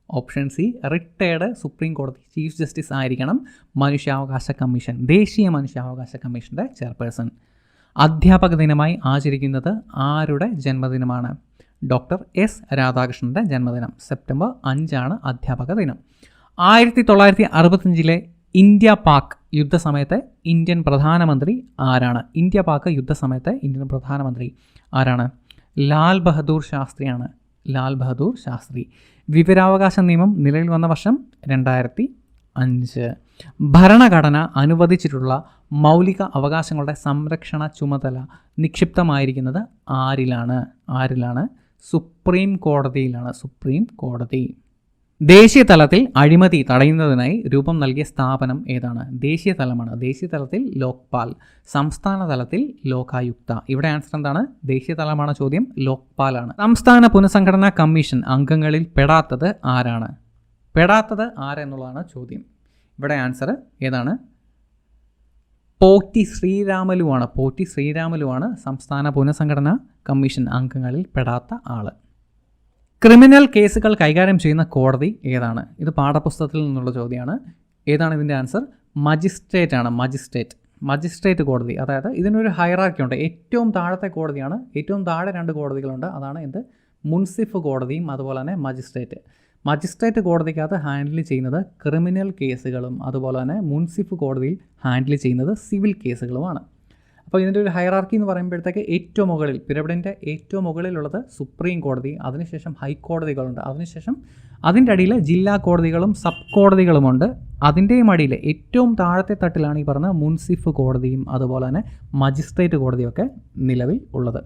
S1: ഓപ്ഷൻ സി റിട്ടയർഡ് സുപ്രീം കോടതി ചീഫ് ജസ്റ്റിസ് ആയിരിക്കണം മനുഷ്യാവകാശ കമ്മീഷൻ, ദേശീയ മനുഷ്യാവകാശ കമ്മീഷൻ്റെ ചെയർപേഴ്സൺ. അധ്യാപക ദിനമായി ആചരിക്കുന്നത് ആരുടെ ജന്മദിനമാണ്? ഡോക്ടർ S രാധാകൃഷ്ണൻ്റെ ജന്മദിനം. സെപ്റ്റംബർ 5 അധ്യാപക ദിനം. 1965 ഇന്ത്യ പാക് യുദ്ധസമയത്തെ ഇന്ത്യൻ പ്രധാനമന്ത്രി ആരാണ്? ഇന്ത്യ പാക് യുദ്ധസമയത്തെ ഇന്ത്യൻ പ്രധാനമന്ത്രി ആരാണ്? ലാൽ ബഹദൂർ ശാസ്ത്രിയാണ്. ലാൽ ബഹദൂർ ശാസ്ത്രി. വിവരാവകാശ നിയമം നിലവിൽ വന്ന വർഷം 2005. ഭരണഘടന അനുവദിച്ചിട്ടുള്ള മൗലിക അവകാശങ്ങളുടെ സംരക്ഷണ ചുമതല നിക്ഷിപ്തമായിരിക്കുന്നത് ആരിലാണ്? സുപ്രീം കോടതിയിലാണ്. സുപ്രീം കോടതി. ദേശീയ തലത്തിൽ അഴിമതി തടയുന്നതിനായി രൂപം നൽകിയ സ്ഥാപനം ഏതാണ്? ദേശീയ തലമാണ്. ദേശീയ തലത്തിൽ ലോക്പാൽ, സംസ്ഥാന തലത്തിൽ ലോകായുക്ത. ഇവിടെ ആൻസർ എന്താണ്? ദേശീയ തലമാണ് ചോദ്യം, ലോക്പാലാണ്. സംസ്ഥാന പുനഃസംഘടനാ കമ്മീഷൻ അംഗങ്ങളിൽ പെടാത്തത് ആരാണ്? പെടാത്തത് ആരെന്നുള്ളതാണ് ചോദ്യം. ഇവിടെ ആൻസർ ഏതാണ്? പോറ്റി ശ്രീരാമലുവാണ്. പോറ്റി ശ്രീരാമലുവാണ് സംസ്ഥാന പുനഃസംഘടനാ കമ്മീഷൻ അംഗങ്ങളിൽ പെടാത്ത ആൾ. ക്രിമിനൽ കേസുകൾ കൈകാര്യം ചെയ്യുന്ന കോടതി ഏതാണ്? ഇത് പാഠപുസ്തകത്തിൽ നിന്നുള്ള ചോദ്യമാണ്. ഏതാണ് ഇതിൻ്റെ ആൻസർ? മജിസ്ട്രേറ്റ് ആണ്. മജിസ്ട്രേറ്റ് കോടതി. അതായത് ഇതിനൊരു ഹൈറാർക്കി ഉണ്ട്. ഏറ്റവും താഴത്തെ കോടതിയാണ്, ഏറ്റവും താഴെ 2 കോടതികളുണ്ട്. അതാണ് എന്ത്? മുൻസിഫ് കോടതിയും അതുപോലെ തന്നെ മജിസ്ട്രേറ്റ് കോടതിക്കകത്ത് ഹാൻഡിൽ ചെയ്യുന്നത് ക്രിമിനൽ കേസുകളും അതുപോലെ തന്നെ മുൻസിഫ് കോടതിയിൽ ഹാൻഡിൽ ചെയ്യുന്നത് സിവിൽ കേസുകളുമാണ്. അപ്പോൾ ഇതിൻ്റെ ഒരു ഹൈറാർക്കി എന്ന് പറയുമ്പോഴത്തേക്ക് ഏറ്റവും മുകളിൽ, പിരമിഡിൻ്റെ ഏറ്റവും മുകളിലുള്ളത് സുപ്രീം കോടതി, അതിനുശേഷം ഹൈക്കോടതികളുണ്ട്, അതിനുശേഷം അതിൻ്റെ അടിയിൽ ജില്ലാ കോടതികളും സബ് കോടതികളുമുണ്ട്. അതിൻ്റെയും അടിയിൽ ഏറ്റവും താഴത്തെ തട്ടിലാണ് ഈ പറഞ്ഞ മുൻസിഫ് കോടതിയും അതുപോലെ തന്നെ മജിസ്ട്രേറ്റ് കോടതിയൊക്കെ നിലവിൽ ഉള്ളത്.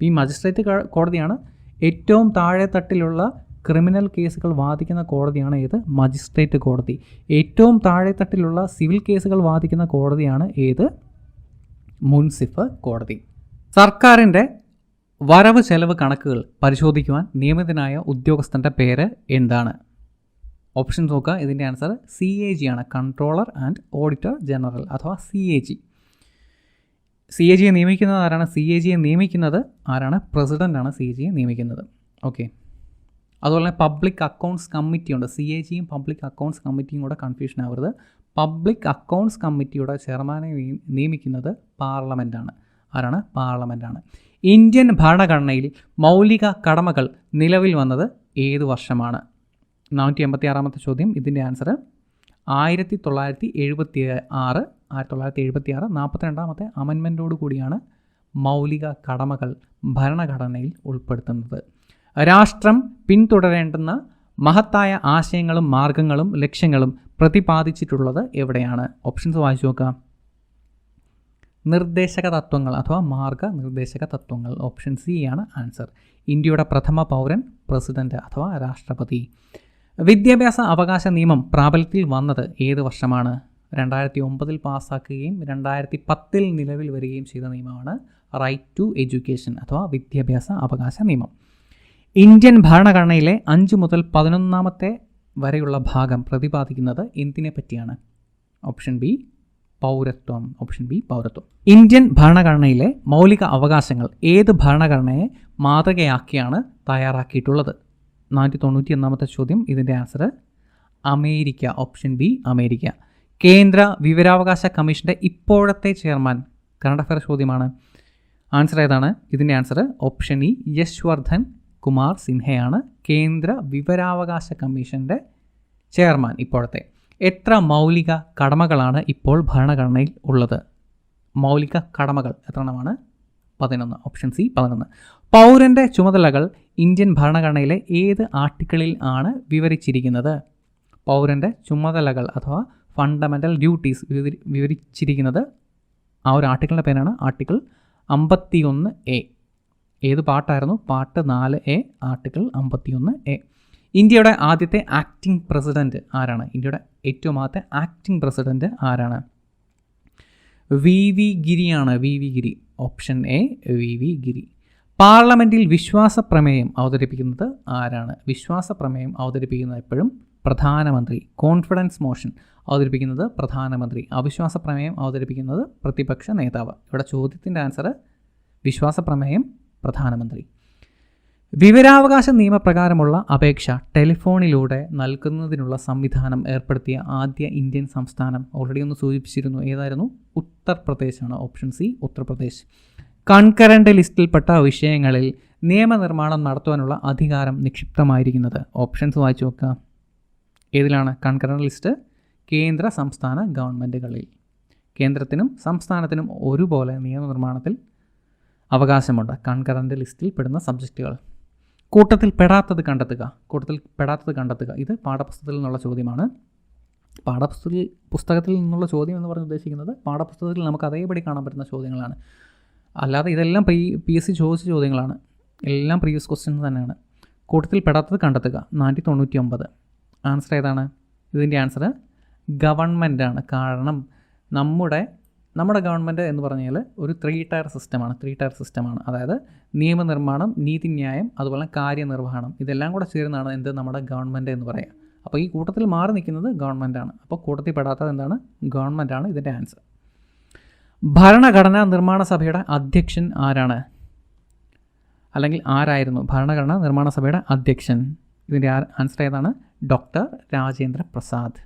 S1: ഈ മജിസ്ട്രേറ്റ് കോടതിയാണ് ഏറ്റവും താഴെ തട്ടിലുള്ള ക്രിമിനൽ കേസുകൾ വാദിക്കുന്ന കോടതിയാണ് ഏത്? മജിസ്ട്രേറ്റ് കോടതി. ഏറ്റവും താഴെ തട്ടിലുള്ള സിവിൽ കേസുകൾ വാദിക്കുന്ന കോടതിയാണ് ഏത്? മുൻസിഫ് കോടതി. സർക്കാരിൻ്റെ വരവ് ചെലവ് കണക്കുകൾ പരിശോധിക്കുവാൻ നിയമിതനായ ഉദ്യോഗസ്ഥൻ്റെ പേര് എന്താണ്? ഓപ്ഷൻ നോക്കുക. ഇതിൻ്റെ ആൻസർ CAG ആണ്. കൺട്രോളർ ആൻഡ് ഓഡിറ്റർ ജനറൽ അഥവാ CAG. CAGയെ നിയമിക്കുന്നത് ആരാണ്? CAGയെ നിയമിക്കുന്നത് ആരാണ്? പ്രസിഡൻ്റാണ് CAGയെ നിയമിക്കുന്നത്. ഓക്കെ. അതുപോലെ തന്നെ പബ്ലിക് അക്കൗണ്ട്സ് കമ്മിറ്റി ഉണ്ട്. CAGയും പബ്ലിക് അക്കൗണ്ട്സ് കമ്മിറ്റിയും കൂടെ കൺഫ്യൂഷൻ ആവരുത്. പബ്ലിക് അക്കൗണ്ട്സ് കമ്മിറ്റിയുടെ ചെയർമാനെ നിയമിക്കുന്നത് പാർലമെൻറ്റാണ്. ആരാണ്? പാർലമെൻറ്റാണ്. ഇന്ത്യൻ ഭരണഘടനയിൽ മൗലിക കടമകൾ നിലവിൽ വന്നത് ഏത് വർഷമാണ്? 486 ചോദ്യം. ഇതിൻ്റെ ആൻസർ 1976. 42ാമത്തെ അമെൻമെൻറ്റോടു കൂടിയാണ് മൗലിക കടമകൾ ഭരണഘടനയിൽ ഉൾപ്പെടുത്തുന്നത്. രാഷ്ട്രം പിന്തുടരേണ്ടുന്ന മഹത്തായ ആശയങ്ങളും മാർഗങ്ങളും ലക്ഷ്യങ്ങളും പ്രതിപാദിച്ചിട്ടുള്ളത് എവിടെയാണ്? ഓപ്ഷൻസ് വായിച്ചു നോക്കുക. നിർദ്ദേശക തത്വങ്ങൾ അഥവാ മാർഗനിർദ്ദേശക തത്വങ്ങൾ. ഓപ്ഷൻ സി ആണ് ആൻസർ. ഇന്ത്യയുടെ പ്രഥമ പൗരൻ പ്രസിഡന്റ് അഥവാ രാഷ്ട്രപതി. വിദ്യാഭ്യാസ അവകാശ നിയമം പ്രാബല്യത്തിൽ വന്നത് ഏത് വർഷമാണ്? 2009 പാസ്സാക്കുകയും 2010 നിലവിൽ വരികയും ചെയ്ത നിയമമാണ് റൈറ്റ് ടു എഡ്യൂക്കേഷൻ അഥവാ വിദ്യാഭ്യാസ അവകാശ നിയമം. ഇന്ത്യൻ ഭരണഘടനയിലെ 5 മുതൽ 11 വരെയുള്ള ഭാഗം പ്രതിപാദിക്കുന്നത് എന്തിനെ പറ്റിയാണ്? ഓപ്ഷൻ ബി പൗരത്വം. ഓപ്ഷൻ ബി പൗരത്വം. ഇന്ത്യൻ ഭരണഘടനയിലെ മൗലിക അവകാശങ്ങൾ ഏത് ഭരണഘടനയെ മാതൃകയാക്കിയാണ് തയ്യാറാക്കിയിട്ടുള്ളത്? 491 ചോദ്യം. ഇതിൻ്റെ answer America. Option B America. കേന്ദ്ര വിവരാവകാശ കമ്മീഷൻ്റെ ഇപ്പോഴത്തെ ചെയർമാൻ, കറണ്ട് അഫയർ ചോദ്യമാണ്. ആൻസർ ഏതാണ്? ഇതിൻ്റെ answer option E Yashvardhan Kumar സിൻഹയാണ് കേന്ദ്ര വിവരാവകാശ കമ്മീഷൻ്റെ ചെയർമാൻ ഇപ്പോഴത്തെ. എത്ര മൗലിക കടമകളാണ് ഇപ്പോൾ ഭരണഘടനയിൽ ഉള്ളത്? മൗലിക കടമകൾ എത്ര എണ്ണമാണ്? 11. Option C 11. പൗരൻ്റെ ചുമതലകൾ ഇന്ത്യൻ ഭരണഘടനയിലെ ഏത് ആർട്ടിക്കിളിൽ ആണ് വിവരിച്ചിരിക്കുന്നത്? പൗരൻ്റെ ചുമതലകൾ അഥവാ ഫണ്ടമെൻ്റൽ ഡ്യൂട്ടീസ് വിവരിച്ചിരിക്കുന്നത് ആ ഒരു ആർട്ടിക്കിളിൻ്റെ പേരാണ് ആർട്ടിക്കിൾ 51A. ഏത് പാർട്ടായിരുന്നു? Part 4A, article 51A. ഇന്ത്യയുടെ ആദ്യത്തെ ആക്ടിംഗ് പ്രസിഡൻറ്റ് ആരാണ്? ഇന്ത്യയുടെ ഏറ്റവും ആദ്യത്തെ ആക്ടിംഗ് പ്രസിഡൻറ്റ് ആരാണ്? വി ഗിരിയാണ്. V Giri. Option A V Giri. പാർലമെൻറ്റിൽ വിശ്വാസ പ്രമേയം അവതരിപ്പിക്കുന്നത് ആരാണ്? വിശ്വാസ പ്രമേയം അവതരിപ്പിക്കുന്നത് എപ്പോഴും പ്രധാനമന്ത്രി. കോൺഫിഡൻസ് മോഷൻ അവതരിപ്പിക്കുന്നത് പ്രധാനമന്ത്രി. അവിശ്വാസ പ്രമേയം അവതരിപ്പിക്കുന്നത് പ്രതിപക്ഷ നേതാവ്. ഇവിടെ ചോദ്യത്തിൻ്റെ ആൻസർ വിശ്വാസ പ്രമേയം പ്രധാനമന്ത്രി. വിവരാവകാശ നിയമപ്രകാരമുള്ള അപേക്ഷ ടെലിഫോണിലൂടെ നൽകുന്നതിനുള്ള സംവിധാനം ഏർപ്പെടുത്തിയ ആദ്യ ഇന്ത്യൻ സംസ്ഥാനം ഓൾറെഡി ഒന്ന് സൂചിപ്പിച്ചിരുന്നു. ഏതായിരുന്നു? ഉത്തർപ്രദേശാണ്. Option C Uttar Pradesh. കൺകറന്റ് ലിസ്റ്റിൽപ്പെട്ട വിഷയങ്ങളിൽ നിയമനിർമ്മാണം നടത്തുവാനുള്ള അധികാരം നിക്ഷിപ്തമായിരിക്കുന്നത്? ഓപ്ഷൻസ് വായിച്ചു നോക്കുക. ഏതിലാണ് കൺകറന്റ് ലിസ്റ്റ്? കേന്ദ്ര സംസ്ഥാന ഗവൺമെൻറ്റുകളിൽ. കേന്ദ്രത്തിനും സംസ്ഥാനത്തിനും ഒരുപോലെ നിയമനിർമ്മാണത്തിൽ അവകാശമുണ്ട്. കൺകറന്റ് ലിസ്റ്റിൽ പെടുന്ന സബ്ജക്റ്റുകൾ. കൂട്ടത്തിൽ പെടാത്തത് കണ്ടെത്തുക. ഇത് പാഠപുസ്തകത്തിൽ നിന്നുള്ള ചോദ്യമാണ്. പുസ്തകത്തിൽ നിന്നുള്ള ചോദ്യം എന്ന് പറഞ്ഞ് ഉദ്ദേശിക്കുന്നത് പാഠപുസ്തകത്തിൽ നമുക്ക് അതേപടി കാണാൻ പറ്റുന്ന ചോദ്യങ്ങളാണ്. അല്ലാതെ ഇതെല്ലാം PSC ചോദിച്ച ചോദ്യങ്ങളാണ്. എല്ലാം പ്രീവിയസ് ക്വസ്റ്റ്യൻസ് തന്നെയാണ്. കൂട്ടത്തിൽ പെടാത്തത് കണ്ടെത്തുക. 499. ആൻസർ ഏതാണ്? ഇതിൻ്റെ ആൻസർ ഗവൺമെൻറ്റാണ്. കാരണം നമ്മുടെ ഗവൺമെൻറ് എന്ന് പറഞ്ഞാൽ ഒരു 3 ടയർ സിസ്റ്റമാണ്. അതായത് നിയമനിർമ്മാണം, നീതിന്യായം, അതുപോലെ കാര്യനിർവഹണം, ഇതെല്ലാം കൂടെ ചേർന്നാണ് എന്ത് നമ്മുടെ ഗവൺമെൻറ് എന്ന് പറയുക. അപ്പോൾ ഈ കൂട്ടത്തിൽ മാറി നിൽക്കുന്നത് ഗവൺമെൻറ്റാണ്. അപ്പോൾ കൂട്ടത്തിൽ പെടാത്തത് എന്താണ്? ഗവൺമെൻറ്റാണ് ഇതിൻ്റെ ആൻസർ. ഭരണഘടനാ നിർമ്മാണ സഭയുടെ അധ്യക്ഷൻ ആരാണ്? അല്ലെങ്കിൽ ആരായിരുന്നു ഭരണഘടനാ നിർമ്മാണ സഭയുടെ അധ്യക്ഷൻ? ഇതിൻ്റെ ആൻസർ ഏതാണ്? ഡോക്ടർ രാജേന്ദ്ര പ്രസാദ്.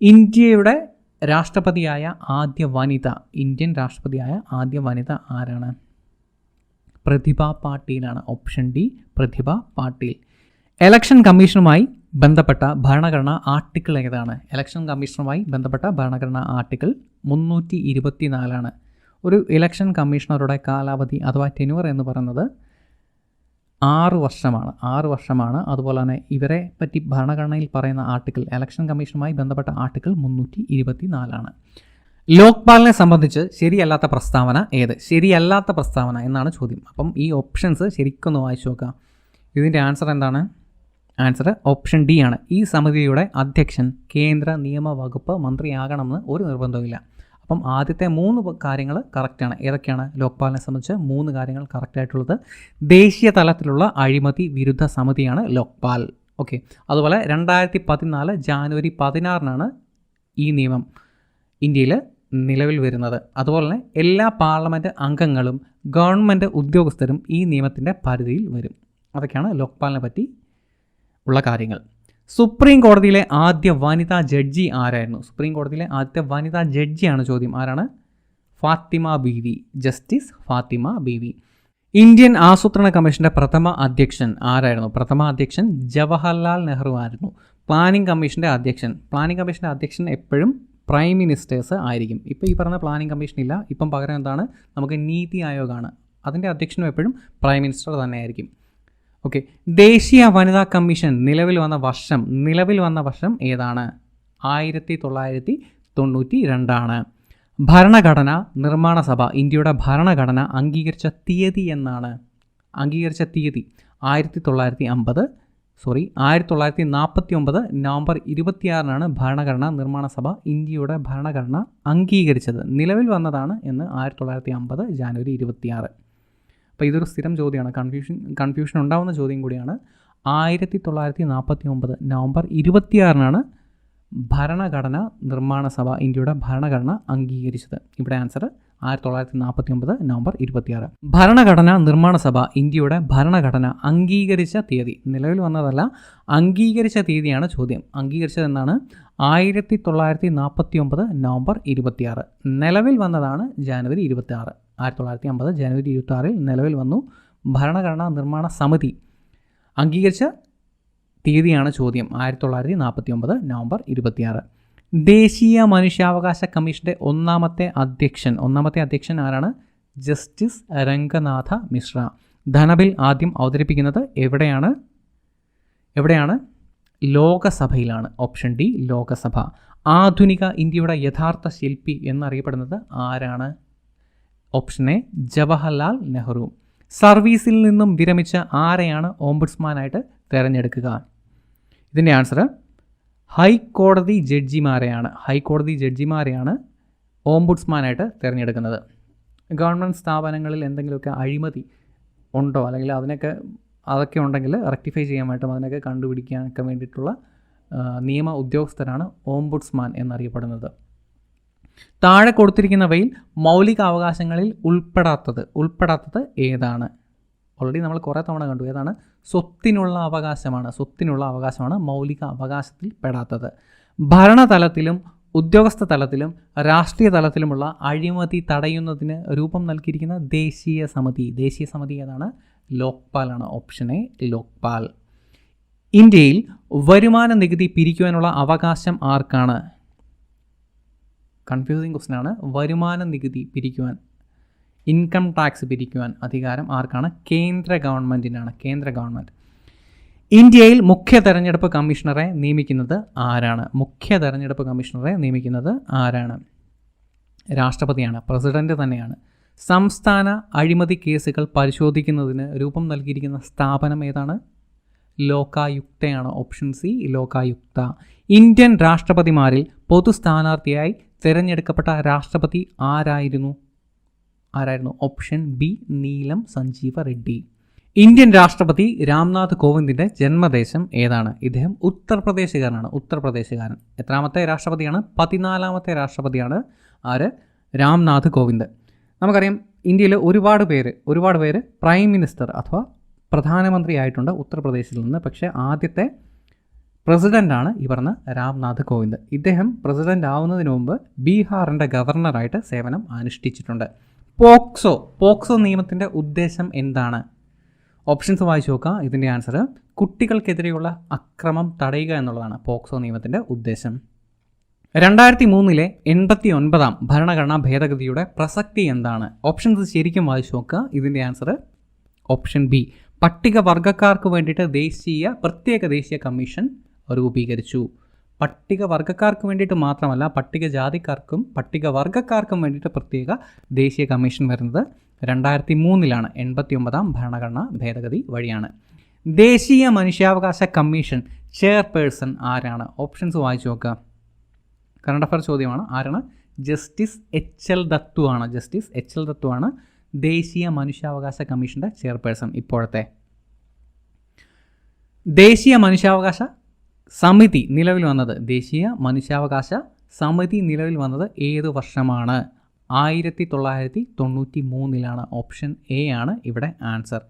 S1: ഇന്ത്യയുടെ രാഷ്ട്രപതിയായ ആദ്യ വനിത, ഇന്ത്യൻ രാഷ്ട്രപതിയായ ആദ്യ വനിത ആരാണ്? പ്രതിഭ പാട്ടീലാണ്. ഓപ്ഷൻ ഡി പ്രതിഭ പാട്ടീൽ. ഇലക്ഷൻ കമ്മീഷനുമായി ബന്ധപ്പെട്ട ഭരണഘടനാ ആർട്ടിക്കിൾ ഏതാണ്? ഇലക്ഷൻ കമ്മീഷനുമായി ബന്ധപ്പെട്ട ഭരണഘടനാ ആർട്ടിക്കിൾ 324 ഒരു ഇലക്ഷൻ കമ്മീഷണറുടെ കാലാവധി അഥവാ ടെന്യൂർ എന്ന് പറയുന്നത് 6 വർഷമാണ്. അതുപോലെ തന്നെ ഇവരെ പറ്റി ഭരണഘടനയിൽ പറയുന്ന ആർട്ടിക്കിൾ, ഇലക്ഷൻ കമ്മീഷനുമായി ബന്ധപ്പെട്ട ആർട്ടിക്കിൾ 324. ലോക്പാലിനെ സംബന്ധിച്ച് ശരിയല്ലാത്ത പ്രസ്താവന ഏത്? ശരിയല്ലാത്ത പ്രസ്താവന എന്നാണ് ചോദ്യം. അപ്പം ഈ ഓപ്ഷൻസ് ശരിക്കൊന്ന് വായിച്ചു നോക്കാം. ഇതിൻ്റെ ആൻസർ എന്താണ്? ആൻസർ ഓപ്ഷൻ ഡി ആണ്. ഈ സമിതിയുടെ അധ്യക്ഷൻ കേന്ദ്ര നിയമവകുപ്പ് മന്ത്രിയാകണമെന്ന് ഒരു നിർബന്ധവുമില്ല. അപ്പം ആദ്യത്തെ 3 കാര്യങ്ങൾ കറക്റ്റാണ്. ഏതൊക്കെയാണ്? ലോക്പാലിനെ സംബന്ധിച്ച് 3 കാര്യങ്ങൾ കറക്റ്റായിട്ടുള്ളത്. ദേശീയ തലത്തിലുള്ള അഴിമതി വിരുദ്ധ സമിതിയാണ് ലോക്പാൽ. ഓക്കെ. അതുപോലെ 2014 ജാനുവരി 16 ഈ നിയമം ഇന്ത്യയിൽ നിലവിൽ വരുന്നത്. അതുപോലെ തന്നെ എല്ലാ പാർലമെൻറ്റ് അംഗങ്ങളും ഗവൺമെൻറ് ഉദ്യോഗസ്ഥരും ഈ നിയമത്തിൻ്റെ പരിധിയിൽ വരും. അതൊക്കെയാണ് ലോക്പാലിനെ പറ്റി ഉള്ള കാര്യങ്ങൾ. സുപ്രീം കോടതിയിലെ ആദ്യ വനിതാ ജഡ്ജി ആരായിരുന്നു? സുപ്രീം കോടതിയിലെ ആദ്യത്തെ വനിതാ ജഡ്ജിയാണ് ചോദ്യം. ആരാണ്? ഫാത്തിമ ബീവി. ജസ്റ്റിസ് ഫാത്തിമ ബീവി. ഇന്ത്യൻ ആസൂത്രണ കമ്മീഷൻ്റെ പ്രഥമ അധ്യക്ഷൻ ആരായിരുന്നു? പ്രഥമ അധ്യക്ഷൻ ജവഹർലാൽ നെഹ്റു ആയിരുന്നു. പ്ലാനിംഗ് കമ്മീഷൻ്റെ അധ്യക്ഷൻ എപ്പോഴും പ്രൈം മിനിസ്റ്റേഴ്സ് ആയിരിക്കും. ഇപ്പോൾ ഈ പറഞ്ഞ പ്ലാനിംഗ് കമ്മീഷൻ ഇല്ല. ഇപ്പം പകരം എന്താണ്? നമുക്ക് നീതി ആയോഗാണ്. അതിൻ്റെ അധ്യക്ഷനും എപ്പോഴും പ്രൈം മിനിസ്റ്റർ തന്നെയായിരിക്കും. ഓക്കെ. ദേശീയ വനിതാ കമ്മീഷൻ നിലവിൽ വന്ന വർഷം ഏതാണ്? 1992. ഭരണഘടന നിർമ്മാണ സഭ ഇന്ത്യയുടെ ഭരണഘടന അംഗീകരിച്ച തീയതി എന്നാണ്? 1949 നവംബർ 26 ഭരണഘടനാ നിർമ്മാണ സഭ ഇന്ത്യയുടെ ഭരണഘടന അംഗീകരിച്ചത്. നിലവിൽ വന്നതാണ് എന്ന് 1950 ജാനുവരി 26. അപ്പോൾ ഇതൊരു സ്ഥിരം ചോദ്യമാണ്. കൺഫ്യൂഷൻ ഉണ്ടാവുന്ന ചോദ്യം കൂടിയാണ്. 1949 നവംബർ 26 ഭരണഘടന നിർമ്മാണ സഭ ഇന്ത്യയുടെ ഭരണഘടന അംഗീകരിച്ചത്? ഇവിടെ ആൻസർ 1949 നവംബർ 26. ഭരണഘടന നിർമ്മാണ സഭ ഇന്ത്യയുടെ ഭരണഘടന അംഗീകരിച്ച തീയതി, നിലവിൽ വന്നതല്ല, അംഗീകരിച്ച തീയതിയാണ് ചോദ്യം. അംഗീകരിച്ചത് എന്നാണ്? 1949 നവംബർ 26. നിലവിൽ വന്നതാണ് ജാനുവരി 26. 1950 ജനുവരി 26 നിലവിൽ വന്നു. ഭരണഘടനാ നിർമ്മാണ സമിതി അംഗീകരിച്ച തീയതിയാണ് ചോദ്യം. 1949 നവംബർ 26. ദേശീയ മനുഷ്യാവകാശ കമ്മീഷന്റെ ഒന്നാമത്തെ അധ്യക്ഷൻ ആരാണ്? ജസ്റ്റിസ് രംഗനാഥ മിശ്ര. ധനബിൽ ആദ്യം അവതരിപ്പിക്കുന്നത് എവിടെയാണ്? ലോകസഭയിലാണ്. Option D, Lok Sabha. ആധുനിക ഇന്ത്യയുടെ യഥാർത്ഥ ശില്പി എന്നറിയപ്പെടുന്നത് ആരാണ്? Option A, Jawaharlal Nehru. സർവീസിൽ നിന്നും വിരമിച്ച ആരെയാണ് ഓംബുഡ്സ്മാനായിട്ട് തിരഞ്ഞെടുക്കുക? ഇതിൻ്റെ ആൻസർ ഹൈക്കോടതി ജഡ്ജിമാരെയാണ് ഓംബുഡ്സ്മാനായിട്ട് തിരഞ്ഞെടുക്കുന്നത്. ഗവൺമെൻറ് സ്ഥാപനങ്ങളിൽ എന്തെങ്കിലുമൊക്കെ അഴിമതി ഉണ്ടോ, അല്ലെങ്കിൽ അതൊക്കെ ഉണ്ടെങ്കിൽ റെക്ടിഫൈ ചെയ്യാൻ വേണ്ടിയിട്ടും അതിനൊക്കെ കണ്ടുപിടിക്കാനൊക്കെ വേണ്ടിയിട്ടുള്ള നിയമ ഉദ്യോഗസ്ഥരാണ് ഓംബുഡ്സ്മാൻ എന്നറിയപ്പെടുന്നത്. താഴെ കൊടുത്തിരിക്കുന്നവയിൽ മൗലിക അവകാശങ്ങളിൽ ഉൾപ്പെടാത്തത് ഏതാണ്? ഓൾറെഡി നമ്മൾ കുറേ തവണ കണ്ടു. ഏതാണ്? സ്വത്തിനുള്ള അവകാശമാണ് മൗലിക അവകാശത്തിൽ പെടാത്തത്. ഭരണതലത്തിലും ഉദ്യോഗസ്ഥ തലത്തിലും രാഷ്ട്രീയ തലത്തിലുമുള്ള അഴിമതി തടയുന്നതിന് രൂപം നൽകിയിരിക്കുന്ന ദേശീയ സമിതി ഏതാണ്? ലോക്പാലാണ്. Option A, Lokpal. ഇന്ത്യയിൽ വരുമാന നികുതി പിരിക്കുവാനുള്ള അവകാശം ആർക്കാണ്? കൺഫ്യൂസിങ് ക്വസ്റ്റ്യൻ ആണ്. വരുമാന നികുതി പിരിക്കുവാൻ, ഇൻകം ടാക്സ് പിരിക്കുവാൻ അധികാരം ആർക്കാണ്? കേന്ദ്ര ഗവൺമെൻറ്. ഇന്ത്യയിൽ മുഖ്യ തെരഞ്ഞെടുപ്പ് കമ്മീഷണറെ നിയമിക്കുന്നത് ആരാണ്? രാഷ്ട്രപതിയാണ്, പ്രസിഡന്റ് തന്നെയാണ്. സംസ്ഥാന അഴിമതി കേസുകൾ പരിശോധിക്കുന്നതിന് രൂപം നൽകിയിരിക്കുന്ന സ്ഥാപനം ഏതാണ്? ലോകായുക്തയാണ്. Option C, Lokayukta. ഇന്ത്യൻ രാഷ്ട്രപതിമാരിൽ പൊതു സ്ഥാനാർത്ഥിയായി തിരഞ്ഞെടുക്കപ്പെട്ട രാഷ്ട്രപതി ആരായിരുന്നു? Option B, Neelam Sanjiva Reddy. Indian രാഷ്ട്രപതി രാംനാഥ് കോവിന്ദിൻ്റെ ജന്മദേശം ഏതാണ്? ഇദ്ദേഹം ഉത്തർപ്രദേശുകാരൻ. എത്രാമത്തെ രാഷ്ട്രപതിയാണ്? 14ാമത്തെ രാഷ്ട്രപതിയാണ്. ആര്? രാംനാഥ് കോവിന്ദ്. നമുക്കറിയാം ഇന്ത്യയിൽ ഒരുപാട് പേര് പ്രൈം മിനിസ്റ്റർ അഥവാ പ്രധാനമന്ത്രി ആയിട്ടുണ്ട് ഉത്തർപ്രദേശിൽ നിന്ന്. പക്ഷേ ആദ്യത്തെ പ്രസിഡൻ്റാണ് ഈ പറഞ്ഞ രാംനാഥ് കോവിന്ദ്. ഇദ്ദേഹം പ്രസിഡൻ്റ് ആവുന്നതിന് മുമ്പ് ബീഹാറിൻ്റെ ഗവർണറായിട്ട് സേവനം അനുഷ്ഠിച്ചിട്ടുണ്ട്. പോക്സോ നിയമത്തിൻ്റെ ഉദ്ദേശം എന്താണ്? ഓപ്ഷൻസ് വായിച്ചു നോക്കുക. ഇതിൻ്റെ ആൻസർ കുട്ടികൾക്കെതിരെയുള്ള അക്രമം തടയുക എന്നുള്ളതാണ് പോക്സോ നിയമത്തിൻ്റെ ഉദ്ദേശം. 2003 89ാം ഭരണഘടനാ ഭേദഗതിയുടെ പ്രസക്തി എന്താണ്? ഓപ്ഷൻസ് ശരിക്കും വായിച്ചു നോക്കുക. ഇതിൻ്റെ ആൻസർ ഓപ്ഷൻ ബി, പട്ടികവർഗക്കാർക്ക് വേണ്ടിയിട്ട് പ്രത്യേക ദേശീയ കമ്മീഷൻ രൂപീകരിച്ചു. പട്ടികവർഗക്കാർക്ക് വേണ്ടിയിട്ട് മാത്രമല്ല, പട്ടികജാതിക്കാർക്കും പട്ടികവർഗക്കാർക്കും വേണ്ടിയിട്ട് പ്രത്യേക ദേശീയ കമ്മീഷൻ വരുന്നത് 2003 89ാം ഭരണഘടനാ ഭേദഗതി വഴിയാണ്. ദേശീയ മനുഷ്യാവകാശ കമ്മീഷൻ ചെയർപേഴ്സൺ ആരാണ്? ഓപ്ഷൻസ് വായിച്ചു നോക്കുക. കറണ്ട് അഫയർ ചോദ്യമാണ്. ആരാണ്? ജസ്റ്റിസ് എച്ച് എൽ ദത്തു ആണ് ദേശീയ മനുഷ്യാവകാശ കമ്മീഷൻ്റെ ചെയർപേഴ്സൺ. ഇപ്പോഴത്തെ ദേശീയ മനുഷ്യാവകാശ സമിതി നിലവിൽ വന്നത് ഏത് വർഷമാണ്? 1993. ഓപ്ഷൻ എ ആണ് ഇവിടെ ആൻസർ.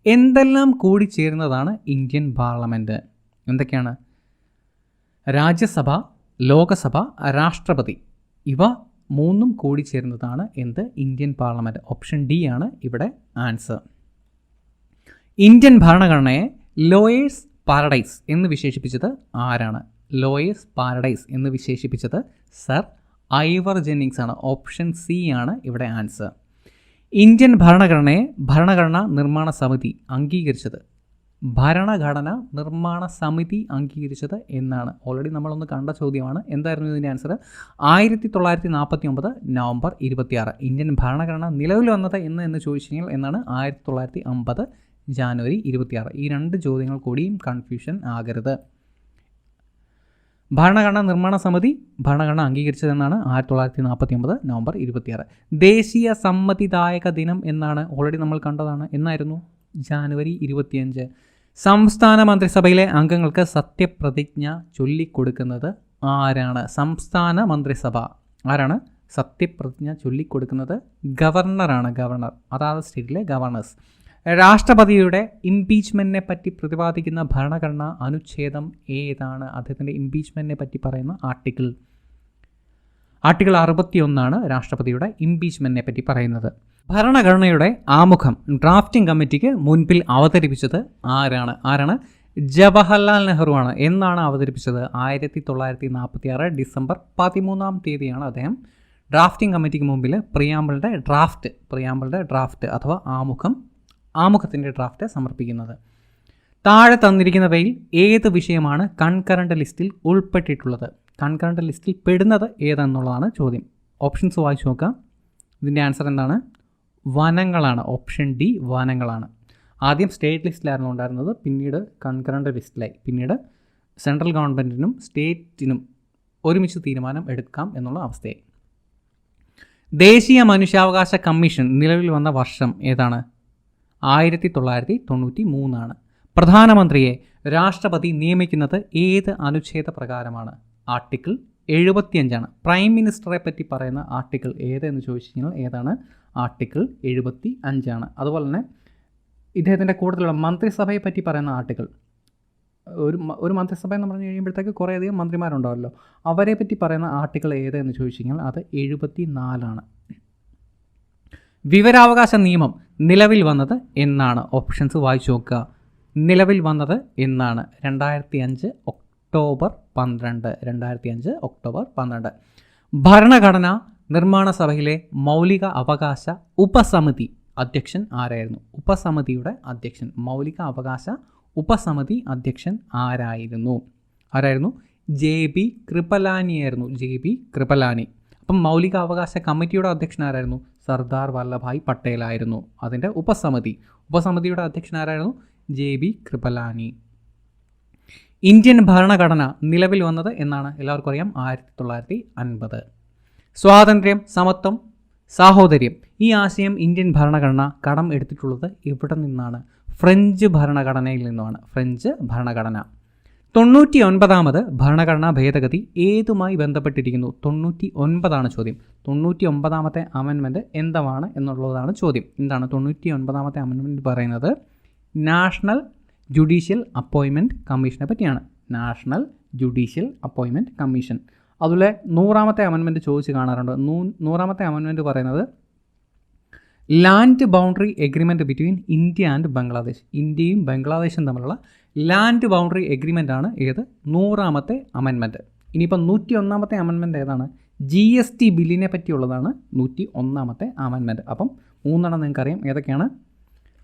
S1: എന്തെല്ലാം കൂടിച്ചേരുന്നതാണ് ഇന്ത്യൻ പാർലമെൻറ്റ്? എന്തൊക്കെയാണ്? രാജ്യസഭ, ലോകസഭ, രാഷ്ട്രപതി. ഇവ മൂന്നും കൂടിച്ചേരുന്നതാണ് ഇന്ത്യൻ പാർലമെൻറ്റ്. ഓപ്ഷൻ ഡി ആണ് ഇവിടെ ആൻസർ. ഇന്ത്യൻ ഭരണഘടനയെ ലോയേഴ്സ് പാരഡൈസ് എന്ന് വിശേഷിപ്പിച്ചത് ആരാണ്? സർ ഐവർ ജെന്നിങ്സ് ആണ്. ഓപ്ഷൻ സി ആണ് ഇവിടെ ആൻസർ. ഇന്ത്യൻ ഭരണഘടനയെ ഭരണഘടനാ നിർമ്മാണ സമിതി അംഗീകരിച്ചത് എന്നാണ്. ഓൾറെഡി നമ്മളൊന്ന് കണ്ട ചോദ്യമാണ്. എന്തായിരുന്നു ഇതിൻ്റെ ആൻസർ? 1949 നവംബർ 26. ഇന്ത്യൻ ഭരണഘടന നിലവിൽ വന്നത് എന്ന് ചോദിച്ചു കഴിഞ്ഞാൽ എന്നാണ്? 1950 ജാനുവരി 26. ഈ രണ്ട് ചോദ്യങ്ങൾ കൂടിയും കൺഫ്യൂഷൻ ആകരുത്. ഭരണഘടനാ നിർമ്മാണ സമിതി ഭരണഘടന അംഗീകരിച്ചതെന്നാണ്? 1949 നവംബർ 26. ദേശീയ സമ്മതിദായക ദിനം എന്നാണ്? ഓൾറെഡി നമ്മൾ കണ്ടതാണ്. എന്നായിരുന്നു? ജാനുവരി 25. സംസ്ഥാന മന്ത്രിസഭയിലെ അംഗങ്ങൾക്ക് സത്യപ്രതിജ്ഞ ചൊല്ലിക്കൊടുക്കുന്നത് ആരാണ്? സംസ്ഥാന മന്ത്രിസഭ ആരാണ് സത്യപ്രതിജ്ഞ ചൊല്ലിക്കൊടുക്കുന്നത്? ഗവർണറാണ്. ഗവർണർ, അതാത് സ്റ്റേറ്റിലെ ഗവർണേഴ്സ്. രാഷ്ട്രപതിയുടെ ഇംപീച്ച്മെൻറ്റിനെ പറ്റി പ്രതിപാദിക്കുന്ന ഭരണഘടനാ അനുച്ഛേദം ഏതാണ്? അദ്ദേഹത്തിൻ്റെ ഇംപീച്ച്മെൻറ്റിനെ പറ്റി പറയുന്ന ആർട്ടിക്കിൾ 61 രാഷ്ട്രപതിയുടെ ഇംപീച്ച്മെൻറ്റിനെ പറ്റി പറയുന്നത്. ഭരണഘടനയുടെ ആമുഖം ഡ്രാഫ്റ്റിംഗ് കമ്മിറ്റിക്ക് മുൻപിൽ അവതരിപ്പിച്ചത് ആരാണ്? ജവഹർലാൽ നെഹ്റു ആണ്. എന്നാണ് അവതരിപ്പിച്ചത്? 1946 ഡിസംബർ 13 അദ്ദേഹം ഡ്രാഫ്റ്റിംഗ് കമ്മിറ്റിക്ക് മുമ്പിൽ പ്രിയാമ്പിളുടെ ഡ്രാഫ്റ്റ് അഥവാ ആമുഖത്തിൻ്റെ ഡ്രാഫ്റ്റ് സമർപ്പിക്കുന്നത്. താഴെ തന്നിരിക്കുന്നവയിൽ ഏത് വിഷയമാണ് കൺകറന്റ് ലിസ്റ്റിൽ ഉൾപ്പെട്ടിട്ടുള്ളത്? കൺകറന്റ് ലിസ്റ്റിൽ പെടുന്നത് ഏതെന്നുള്ളതാണ് ചോദ്യം. ഓപ്ഷൻസ് വായിച്ചു നോക്കാം. ഇതിൻ്റെ ആൻസർ എന്താണ്? വനങ്ങളാണ്. ഓപ്ഷൻ ഡി വനങ്ങളാണ്. ആദ്യം സ്റ്റേറ്റ് ലിസ്റ്റിലായിരുന്നു ഉണ്ടായിരുന്നത്, പിന്നീട് കൺകറന്റ് ലിസ്റ്റിലായി. പിന്നീട് സെൻട്രൽ ഗവൺമെൻറ്റിനും സ്റ്റേറ്റിനും ഒരുമിച്ച് തീരുമാനം എടുക്കാം എന്നുള്ള അവസ്ഥയായി. ദേശീയ മനുഷ്യാവകാശ കമ്മീഷൻ നിലവിൽ വന്ന വർഷം ഏതാണ്? 1993. പ്രധാനമന്ത്രിയെ രാഷ്ട്രപതി നിയമിക്കുന്നത് ഏത് അനുച്ഛേദ പ്രകാരമാണ്? ആർട്ടിക്കിൾ 75. പ്രൈം മിനിസ്റ്ററെ പറ്റി പറയുന്ന ആർട്ടിക്കിൾ ഏതെന്ന് ചോദിച്ചു കഴിഞ്ഞാൽ ഏതാണ്? ആർട്ടിക്കിൾ 75. അതുപോലെ തന്നെ ഇദ്ദേഹത്തിൻ്റെ കൂടുതലുള്ള മന്ത്രിസഭയെ പറ്റി പറയുന്ന ആർട്ടിക്കിൾ, ഒരു മന്ത്രിസഭ എന്ന് പറഞ്ഞു കഴിയുമ്പോഴത്തേക്ക് കുറേയധികം മന്ത്രിമാരുണ്ടാവല്ലോ, അവരെ പറ്റി പറയുന്ന ആർട്ടിക്കിൾ ഏതെന്ന് ചോദിച്ചു കഴിഞ്ഞാൽ അത് 74. വിവരാവകാശ നിയമം നിലവിൽ വന്നത് എന്നാണ്? ഓപ്ഷൻസ് വായിച്ചു നോക്കുക. നിലവിൽ വന്നത് എന്നാണ്? 2005 ഒക്ടോബർ 12. ഭരണഘടനാ നിർമ്മാണ സഭയിലെ മൗലിക അവകാശ ഉപസമിതി അധ്യക്ഷൻ ആരായിരുന്നു? ഉപസമിതിയുടെ അധ്യക്ഷൻ, മൗലിക അവകാശ ഉപസമിതി അധ്യക്ഷൻ ആരായിരുന്നു? JB കൃപലാനി ആയിരുന്നു. JB കൃപലാനി. അപ്പം മൗലിക അവകാശ കമ്മിറ്റിയുടെ അധ്യക്ഷൻ ആരായിരുന്നു? സർദാർ വല്ലഭായ് പട്ടേൽ ആയിരുന്നു. അതിൻ്റെ ഉപസമിതിയുടെ അധ്യക്ഷൻ ആരായിരുന്നു? JB കൃപലാനി. ഇന്ത്യൻ ഭരണഘടന നിലവിൽ വന്നത് എന്നാണ്? എല്ലാവർക്കും അറിയാം, 1950. സ്വാതന്ത്ര്യം, സമത്വം, സാഹോദര്യം, ഈ ആശയം ഇന്ത്യൻ ഭരണഘടന കടം എടുത്തിട്ടുള്ളത് എവിടെ നിന്നാണ്? ഫ്രഞ്ച് ഭരണഘടനയിൽ നിന്നുമാണ്. ഫ്രഞ്ച് ഭരണഘടന. 99ാമത് ഭരണഘടനാ ഭേദഗതി ഏതുമായി ബന്ധപ്പെട്ടിരിക്കുന്നു? 99 ചോദ്യം. 99ാമത്തെ അമെൻമെൻറ്റ് എന്താണ് എന്നുള്ളതാണ് ചോദ്യം. എന്താണ് 99ാമത്തെ അമെൻമെൻറ്റ് പറയുന്നത്? നാഷണൽ ജുഡീഷ്യൽ അപ്പോയിൻമെൻറ്റ് കമ്മീഷനെ പറ്റിയാണ്. National judicial appointment commission. അതുപോലെ 100ാമത്തെ അമെൻമെൻറ്റ് ചോദിച്ച് കാണാറുണ്ട്. 100ാമത്തെ അമെൻമെൻറ്റ് പറയുന്നത് land boundary agreement between India and Bangladesh. ഇന്ത്യയും ബംഗ്ലാദേശും തമ്മിലുള്ള ലാൻഡ് ബൗണ്ടറി എഗ്രിമെൻ്റ് ആണ് ഏത്? 100ാമത്തെ അമെൻമെൻറ്റ്. ഇനിയിപ്പോൾ 101ാമത്തെ അമെൻമെൻറ്റ് ഏതാണ്? GST ബില്ലിനെ പറ്റിയുള്ളതാണ് 101ാമത്തെ അമെൻമെൻറ്റ്. അപ്പം 3 നിങ്ങൾക്കറിയാം ഏതൊക്കെയാണ്?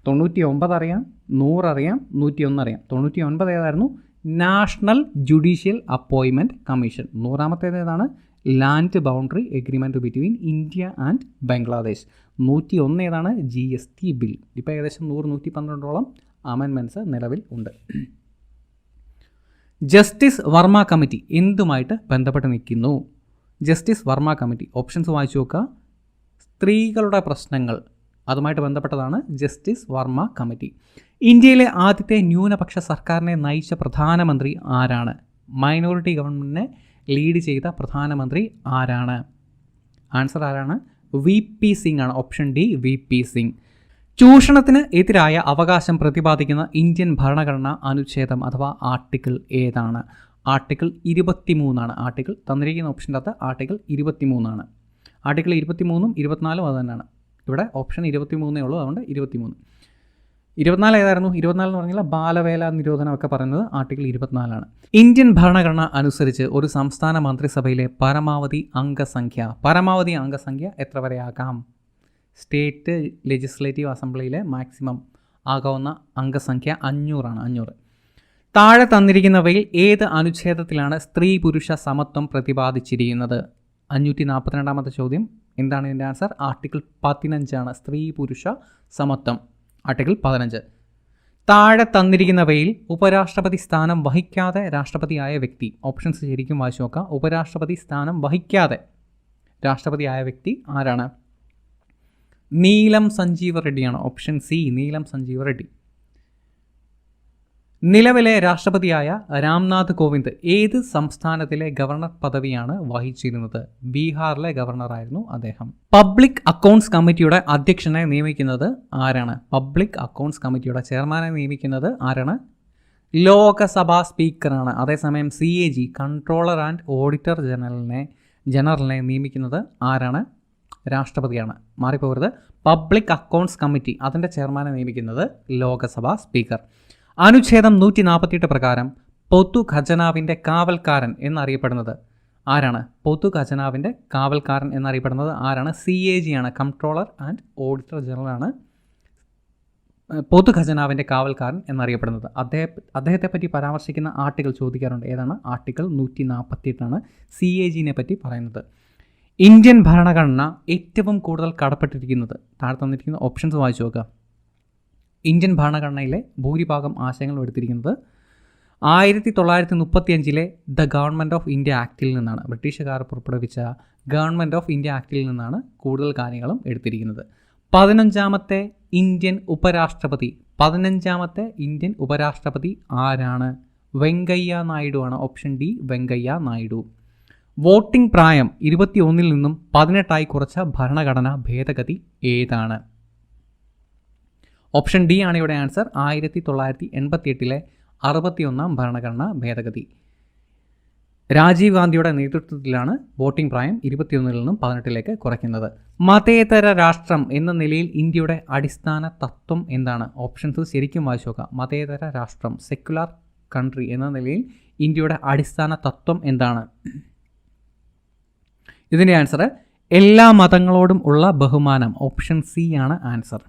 S1: 99 അറിയാം, 100 അറിയാം, 101 അറിയാം. 99 ഏതായിരുന്നു? National judicial appointment commission. 100ാമത്തേത് ഏതാണ്? Land boundary agreement between India and Bangladesh. 101 ഏതാണ്? GST bill. ഇപ്പോൾ ഏകദേശം 100-112ഓളം അമെൻമെൻറ്റ്സ് നിലവിൽ ഉണ്ട്. ജസ്റ്റിസ് വർമ്മ കമ്മിറ്റി എന്തുമായിട്ട് ബന്ധപ്പെട്ട് നിൽക്കുന്നു? ജസ്റ്റിസ് വർമ്മ കമ്മിറ്റി ഓപ്ഷൻസ് വായിച്ചു നോക്കുക. സ്ത്രീകളുടെ പ്രശ്നങ്ങൾ, അതുമായിട്ട് ബന്ധപ്പെട്ടതാണ് ജസ്റ്റിസ് വർമ്മ കമ്മിറ്റി. ഇന്ത്യയിലെ ആദ്യത്തെ ന്യൂനപക്ഷ സർക്കാരിനെ നയിച്ച പ്രധാനമന്ത്രി ആരാണ്? മൈനോറിറ്റി ഗവൺമെൻറ്റിനെ ലീഡ് ചെയ്ത പ്രധാനമന്ത്രി ആരാണ്? ആൻസർ ആരാണ്? VP സിംഗ് ആണ്. Option D VP Singh. ചൂഷണത്തിന് എതിരായ അവകാശം പ്രതിപാദിക്കുന്ന ഇന്ത്യൻ ഭരണഘടനാ അനുച്ഛേദം അഥവാ ആർട്ടിക്കിൾ ഏതാണ്? ആർട്ടിക്കിൾ 23 ആർട്ടിക്കിൾ തന്നിരിക്കുന്ന ഓപ്ഷൻ്റെ അകത്ത് ആർട്ടിക്കിൾ 23 ആർട്ടിക്കിൾ 23ഉം 24ഉം അത് തന്നെയാണ്. ഇവിടെ ഓപ്ഷൻ 23 ഉള്ളൂ, അതുകൊണ്ട് 23. 24 ഏതായിരുന്നു? 24 എന്ന് പറഞ്ഞാൽ ബാലവേല നിരോധനമൊക്കെ പറയുന്നത് ആർട്ടിക്കിൾ 24. ഇന്ത്യൻ ഭരണഘടന അനുസരിച്ച് ഒരു സംസ്ഥാന മന്ത്രിസഭയിലെ പരമാവധി അംഗസംഖ്യ എത്ര വരെ ആകാം? സ്റ്റേറ്റ് ലെജിസ്ലേറ്റീവ് അസംബ്ലിയിലെ മാക്സിമം ആകാവുന്ന അംഗസംഖ്യ 500 ആണ്. 500. താഴെ തന്നിരിക്കുന്നവയിൽ ഏത് അനുച്ഛേദത്തിലാണ് സ്ത്രീ പുരുഷ സമത്വം പ്രതിപാദിച്ചിരിക്കുന്നത്? 542ാമത്തെ ചോദ്യം. എന്താണ് ഇതിൻ്റെ ആൻസർ? ആർട്ടിക്കിൾ 15 ആണ്. സ്ത്രീ പുരുഷ സമത്വം ആർട്ടിക്കിൾ 15. താഴെ തന്നിരിക്കുന്നവയിൽ ഉപരാഷ്ട്രപതി സ്ഥാനം വഹിക്കാതെ രാഷ്ട്രപതിയായ വ്യക്തി. ഓപ്ഷൻസ് ശരിക്കും വായിച്ചു നോക്കാം. ഉപരാഷ്ട്രപതി സ്ഥാനം വഹിക്കാതെ രാഷ്ട്രപതിയായ വ്യക്തി ആരാണ്? നീലം സഞ്ജീവ റെഡ്ഡിയാണ്. ഓപ്ഷൻ സി നീലം സഞ്ജീവ റെഡ്ഡി. നിലവിലെ രാഷ്ട്രപതിയായ രാംനാഥ് കോവിന്ദ് ഏത് സംസ്ഥാനത്തിലെ ഗവർണർ പദവിയാണ് വഹിച്ചിരുന്നത്? ബീഹാറിലെ ഗവർണറായിരുന്നു അദ്ദേഹം. പബ്ലിക് അക്കൗണ്ട്സ് കമ്മിറ്റിയുടെ അധ്യക്ഷനെ നിയമിക്കുന്നത് ആരാണ്? പബ്ലിക് അക്കൗണ്ട്സ് കമ്മിറ്റിയുടെ ചെയർമാനെ നിയമിക്കുന്നത് ആരാണ്? ലോകസഭാ സ്പീക്കറാണ്. അതേസമയം CAG കൺട്രോളർ ആൻഡ് ഓഡിറ്റർ ജനറലിനെ നിയമിക്കുന്നത് ആരാണ്? രാഷ്ട്രപതിയാണ്. മാറിപ്പോകരുത്. പബ്ലിക് അക്കൗണ്ട്സ് കമ്മിറ്റി അതിൻ്റെ ചെയർമാനെ നിയമിക്കുന്നത് ലോകസഭാ സ്പീക്കർ. അനുച്ഛേദം 148 പ്രകാരം പൊതു ഖജനാവിൻ്റെ കാവൽക്കാരൻ എന്നറിയപ്പെടുന്നത് ആരാണ്? പൊതു ഖജനാവിൻ്റെ കാവൽക്കാരൻ എന്നറിയപ്പെടുന്നത് ആരാണ്? CAG ആണ്. കൺട്രോളർ ആൻഡ് ഓഡിറ്റർ ജനറലാണ് പൊതു ഖജനാവിൻ്റെ കാവൽക്കാരൻ എന്നറിയപ്പെടുന്നത്. അദ്ദേഹത്തെ പറ്റി പരാമർശിക്കുന്ന ആർട്ടിക്കിൾ ചോദിക്കാറുണ്ട്. ഏതാണ്? ആർട്ടിക്കിൾ 148 CAGനെ പറ്റി പറയുന്നത്. ഇന്ത്യൻ ഭരണഘടന ഏറ്റവും കൂടുതൽ കടപ്പെട്ടിരിക്കുന്നത് താഴെ തന്നിരിക്കുന്ന ഓപ്ഷൻസ് വായിച്ചു നോക്കുക. ഇന്ത്യൻ ഭരണഘടനയിലെ ഭൂരിഭാഗം ആശയങ്ങളും എടുത്തിരിക്കുന്നത് 1935 ദ ഗവൺമെൻറ് ഓഫ് ഇന്ത്യ ആക്റ്റിൽ നിന്നാണ്. ബ്രിട്ടീഷുകാർ പുറപ്പെടുവിച്ച ഗവൺമെൻറ് ഓഫ് ഇന്ത്യ ആക്റ്റിൽ നിന്നാണ് കൂടുതൽ കാര്യങ്ങളും എടുത്തിരിക്കുന്നത്. 15ാമത്തെ ഇന്ത്യൻ ഉപരാഷ്ട്രപതി ആരാണ്? വെങ്കയ്യ നായിഡു ആണ്. Option D Venkaiah Naidu. Voting പ്രായം 21 നിന്നും 18 കുറച്ച ഭരണഘടനാ ഭേദഗതി ഏതാണ്? ഓപ്ഷൻ ഡി ആണ് ഇവിടെ ആൻസർ. 1988 61ാം ഭരണഘടനാ ഭേദഗതി. രാജീവ് ഗാന്ധിയുടെ നേതൃത്വത്തിലാണ് വോട്ടിംഗ് പ്രായം 21 നിന്നും 18 കുറയ്ക്കുന്നത്. മതേതര രാഷ്ട്രം എന്ന നിലയിൽ ഇന്ത്യയുടെ അടിസ്ഥാന തത്വം എന്താണ്? ഓപ്ഷൻസ് ശരിക്കും വായിച്ചു നോക്കുക. മതേതര രാഷ്ട്രം, സെക്യുലർ കൺട്രി എന്ന നിലയിൽ ഇന്ത്യയുടെ അടിസ്ഥാന തത്വം എന്താണ്? ഇതിൻ്റെ ആൻസർ എല്ലാ മതങ്ങളോടും ഉള്ള ബഹുമാനം. ഓപ്ഷൻ സി ആണ് ആൻസർ.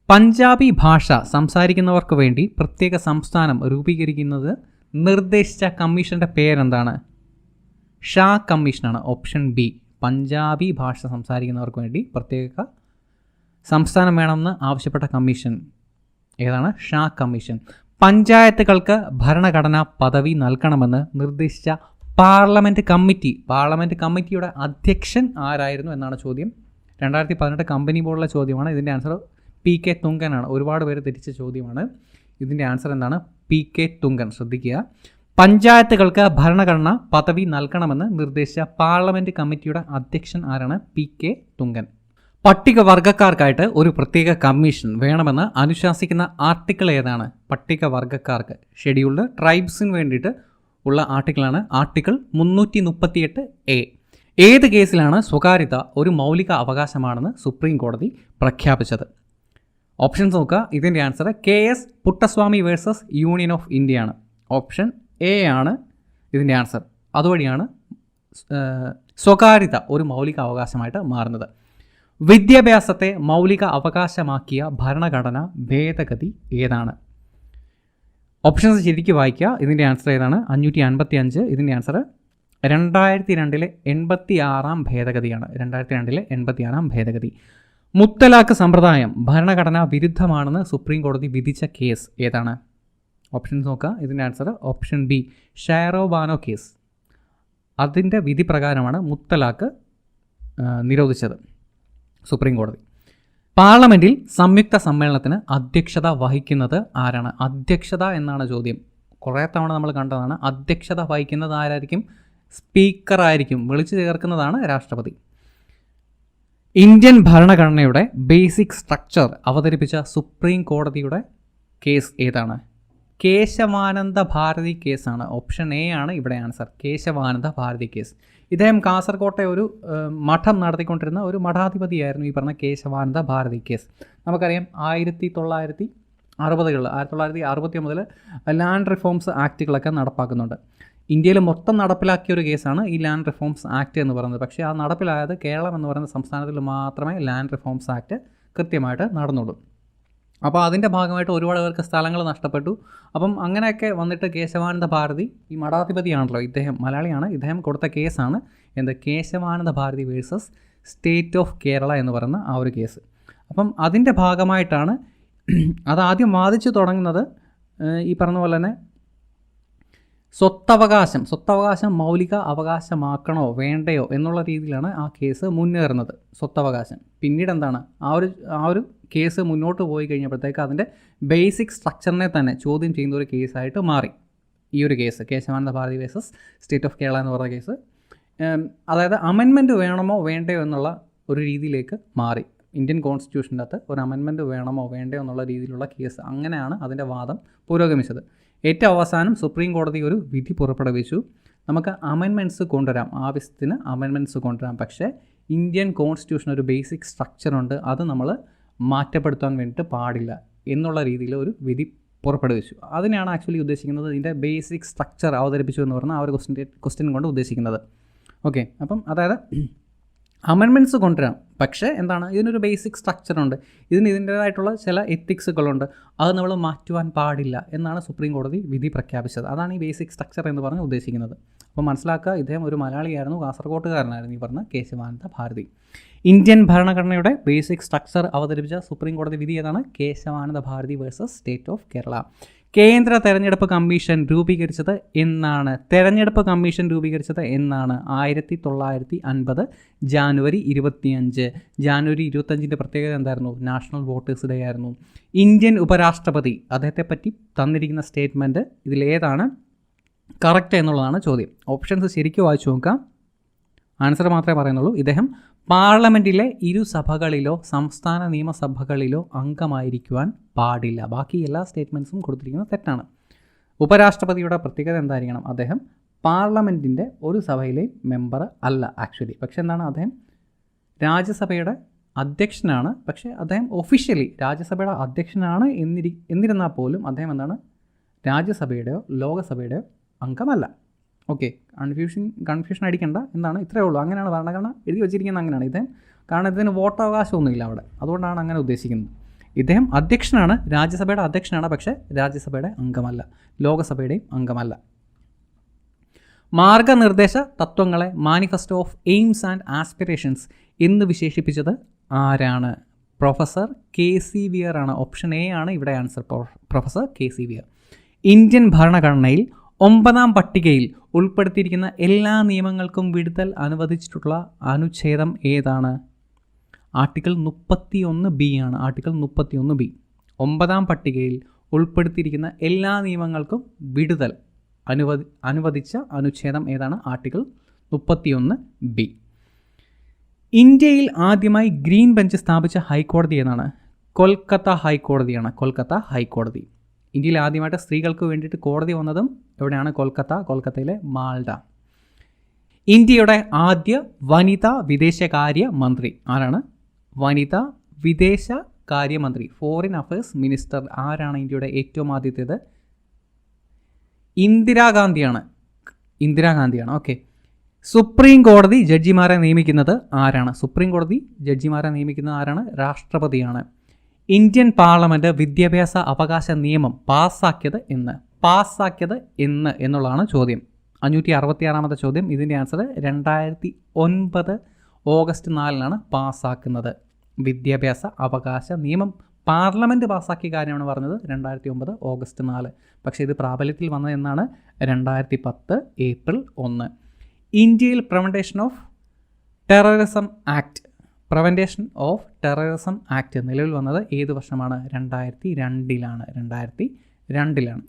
S1: പഞ്ചാബി ഭാഷ സംസാരിക്കുന്നവർക്ക് വേണ്ടി പ്രത്യേക സംസ്ഥാനം രൂപീകരിക്കുന്നത് നിർദ്ദേശിച്ച കമ്മീഷൻ്റെ പേരെന്താണ്? ഷാ കമ്മീഷനാണ്. Option B. പഞ്ചാബി ഭാഷ സംസാരിക്കുന്നവർക്ക് വേണ്ടി പ്രത്യേക സംസ്ഥാനം വേണമെന്ന് ആവശ്യപ്പെട്ട കമ്മീഷൻ ഏതാണ്? ഷാ കമ്മീഷൻ. പഞ്ചായത്തുകൾക്ക് ഭരണഘടനാ പദവി നൽകണമെന്ന് നിർദ്ദേശിച്ച പാർലമെൻറ്റ് കമ്മിറ്റിയുടെ അധ്യക്ഷൻ ആരായിരുന്നു എന്നാണ് ചോദ്യം. 2018 കമ്പനി ബോർഡിലെ ചോദ്യമാണ്. ഇതിൻ്റെ ആൻസർ PK തുങ്കനാണ്. ഒരുപാട് പേര് തെറ്റിച്ച ചോദ്യമാണ്. ഇതിൻ്റെ ആൻസർ എന്താണ്? PK തുങ്കൻ. ശ്രദ്ധിക്കുക. പഞ്ചായത്തുകൾക്ക് ഭരണഘടന പദവി നൽകണമെന്ന് നിർദ്ദേശിച്ച പാർലമെൻറ്റ് കമ്മിറ്റിയുടെ അധ്യക്ഷൻ ആരാണ്? PK തുങ്കൻ. പട്ടികവർഗക്കാർക്കായിട്ട് ഒരു പ്രത്യേക കമ്മീഷൻ വേണമെന്ന് അനുശാസിക്കുന്ന ആർട്ടിക്കിൾ ഏതാണ്? പട്ടികവർഗക്കാർക്ക് ഷെഡ്യൂൾഡ് ട്രൈബ്സിന് വേണ്ടിയിട്ട് ഉള്ള ആർട്ടിക്കിളാണ് ആർട്ടിക്കിൾ 338A. ഏത് കേസിലാണ് സ്വകാര്യത ഒരു മൗലിക അവകാശമാണെന്ന് സുപ്രീം കോടതി പ്രഖ്യാപിച്ചത്? ഓപ്ഷൻസ് നോക്കുക. ഇതിൻ്റെ answer KS Puttaswamy versus union of India ആണ്. ഓപ്ഷൻ എ ആണ് ഇതിൻ്റെ ആൻസർ. അതുവഴിയാണ് സ്വകാര്യത ഒരു മൗലിക അവകാശമായിട്ട് മാറുന്നത്. വിദ്യാഭ്യാസത്തെ മൗലിക അവകാശമാക്കിയ ഭരണഘടന ഭേദഗതി ഏതാണ്? ഓപ്ഷൻസ് ശരിക്കും വായിക്കുക. ഇതിൻ്റെ ആൻസർ ഏതാണ്? 555. ഇതിൻ്റെ ആൻസർ 2002 86ാം ഭേദഗതിയാണ്. 2002 86ാം ഭേദഗതി. മുത്തലാഖ് സമ്പ്രദായം ഭരണഘടനാ വിരുദ്ധമാണെന്ന് സുപ്രീം കോടതി വിധിച്ച കേസ് ഏതാണ്? ഓപ്ഷൻസ് നോക്കുക. ഇതിൻ്റെ ആൻസർ ഓപ്ഷൻ ബി. ഷാരോ ബാനോ കേസ്. അതിൻ്റെ വിധി പ്രകാരമാണ് മുത്തലാഖ് നിരോധിച്ചത് സുപ്രീം കോടതി. പാർലമെൻറ്റിൽ സംയുക്ത സമ്മേളനത്തിന് അധ്യക്ഷത വഹിക്കുന്നത് ആരാണ്? അധ്യക്ഷത എന്നാണ് ചോദ്യം. കുറേ തവണ നമ്മൾ കണ്ടതാണ്. അധ്യക്ഷത വഹിക്കുന്നത് ആരായിരിക്കും? സ്പീക്കറായിരിക്കും. വിളിച്ചു ചേർക്കുന്നതാണ് രാഷ്ട്രപതി. ഇന്ത്യൻ ഭരണഘടനയുടെ ബേസിക് സ്ട്രക്ചർ അവതരിപ്പിച്ച സുപ്രീം കോടതിയുടെ കേസ് ഏതാണ്? കേശവാനന്ദ ഭാരതി കേസാണ്. ഓപ്ഷൻ എ ആണ് ഇവിടെ ആൻസർ. കേശവാനന്ദ ഭാരതി കേസ്. ഇദ്ദേഹം കാസർകോട്ടെ ഒരു മഠം നടത്തിക്കൊണ്ടിരുന്ന ഒരു മഠാധിപതിയായിരുന്നു ഈ പറഞ്ഞ കേശവാനന്ദ ഭാരതി കേസ്. നമുക്കറിയാം 1960 ലാൻഡ് റിഫോംസ് ആക്റ്റുകളൊക്കെ നടപ്പാക്കുന്നുണ്ട്. ഇന്ത്യയിൽ മൊത്തം നടപ്പിലാക്കിയ ഒരു കേസാണ് ഈ ലാൻഡ് റിഫോംസ് ആക്ട് എന്ന് പറയുന്നത്. പക്ഷേ ആ നടപ്പിലായത് കേരളം എന്ന് പറയുന്ന സംസ്ഥാനത്തിൽ മാത്രമേ ലാൻഡ് റിഫോംസ് ആക്ട് കൃത്യമായിട്ട് നടന്നുള്ളൂ. അപ്പോൾ അതിൻ്റെ ഭാഗമായിട്ട് ഒരുപാട് പേർക്ക് സ്ഥലങ്ങൾ നഷ്ടപ്പെട്ടു. അപ്പം അങ്ങനെയൊക്കെ വന്നിട്ട് കേശവാനന്ദ ഭാരതി, ഈ മഠാധിപതിയാണല്ലോ ഇദ്ദേഹം, മലയാളിയാണ്, ഇദ്ദേഹം കൊടുത്ത കേസാണ് എന്ത്? Kesavananda Bharati versus state of Kerala എന്ന് പറയുന്ന ആ ഒരു കേസ്. അപ്പം അതിൻ്റെ ഭാഗമായിട്ടാണ് അതാദ്യം വാദിച്ചു തുടങ്ങുന്നത് ഈ പറഞ്ഞ പോലെ തന്നെ സ്വത്തവകാശം മൗലിക അവകാശമാക്കണോ വേണ്ടയോ എന്നുള്ള രീതിയിലാണ് ആ കേസ് മുന്നേറുന്നത്. സ്വത്തവകാശം പിന്നീട് എന്താണ് ആ ഒരു കേസ് മുന്നോട്ട് പോയി കഴിഞ്ഞപ്പോഴത്തേക്ക് അതിൻ്റെ ബേസിക് സ്ട്രക്ചറിനെ തന്നെ ചോദ്യം ചെയ്യുന്ന ഒരു കേസായിട്ട് മാറി ഈ ഒരു case, Kesavananda Bharati versus state of Kerala എന്ന് പറയുന്ന കേസ്. അതായത് അമെൻമെൻറ്റ് വേണമോ വേണ്ടയോ എന്നുള്ള ഒരു രീതിയിലേക്ക് മാറി. ഇന്ത്യൻ കോൺസ്റ്റിറ്റ്യൂഷൻ്റെ അകത്ത് ഒരു അമെൻമെൻറ്റ് വേണമോ വേണ്ടയോ എന്നുള്ള രീതിയിലുള്ള കേസ്, അങ്ങനെയാണ് അതിൻ്റെ വാദം പുരോഗമിച്ചത്. ഏറ്റവും അവസാനം സുപ്രീം കോടതി ഒരു വിധി പുറപ്പെടുവിച്ചു. നമുക്ക് അമെൻമെൻറ്റ്സ് കൊണ്ടുവരാം, ആവശ്യത്തിന് അമെൻമെൻറ്റ്സ് കൊണ്ടുവരാം, പക്ഷേ ഇന്ത്യൻ കോൺസ്റ്റിറ്റ്യൂഷൻ ഒരു ബേസിക് സ്ട്രക്ചറുണ്ട്, അത് നമ്മൾ മാറ്റപ്പെടുത്താൻ വേണ്ടിയിട്ട് പാടില്ല എന്നുള്ള രീതിയിൽ ഒരു വിധി പുറപ്പെടുവിച്ചു. അതിനാണ് ആക്ച്വലി ഉദ്ദേശിക്കുന്നത്, ഇതിൻ്റെ ബേസിക് സ്ട്രക്ചർ അവതരിപ്പിച്ചു എന്ന് പറഞ്ഞാൽ ആ ഒരു ക്വസ്റ്റ്യൻ കൊണ്ട് ഉദ്ദേശിക്കുന്നത്. ഓക്കെ, അപ്പം അതായത് അമെൻമെൻറ്റ്സ് കൊണ്ടുവരാം, പക്ഷേ എന്താണ്, ഇതിനൊരു ബേസിക് സ്ട്രക്ചറുണ്ട്, ഇതിൻ്റേതായിട്ടുള്ള ചില എത്തിക്സുകളുണ്ട്, അത് നമ്മൾ മാറ്റുവാൻ പാടില്ല എന്നാണ് സുപ്രീം കോടതി വിധി പ്രഖ്യാപിച്ചത്. അതാണ് ഈ ബേസിക് സ്ട്രക്ചർ എന്ന് പറഞ്ഞ് ഉദ്ദേശിക്കുന്നത്. അപ്പോൾ മനസ്സിലാക്കുക, ഇദ്ദേഹം ഒരു മലയാളിയായിരുന്നു, കാസർഗോട്ടുകാരനായിരുന്നു ഈ പറഞ്ഞ കേശവാനന്ദ ഭാരതി. ഇന്ത്യൻ ഭരണഘടനയുടെ ബേസിക് സ്ട്രക്ചർ അവതരിപ്പിച്ച സുപ്രീം കോടതി വിധി ഏതാണ്? Kesavananda Bharati versus state of Kerala. കേന്ദ്ര തെരഞ്ഞെടുപ്പ് കമ്മീഷൻ രൂപീകരിച്ചത് എന്നാണ്? 1950 ജാനുവരി 25. ജാനുവരി 25 പ്രത്യേകത എന്തായിരുന്നു? നാഷണൽ വോട്ടേഴ്സ് ഡേ ആയിരുന്നു. ഇന്ത്യൻ ഉപരാഷ്ട്രപതി, അദ്ദേഹത്തെ പറ്റി തന്നിരിക്കുന്ന സ്റ്റേറ്റ്മെൻറ്റ് ഇതിലേതാണ് കറക്റ്റ് എന്നുള്ളതാണ് ചോദ്യം. ഓപ്ഷൻസ് ശരിക്കും വായിച്ചു നോക്കാം, ആൻസർ മാത്രമേ പറയുന്നുള്ളൂ. ഇദ്ദേഹം പാർലമെൻറ്റിലെ ഇരുസഭകളിലോ സംസ്ഥാന നിയമസഭകളിലോ അംഗമായിരിക്കുവാൻ പാടില്ല. ബാക്കി എല്ലാ സ്റ്റേറ്റ്മെൻറ്റ്സും കൊടുത്തിരിക്കുന്നത് തെറ്റാണ്. ഉപരാഷ്ട്രപതിയുടെ പ്രത്യേകത എന്തായിരിക്കണം? അദ്ദേഹം പാർലമെൻറ്റിൻ്റെ ഒരു സഭയിലെയും മെമ്പർ അല്ല ആക്ച്വലി. പക്ഷേ എന്താണ്, അദ്ദേഹം രാജ്യസഭയുടെ അധ്യക്ഷനാണ്. പക്ഷേ അദ്ദേഹം ഒഫീഷ്യലി രാജ്യസഭയുടെ അധ്യക്ഷനാണ് എന്നിരുന്നാൽ പോലും അദ്ദേഹം എന്താണ്, രാജ്യസഭയുടെയോ ലോകസഭയുടെയോ അംഗമല്ല. ഓക്കെ, കൺഫ്യൂഷൻ അടിക്കേണ്ട, എന്താണ്, ഇത്രയേ ഉള്ളൂ. അങ്ങനെയാണ് ഭരണഘടന എഴുതി വെച്ചിരിക്കുന്നത്, അങ്ങനെയാണ്. ഇദ്ദേഹം കാരണം ഇതിന് വോട്ടവകാശമൊന്നുമില്ല അവിടെ, അതുകൊണ്ടാണ് അങ്ങനെ ഉദ്ദേശിക്കുന്നത്. ഇദ്ദേഹം അധ്യക്ഷനാണ്, രാജ്യസഭയുടെ അധ്യക്ഷനാണ്, പക്ഷേ രാജ്യസഭയുടെ അംഗമല്ല, ലോകസഭയുടെയും അംഗമല്ല. മാർഗനിർദ്ദേശ തത്വങ്ങളെ manifesto of aims and aspirations എന്ന് വിശേഷിപ്പിച്ചത് ആരാണ്? പ്രൊഫസർ KC വിയർ ആണ്. ഓപ്ഷൻ എ ആണ് ഇവിടെ answer, professor KC Wheare. Indian ഭരണഘടനയിൽ 9ാം പട്ടികയിൽ ഉൾപ്പെടുത്തിയിരിക്കുന്ന എല്ലാ നിയമങ്ങൾക്കും വിടുതൽ അനുവദിച്ചിട്ടുള്ള അനുച്ഛേദം ഏതാണ്? ആർട്ടിക്കിൾ 31B ആണ്. Article 31B. 9ാം പട്ടികയിൽ ഉൾപ്പെടുത്തിയിരിക്കുന്ന എല്ലാ നിയമങ്ങൾക്കും വിടുതൽ അനുവദിച്ച അനുച്ഛേദം ഏതാണ്? Article 31B. ഇന്ത്യയിൽ ആദ്യമായി ഗ്രീൻ ബെഞ്ച് സ്ഥാപിച്ച ഹൈക്കോടതി ഏതാണ്? കൊൽക്കത്ത ഹൈക്കോടതിയാണ്. കൊൽക്കത്ത ഹൈക്കോടതി. ഇന്ത്യയിൽ ആദ്യമായിട്ട് സ്ത്രീകൾക്ക് വേണ്ടിയിട്ട് കോടതി വന്നതും എവിടെയാണ്? കൊൽക്കത്തയിലെ മാൾഡ. ഇന്ത്യയുടെ ആദ്യ വനിതാ വിദേശകാര്യ മന്ത്രി ആരാണ്? വനിതാ വിദേശകാര്യമന്ത്രി, ഫോറിൻ അഫയേഴ്സ് മിനിസ്റ്റർ ആരാണ്? ഇന്ത്യയുടെ ഏറ്റവും ആദ്യത്തേത് ഇന്ദിരാഗാന്ധിയാണ്. ഓക്കെ. സുപ്രീം കോടതി ജഡ്ജിമാരെ നിയമിക്കുന്നത് ആരാണ്? സുപ്രീം കോടതി ജഡ്ജിമാരെ നിയമിക്കുന്നത് ആരാണ്? രാഷ്ട്രപതിയാണ്. ഇന്ത്യൻ പാർലമെൻറ്റ് വിദ്യാഭ്യാസ അവകാശ നിയമം പാസ്സാക്കിയത് എന്ന് എന്നുള്ളതാണ് ചോദ്യം. 566ാമത്തെ ചോദ്യം. ഇതിൻ്റെ ആൻസർ 2009 ഓഗസ്റ്റ് 4 പാസ്സാക്കുന്നത്. വിദ്യാഭ്യാസ അവകാശ നിയമം പാർലമെൻറ്റ് പാസ്സാക്കിയ കാര്യമാണ് പറഞ്ഞത് 2009 ഓഗസ്റ്റ് 4. പക്ഷേ ഇത് പ്രാബല്യത്തിൽ വന്നത് എന്നാണ്? 2010 ഏപ്രിൽ 1. ഇന്ത്യയിൽ പ്രിവെൻഷൻ ഓഫ് ടെററിസം ആക്ട് നിലവിൽ വന്നത് ഏത് വർഷമാണ്? 2002.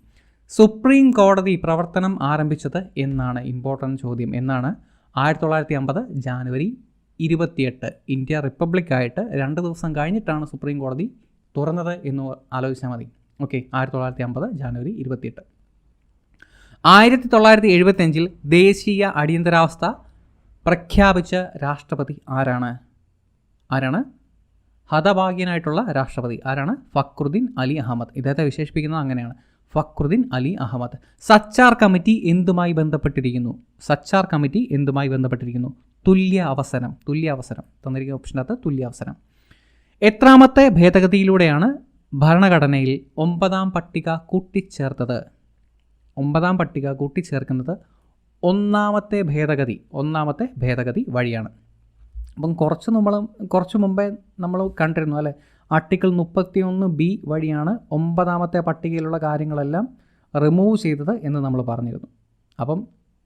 S1: സുപ്രീം കോടതി പ്രവർത്തനം ആരംഭിച്ചത് എന്നാണ്? ഇമ്പോർട്ടൻറ്റ് ചോദ്യം. എന്നാണ്? 1950 ജാനുവരി 28. ഇന്ത്യ റിപ്പബ്ലിക്കായിട്ട് 2 ദിവസം കഴിഞ്ഞിട്ടാണ് സുപ്രീം കോടതി തുറന്നത് എന്ന് ആലോചിച്ചാൽ മതി. ഓക്കെ, 1950 ജാനുവരി 28. 1975 ദേശീയ അടിയന്തരാവസ്ഥ പ്രഖ്യാപിച്ച രാഷ്ട്രപതി ആരാണ്? ഹതഭാഗ്യനായിട്ടുള്ള രാഷ്ട്രപതി ആരാണ്? ഫക്രുദ്ദീൻ അലി അഹമ്മദ്. ഇദ്ദേഹത്തെ വിശേഷിപ്പിക്കുന്നത് അങ്ങനെയാണ്, ഫക്രുദ്ദീൻ അലി അഹമ്മദ്. സച്ചാർ കമ്മിറ്റി എന്തുമായി ബന്ധപ്പെട്ടിരിക്കുന്നു? തുല്യ അവസരം. തന്നിരിക്കുന്ന ഓപ്ഷനകത്ത് തുല്യ അവസരം. എത്രാമത്തെ ഭേദഗതിയിലൂടെയാണ് ഭരണഘടനയിൽ 9ാം പട്ടിക കൂട്ടിച്ചേർത്തത്? 9ാം പട്ടിക കൂട്ടിച്ചേർക്കുന്നത് ഒന്നാമത്തെ ഭേദഗതി വഴിയാണ്. അപ്പം കുറച്ച് മുമ്പേ നമ്മൾ കണ്ടിരുന്നു അല്ലേ, ആർട്ടിക്കിൾ 31B വഴിയാണ് 9ാമത്തെ പട്ടികയിലുള്ള കാര്യങ്ങളെല്ലാം റിമൂവ് ചെയ്തത് എന്ന് നമ്മൾ പറഞ്ഞിരുന്നു. അപ്പം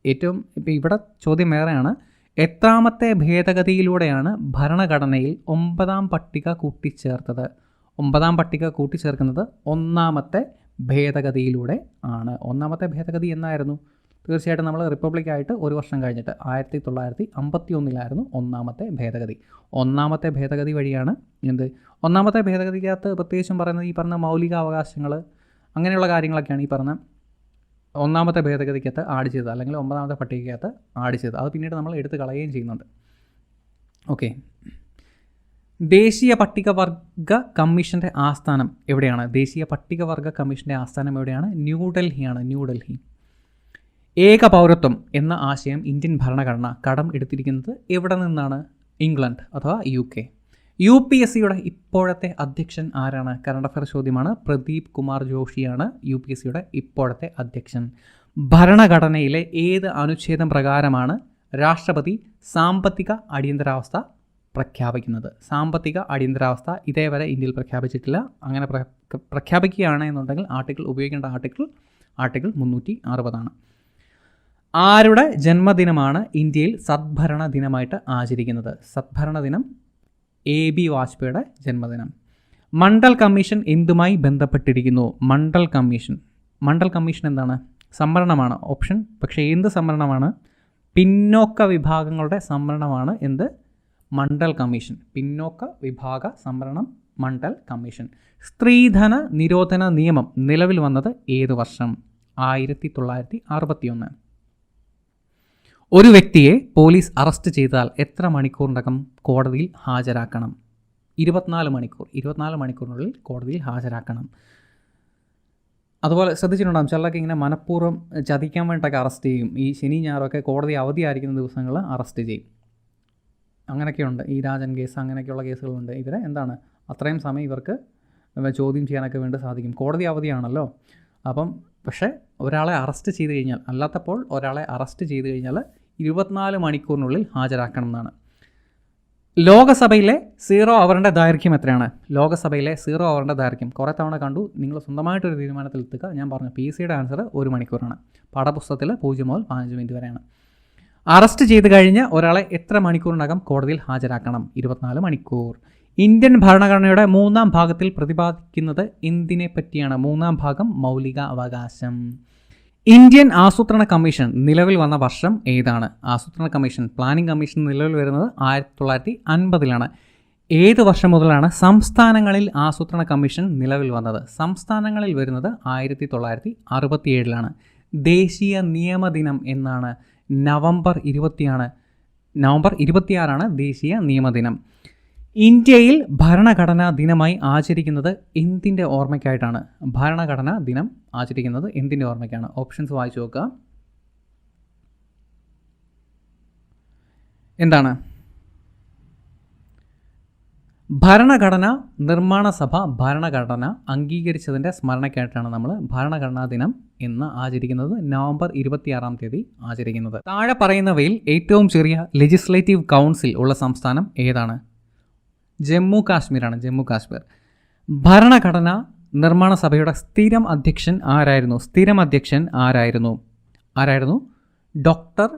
S1: ഇപ്പം ഇവിടെ ചോദ്യം വേറെയാണ്. എത്രാമത്തെ ഭേദഗതിയിലൂടെയാണ് ഭരണഘടനയിൽ 9ാം പട്ടിക കൂട്ടിച്ചേർത്തത്? 9ാം പട്ടിക കൂട്ടിച്ചേർക്കുന്നത് 1ാമത്തെ ഭേദഗതിയിലൂടെ ആണ്. 1ാമത്തെ ഭേദഗതി എന്നായിരുന്നു? തീർച്ചയായിട്ടും നമ്മൾ റിപ്പബ്ലിക്കായിട്ട് ഒരു വർഷം കഴിഞ്ഞിട്ട് 1951 1ാമത്തെ ഭേദഗതി. 1ാമത്തെ ഭേദഗതി വഴിയാണ് എന്ത്? 1ാമത്തെ ഭേദഗതിക്കകത്ത് പ്രത്യേകിച്ചും പറയുന്നത് ഈ പറഞ്ഞ മൗലിക അവകാശങ്ങൾ അങ്ങനെയുള്ള കാര്യങ്ങളൊക്കെയാണ് ഈ പറഞ്ഞ 1ാമത്തെ ഭേദഗതിക്കകത്ത് ആഡ് ചെയ്തത്, അല്ലെങ്കിൽ 9ാമത്തെ പട്ടികയ്ക്കകത്ത് ആഡ് ചെയ്തത്. അത് പിന്നീട് നമ്മൾ എടുത്ത് കളയുകയും ചെയ്യുന്നുണ്ട്. ഓക്കെ. ദേശീയ പട്ടികവർഗ കമ്മീഷൻ്റെ ആസ്ഥാനം എവിടെയാണ്? ദേശീയ പട്ടികവർഗ കമ്മീഷൻ്റെ ആസ്ഥാനം എവിടെയാണ്? ന്യൂഡൽഹിയാണ്. ന്യൂഡൽഹി. ഏക പൗരത്വം എന്ന ആശയം ഇന്ത്യൻ ഭരണഘടന കടം എടുത്തിരിക്കുന്നത് എവിടെ നിന്നാണ്? ഇംഗ്ലണ്ട് അഥവാ UK. UPSCയുടെ ഇപ്പോഴത്തെ അധ്യക്ഷൻ ആരാണ്? കറണ്ട് അഫയർ ചോദ്യമാണ്. പ്രദീപ് കുമാർ ജോഷിയാണ് UPSCയുടെ ഇപ്പോഴത്തെ അധ്യക്ഷൻ. ഭരണഘടനയിലെ ഏത് അനുച്ഛേദം പ്രകാരമാണ് രാഷ്ട്രപതി സാമ്പത്തിക അടിയന്തരാവസ്ഥ പ്രഖ്യാപിക്കുന്നത്? സാമ്പത്തിക അടിയന്തരാവസ്ഥ ഇതേവരെ ഇന്ത്യയിൽ പ്രഖ്യാപിച്ചിട്ടില്ല. അങ്ങനെ പ്രഖ്യാപിക്കുകയാണ് എന്നുണ്ടെങ്കിൽ ഉപയോഗിക്കേണ്ട ആർട്ടിക്കിൾ 360 ആരുടെ ജന്മദിനമാണ് ഇന്ത്യയിൽ സദ്ഭരണ ദിനമായിട്ട് ആചരിക്കുന്നത്? സദ്ഭരണ ദിനം AB വാജ്പേയിയുടെ ജന്മദിനം. മണ്ഡൽ കമ്മീഷൻ എന്തുമായി ബന്ധപ്പെട്ടിരിക്കുന്നു? മണ്ഡൽ കമ്മീഷൻ എന്താണ്? സംവരണമാണ് ഓപ്ഷൻ. പക്ഷേ എന്ത് സംവരണമാണ്? പിന്നോക്ക വിഭാഗങ്ങളുടെ സംവരണമാണ് എന്ത്? മണ്ഡൽ കമ്മീഷൻ. പിന്നോക്ക വിഭാഗ സംവരണം മണ്ഡൽ കമ്മീഷൻ. സ്ത്രീധന നിരോധന നിയമം നിലവിൽ വന്നത് ഏത് വർഷം? 1961. ഒരു വ്യക്തിയെ പോലീസ് അറസ്റ്റ് ചെയ്താൽ എത്ര മണിക്കൂറിനകം കോടതിയിൽ ഹാജരാക്കണം? 24 മണിക്കൂർ. 24 മണിക്കൂറിനുള്ളിൽ കോടതിയിൽ ഹാജരാക്കണം. അതുപോലെ ശ്രദ്ധിച്ചിട്ടുണ്ടാകും, ചിലർക്ക് ഇങ്ങനെ മനഃപൂർവ്വം ചതിക്കാൻ വേണ്ടിയിട്ടൊക്കെ അറസ്റ്റ് ചെയ്യും. ഈ ശനി ഞായറൊക്കെ കോടതി അവധിയായിരിക്കുന്ന ദിവസങ്ങൾ അറസ്റ്റ് ചെയ്യും. അങ്ങനെയൊക്കെയുണ്ട്. ഈ രാജൻ കേസ് അങ്ങനെയൊക്കെയുള്ള കേസുകളുണ്ട്. ഇവരെ എന്താണ് അത്രയും സമയം ഇവർക്ക് ചോദ്യം ചെയ്യാനൊക്കെ വേണ്ടി സാധിക്കും. കോടതി അവധിയാണല്ലോ. അപ്പം പക്ഷേ ഒരാളെ അറസ്റ്റ് ചെയ്ത് കഴിഞ്ഞാൽ, അല്ലാത്തപ്പോൾ ഒരാളെ അറസ്റ്റ് ചെയ്ത് കഴിഞ്ഞാൽ 24 മണിക്കൂറിനുള്ളിൽ ഹാജരാക്കണം എന്നാണ്. ലോകസഭയിലെ 0 അവറിൻ്റെ ദൈർഘ്യം എത്രയാണ്? ലോകസഭയിലെ 0 അവറിൻ്റെ ദൈർഘ്യം കുറേ തവണ കണ്ടു. നിങ്ങൾ സ്വന്തമായിട്ടൊരു തീരുമാനത്തിൽ എത്തുക. ഞാൻ പറഞ്ഞു PSCയുടെ ആൻസർ 1 മണിക്കൂറാണ്. പാഠപുസ്തകത്തിൽ 0 മുതൽ 15 മിനിറ്റ് വരെയാണ്. അറസ്റ്റ് ചെയ്ത് കഴിഞ്ഞ് ഒരാളെ എത്ര മണിക്കൂറിനകം കോടതിയിൽ ഹാജരാക്കണം? 24 മണിക്കൂർ. ഇന്ത്യൻ ഭരണഘടനയുടെ 3ാം ഭാഗത്തിൽ പ്രതിപാദിക്കുന്നത് എന്തിനെ പറ്റിയാണ്? 3ാം ഭാഗം മൗലിക അവകാശം. ഇന്ത്യൻ ആസൂത്രണ കമ്മീഷൻ നിലവിൽ വന്ന വർഷം ഏതാണ്? ആസൂത്രണ കമ്മീഷൻ, പ്ലാനിംഗ് കമ്മീഷൻ നിലവിൽ വരുന്നത് 1950 ഏത് വർഷം മുതലാണ് സംസ്ഥാനങ്ങളിൽ ആസൂത്രണ കമ്മീഷൻ നിലവിൽ വന്നത്? സംസ്ഥാനങ്ങളിൽ വരുന്നത് 1967 ദേശീയ നിയമദിനം എന്നാണ്. നവംബർ 26 ദേശീയ നിയമദിനം. ഇന്ത്യയിൽ ഭരണഘടനാ ദിനമായി ആചരിക്കുന്നത് എന്തിൻ്റെ ഓർമ്മയ്ക്കായിട്ടാണ്? ഭരണഘടനാ ദിനം ആചരിക്കുന്നത് എന്തിൻ്റെ ഓർമ്മയ്ക്കാണ്? ഓപ്ഷൻസ് വായിച്ചു നോക്കുക. എന്താണ്? ഭരണഘടന നിർമ്മാണ സഭ ഭരണഘടന അംഗീകരിച്ചതിൻ്റെ സ്മരണയ്ക്കായിട്ടാണ് നമ്മൾ ഭരണഘടനാ ദിനം എന്ന് ആചരിക്കുന്നത്. നവംബർ 26 ആചരിക്കുന്നത്. താഴെ പറയുന്നവയിൽ ഏറ്റവും ചെറിയ ലെജിസ്ലേറ്റീവ് കൗൺസിൽ ഉള്ള സംസ്ഥാനം ഏതാണ്? ജമ്മു കാശ്മീരാണ്. ജമ്മു കാശ്മീർ. ഭരണഘടന നിർമ്മാണ സഭയുടെ സ്ഥിരം അധ്യക്ഷൻ ആരായിരുന്നു? ഡോക്ടർ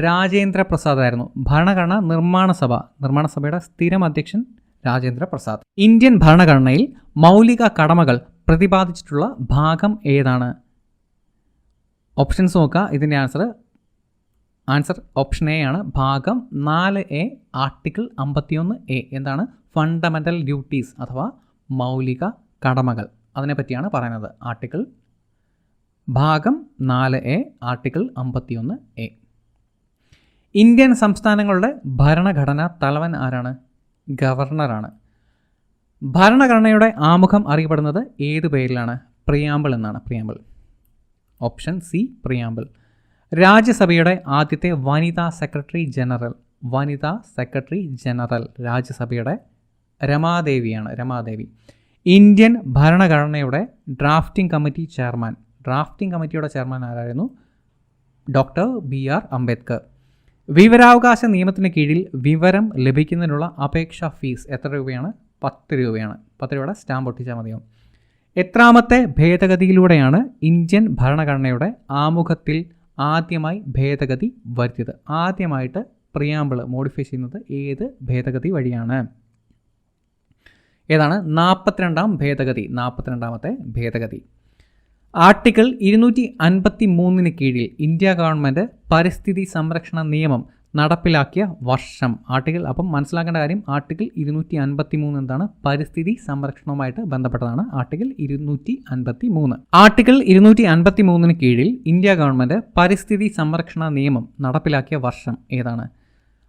S1: രാജേന്ദ്ര പ്രസാദ് ആയിരുന്നു. ഭരണഘടന നിർമ്മാണ സഭയുടെ സ്ഥിരം അധ്യക്ഷൻ രാജേന്ദ്ര പ്രസാദ്. ഇന്ത്യൻ ഭരണഘടനയിൽ മൗലിക കടമകൾ പ്രതിപാദിച്ചിട്ടുള്ള ഭാഗം ഏതാണ്? ഓപ്ഷൻസ് നോക്കുക. ഇതിൻ്റെ ആൻസർ ഓപ്ഷൻ എ ആണ്. ഭാഗം 4A ആർട്ടിക്കിൾ 51A. എന്താണ്? ഫണ്ടമെൻ്റൽ ഡ്യൂട്ടീസ് അഥവാ മൗലിക കടമകൾ, അതിനെപ്പറ്റിയാണ് പറയുന്നത്. ഭാഗം 4A ആർട്ടിക്കിൾ 51A. ഇന്ത്യൻ സംസ്ഥാനങ്ങളുടെ ഭരണഘടനാ തലവൻ ആരാണ്? ഗവർണറാണ്. ഭരണഘടനയുടെ ആമുഖം അറിയപ്പെടുന്നത് ഏത് പേരിലാണ്? പ്രിയാമ്പിൾ എന്നാണ്. പ്രിയാമ്പിൾ. Option C preamble. രാജ്യസഭയുടെ ആദ്യത്തെ വനിതാ സെക്രട്ടറി ജനറൽ രാജ്യസഭയുടെ രമാദേവിയാണ്. രമാദേവി. ഇന്ത്യൻ ഭരണഘടനയുടെ ഡ്രാഫ്റ്റിംഗ് കമ്മിറ്റിയുടെ ചെയർമാൻ ആരായിരുന്നു? Doctor BR Ambedkar. വിവരാവകാശ നിയമത്തിന് കീഴിൽ വിവരം ലഭിക്കുന്നതിനുള്ള അപേക്ഷാ ഫീസ് എത്ര രൂപയാണ്? 10 രൂപയാണ്. 10 രൂപയുടെ സ്റ്റാമ്പ് ഒട്ടിച്ചാൽ മതിയോ? എത്രാമത്തെ ഭേദഗതിയിലൂടെയാണ് ഇന്ത്യൻ ഭരണഘടനയുടെ ആമുഖത്തിൽ ആദ്യമായി ഭേദഗതി വരുത്തിയത്? ആദ്യമായിട്ട് പ്രിയാമ്പിൾ മോഡിഫൈ ചെയ്യുന്നത് ഏത് ഭേദഗതി വഴിയാണ്? ഏതാണ്? 42ാമത്തെ ഭേദഗതി. ആർട്ടിക്കിൾ 253 കീഴിൽ ഇന്ത്യ ഗവൺമെൻറ് പരിസ്ഥിതി സംരക്ഷണ നിയമം നടപ്പിലാക്കിയ വർഷം. അപ്പം മനസ്സിലാക്കേണ്ട കാര്യം, ആർട്ടിക്കിൾ 253 എന്താണ്? പരിസ്ഥിതി സംരക്ഷണവുമായിട്ട് ബന്ധപ്പെട്ടതാണ് ആർട്ടിക്കിൾ 253. ആർട്ടിക്കിൾ 253 കീഴിൽ ഇന്ത്യ ഗവൺമെൻറ് പരിസ്ഥിതി സംരക്ഷണ നിയമം നടപ്പിലാക്കിയ വർഷം ഏതാണ്?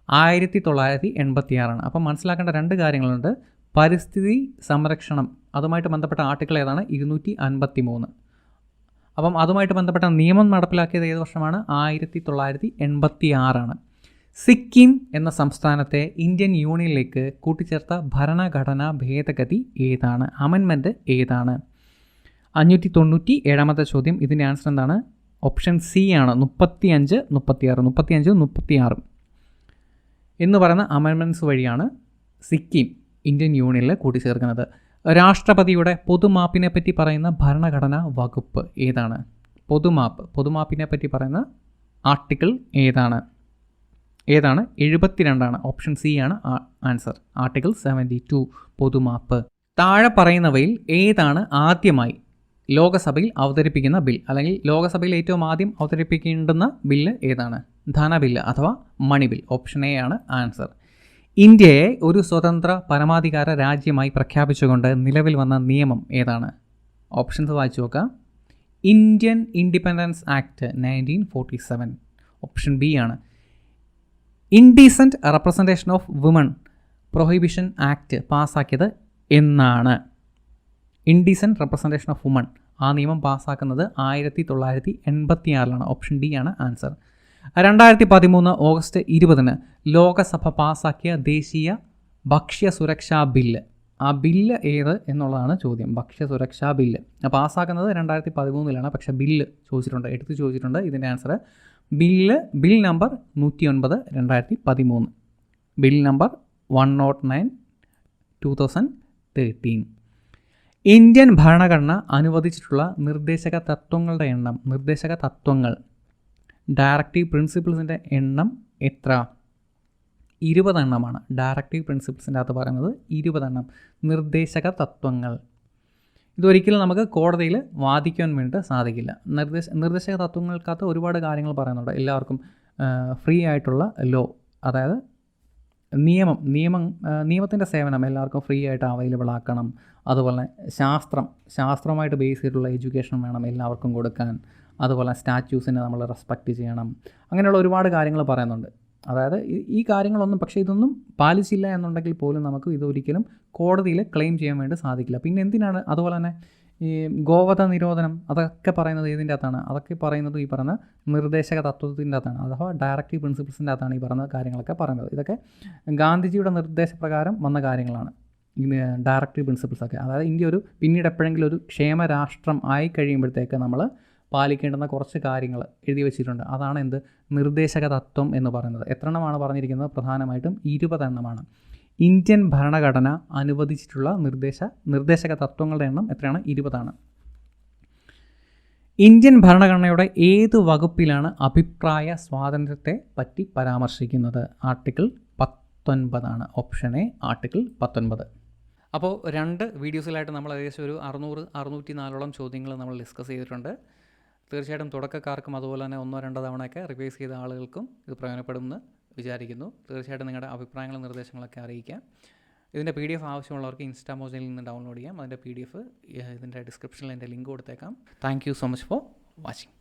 S1: 1986. അപ്പം മനസ്സിലാക്കേണ്ട രണ്ട് കാര്യങ്ങളുണ്ട്. പരിസ്ഥിതി സംരക്ഷണം, അതുമായിട്ട് ബന്ധപ്പെട്ട ആർട്ടിക്കിൾ ഏതാണ്? 253. അപ്പം അതുമായിട്ട് ബന്ധപ്പെട്ട നിയമം നടപ്പിലാക്കിയത് ഏത് വർഷമാണ്? 1986. സിക്കിം എന്ന സംസ്ഥാനത്തെ ഇന്ത്യൻ യൂണിയനിലേക്ക് കൂട്ടിച്ചേർത്ത ഭരണഘടനാ ഭേദഗതി ഏതാണ്? അമെൻമെൻറ്റ് ഏതാണ്? 597ാമത്തെ ചോദ്യം. ഇതിൻ്റെ ആൻസർ എന്താണ്? ഓപ്ഷൻ സി ആണ്. 35, 36 എന്ന് പറയുന്ന അമെൻമെൻറ്റ്സ് വഴിയാണ് സിക്കിം ഇന്ത്യൻ യൂണിയനിൽ കൂട്ടിച്ചേർക്കുന്നത്. രാഷ്ട്രപതിയുടെ പൊതുമാപ്പിനെ പറ്റി പറയുന്ന ഭരണഘടനാ വകുപ്പ് ഏതാണ്? പൊതുമാപ്പിനെ പറ്റി പറയുന്ന ആർട്ടിക്കിൾ ഏതാണ്? 72. ഓപ്ഷൻ സി ആണ് ആൻസർ. ആർട്ടിക്കിൾ 72 പൊതുമാപ്പ്. താഴെ പറയുന്നവയിൽ ഏതാണ് ആദ്യമായി ലോകസഭയിൽ അവതരിപ്പിക്കുന്ന ബിൽ, അല്ലെങ്കിൽ ലോകസഭയിൽ ഏറ്റവും ആദ്യം അവതരിപ്പിക്കേണ്ടുന്ന ബില്ല് ഏതാണ്? ധനബില്ല് അഥവാ മണി ബിൽ. ഓപ്ഷൻ എ ആണ് ആൻസർ. ഇന്ത്യയെ ഒരു സ്വതന്ത്ര പരമാധികാര രാജ്യമായി പ്രഖ്യാപിച്ചുകൊണ്ട് നിലവിൽ വന്ന നിയമം ഏതാണ്? ഓപ്ഷൻസ് വായിച്ചു നോക്കാം. Indian independence act 1947. Option B ആണ്. Indecent representation of women prohibition act പാസ്സാക്കിയത് എന്നാണ്? ഇൻഡീസൻറ്റ് റെപ്രസെൻറ്റേഷൻ ഓഫ് വുമൺ, ആ നിയമം പാസ്സാക്കുന്നത് 1986. ഓപ്ഷൻ ഡി ആണ് ആൻസർ. 2013 ഓഗസ്റ്റ് 20 ലോകസഭ പാസ്സാക്കിയ ദേശീയ ഭക്ഷ്യസുരക്ഷാ ബില്ല്, ആ ബില്ല് ഏത് എന്നുള്ളതാണ് ചോദ്യം. ഭക്ഷ്യസുരക്ഷാ ബില്ല് പാസ്സാക്കുന്നത് 2013, പക്ഷേ ബില്ല് എടുത്ത് ചോദിച്ചിട്ടുണ്ട്. ഇതിൻ്റെ answer bill number 109, 2013. Bill number 109, 2013. Indian ഭരണഘടന അനുവദിച്ചിട്ടുള്ള നിർദ്ദേശക തത്വങ്ങൾ ഡയറക്റ്റീവ് പ്രിൻസിപ്പിൾസിൻ്റെ എണ്ണം എത്ര? 20 എണ്ണമാണ്. ഡയറക്റ്റീവ് പ്രിൻസിപ്പിൾസിൻ്റെ അകത്ത് പറയുന്നത് 20 എണ്ണം നിർദ്ദേശക തത്വങ്ങൾ. ഇതൊരിക്കലും നമുക്ക് കോടതിയിൽ വാദിക്കാൻ വേണ്ടി സാധിക്കില്ല. നിർദ്ദേശക തത്വങ്ങൾക്കകത്ത് ഒരുപാട് കാര്യങ്ങൾ പറയുന്നുണ്ട്. എല്ലാവർക്കും ഫ്രീ ആയിട്ടുള്ള ലോ, അതായത് നിയമത്തിൻ്റെ സേവനം എല്ലാവർക്കും ഫ്രീ ആയിട്ട് അവൈലബിൾ ആക്കണം. അതുപോലെ ശാസ്ത്രമായിട്ട് ബേസ് ചെയ്തിട്ടുള്ള എഡ്യൂക്കേഷൻ വേണം എല്ലാവർക്കും കൊടുക്കാൻ. അതുപോലെ സ്റ്റാറ്റ്യൂസിനെ നമ്മൾ റെസ്പെക്റ്റ് ചെയ്യണം. അങ്ങനെയുള്ള ഒരുപാട് കാര്യങ്ങൾ പറയുന്നുണ്ട്. അതായത് ഈ കാര്യങ്ങളൊന്നും, പക്ഷേ ഇതൊന്നും പാലിച്ചില്ല എന്നുണ്ടെങ്കിൽ പോലും നമുക്ക് ഇതൊരിക്കലും കോടതിയിൽ ക്ലെയിം ചെയ്യാൻ വേണ്ടി സാധിക്കില്ല. പിന്നെ എന്തിനാണ്? അതുപോലെ തന്നെ ഈ ഗോവധ നിരോധനം, അതൊക്കെ പറയുന്നത് ഏതിൻ്റെ അകത്താണ്? അതൊക്കെ പറയുന്നത് ഈ പറയുന്ന നിർദ്ദേശക തത്വത്തിൻ്റെ അകത്താണ്, അഥവാ ഡയറക്റ്റീവ് പ്രിൻസിപ്പിൾസിൻ്റെ അകത്താണ് ഈ പറയുന്ന കാര്യങ്ങളൊക്കെ പറയുന്നത്. ഇതൊക്കെ ഗാന്ധിജിയുടെ നിർദ്ദേശപ്രകാരം വന്ന കാര്യങ്ങളാണ്, ഈ ഡയറക്റ്റീവ് പ്രിൻസിപ്പിൾസൊക്കെ. അതായത് ഇന്ത്യ പിന്നീട് എപ്പോഴെങ്കിലും ഒരു ക്ഷേമരാഷ്ട്രം ആയി കഴിയുമ്പോഴത്തേക്ക് നമ്മൾ പാലിക്കേണ്ടുന്ന കുറച്ച് കാര്യങ്ങൾ എഴുതി വെച്ചിട്ടുണ്ട്. അതാണ് നിർദ്ദേശക തത്വം എന്ന് പറയുന്നത്. എത്ര എണ്ണമാണ് പറഞ്ഞിരിക്കുന്നത്? പ്രധാനമായിട്ടും 20 എണ്ണമാണ്. ഇന്ത്യൻ ഭരണഘടന അനുവദിച്ചിട്ടുള്ള നിർദ്ദേശക തത്വങ്ങളുടെ എണ്ണം എത്രയാണ്? 20 ആണ്. ഇന്ത്യൻ ഭരണഘടനയുടെ ഏത് വകുപ്പിലാണ് അഭിപ്രായ സ്വാതന്ത്ര്യത്തെ പറ്റി പരാമർശിക്കുന്നത്? ആർട്ടിക്കിൾ 19 ആണ്. Option A article 19. അപ്പോൾ 2 വീഡിയോസിലായിട്ട് നമ്മൾ ഏകദേശം ഒരു 600-604 ചോദ്യങ്ങൾ നമ്മൾ ഡിസ്കസ് ചെയ്തിട്ടുണ്ട്. തീർച്ചയായിട്ടും തുടക്കക്കാർക്കും അതുപോലെ തന്നെ 1-2 തവണയൊക്കെ റിവൈസ് ചെയ്ത ആളുകൾക്കും ഇത് പ്രയോജനപ്പെടുമെന്ന് വിചാരിക്കുന്നു. തീർച്ചയായിട്ടും നിങ്ങളുടെ അഭിപ്രായങ്ങളും നിർദ്ദേശങ്ങളൊക്കെ അറിയിക്കാം. ഇതിൻ്റെ PDF ആവശ്യമുള്ളവർക്ക് ഇൻസ്റ്റാമോജിൽ നിന്ന് ഡൗൺലോഡ് ചെയ്യാം. അതിൻ്റെ PDF ഇതിൻ്റെ ഡിസ്ക്രിപ്ഷനിൽ എൻ്റെ ലിങ്ക് കൊടുത്തേക്കാം. Thank you so much for watching.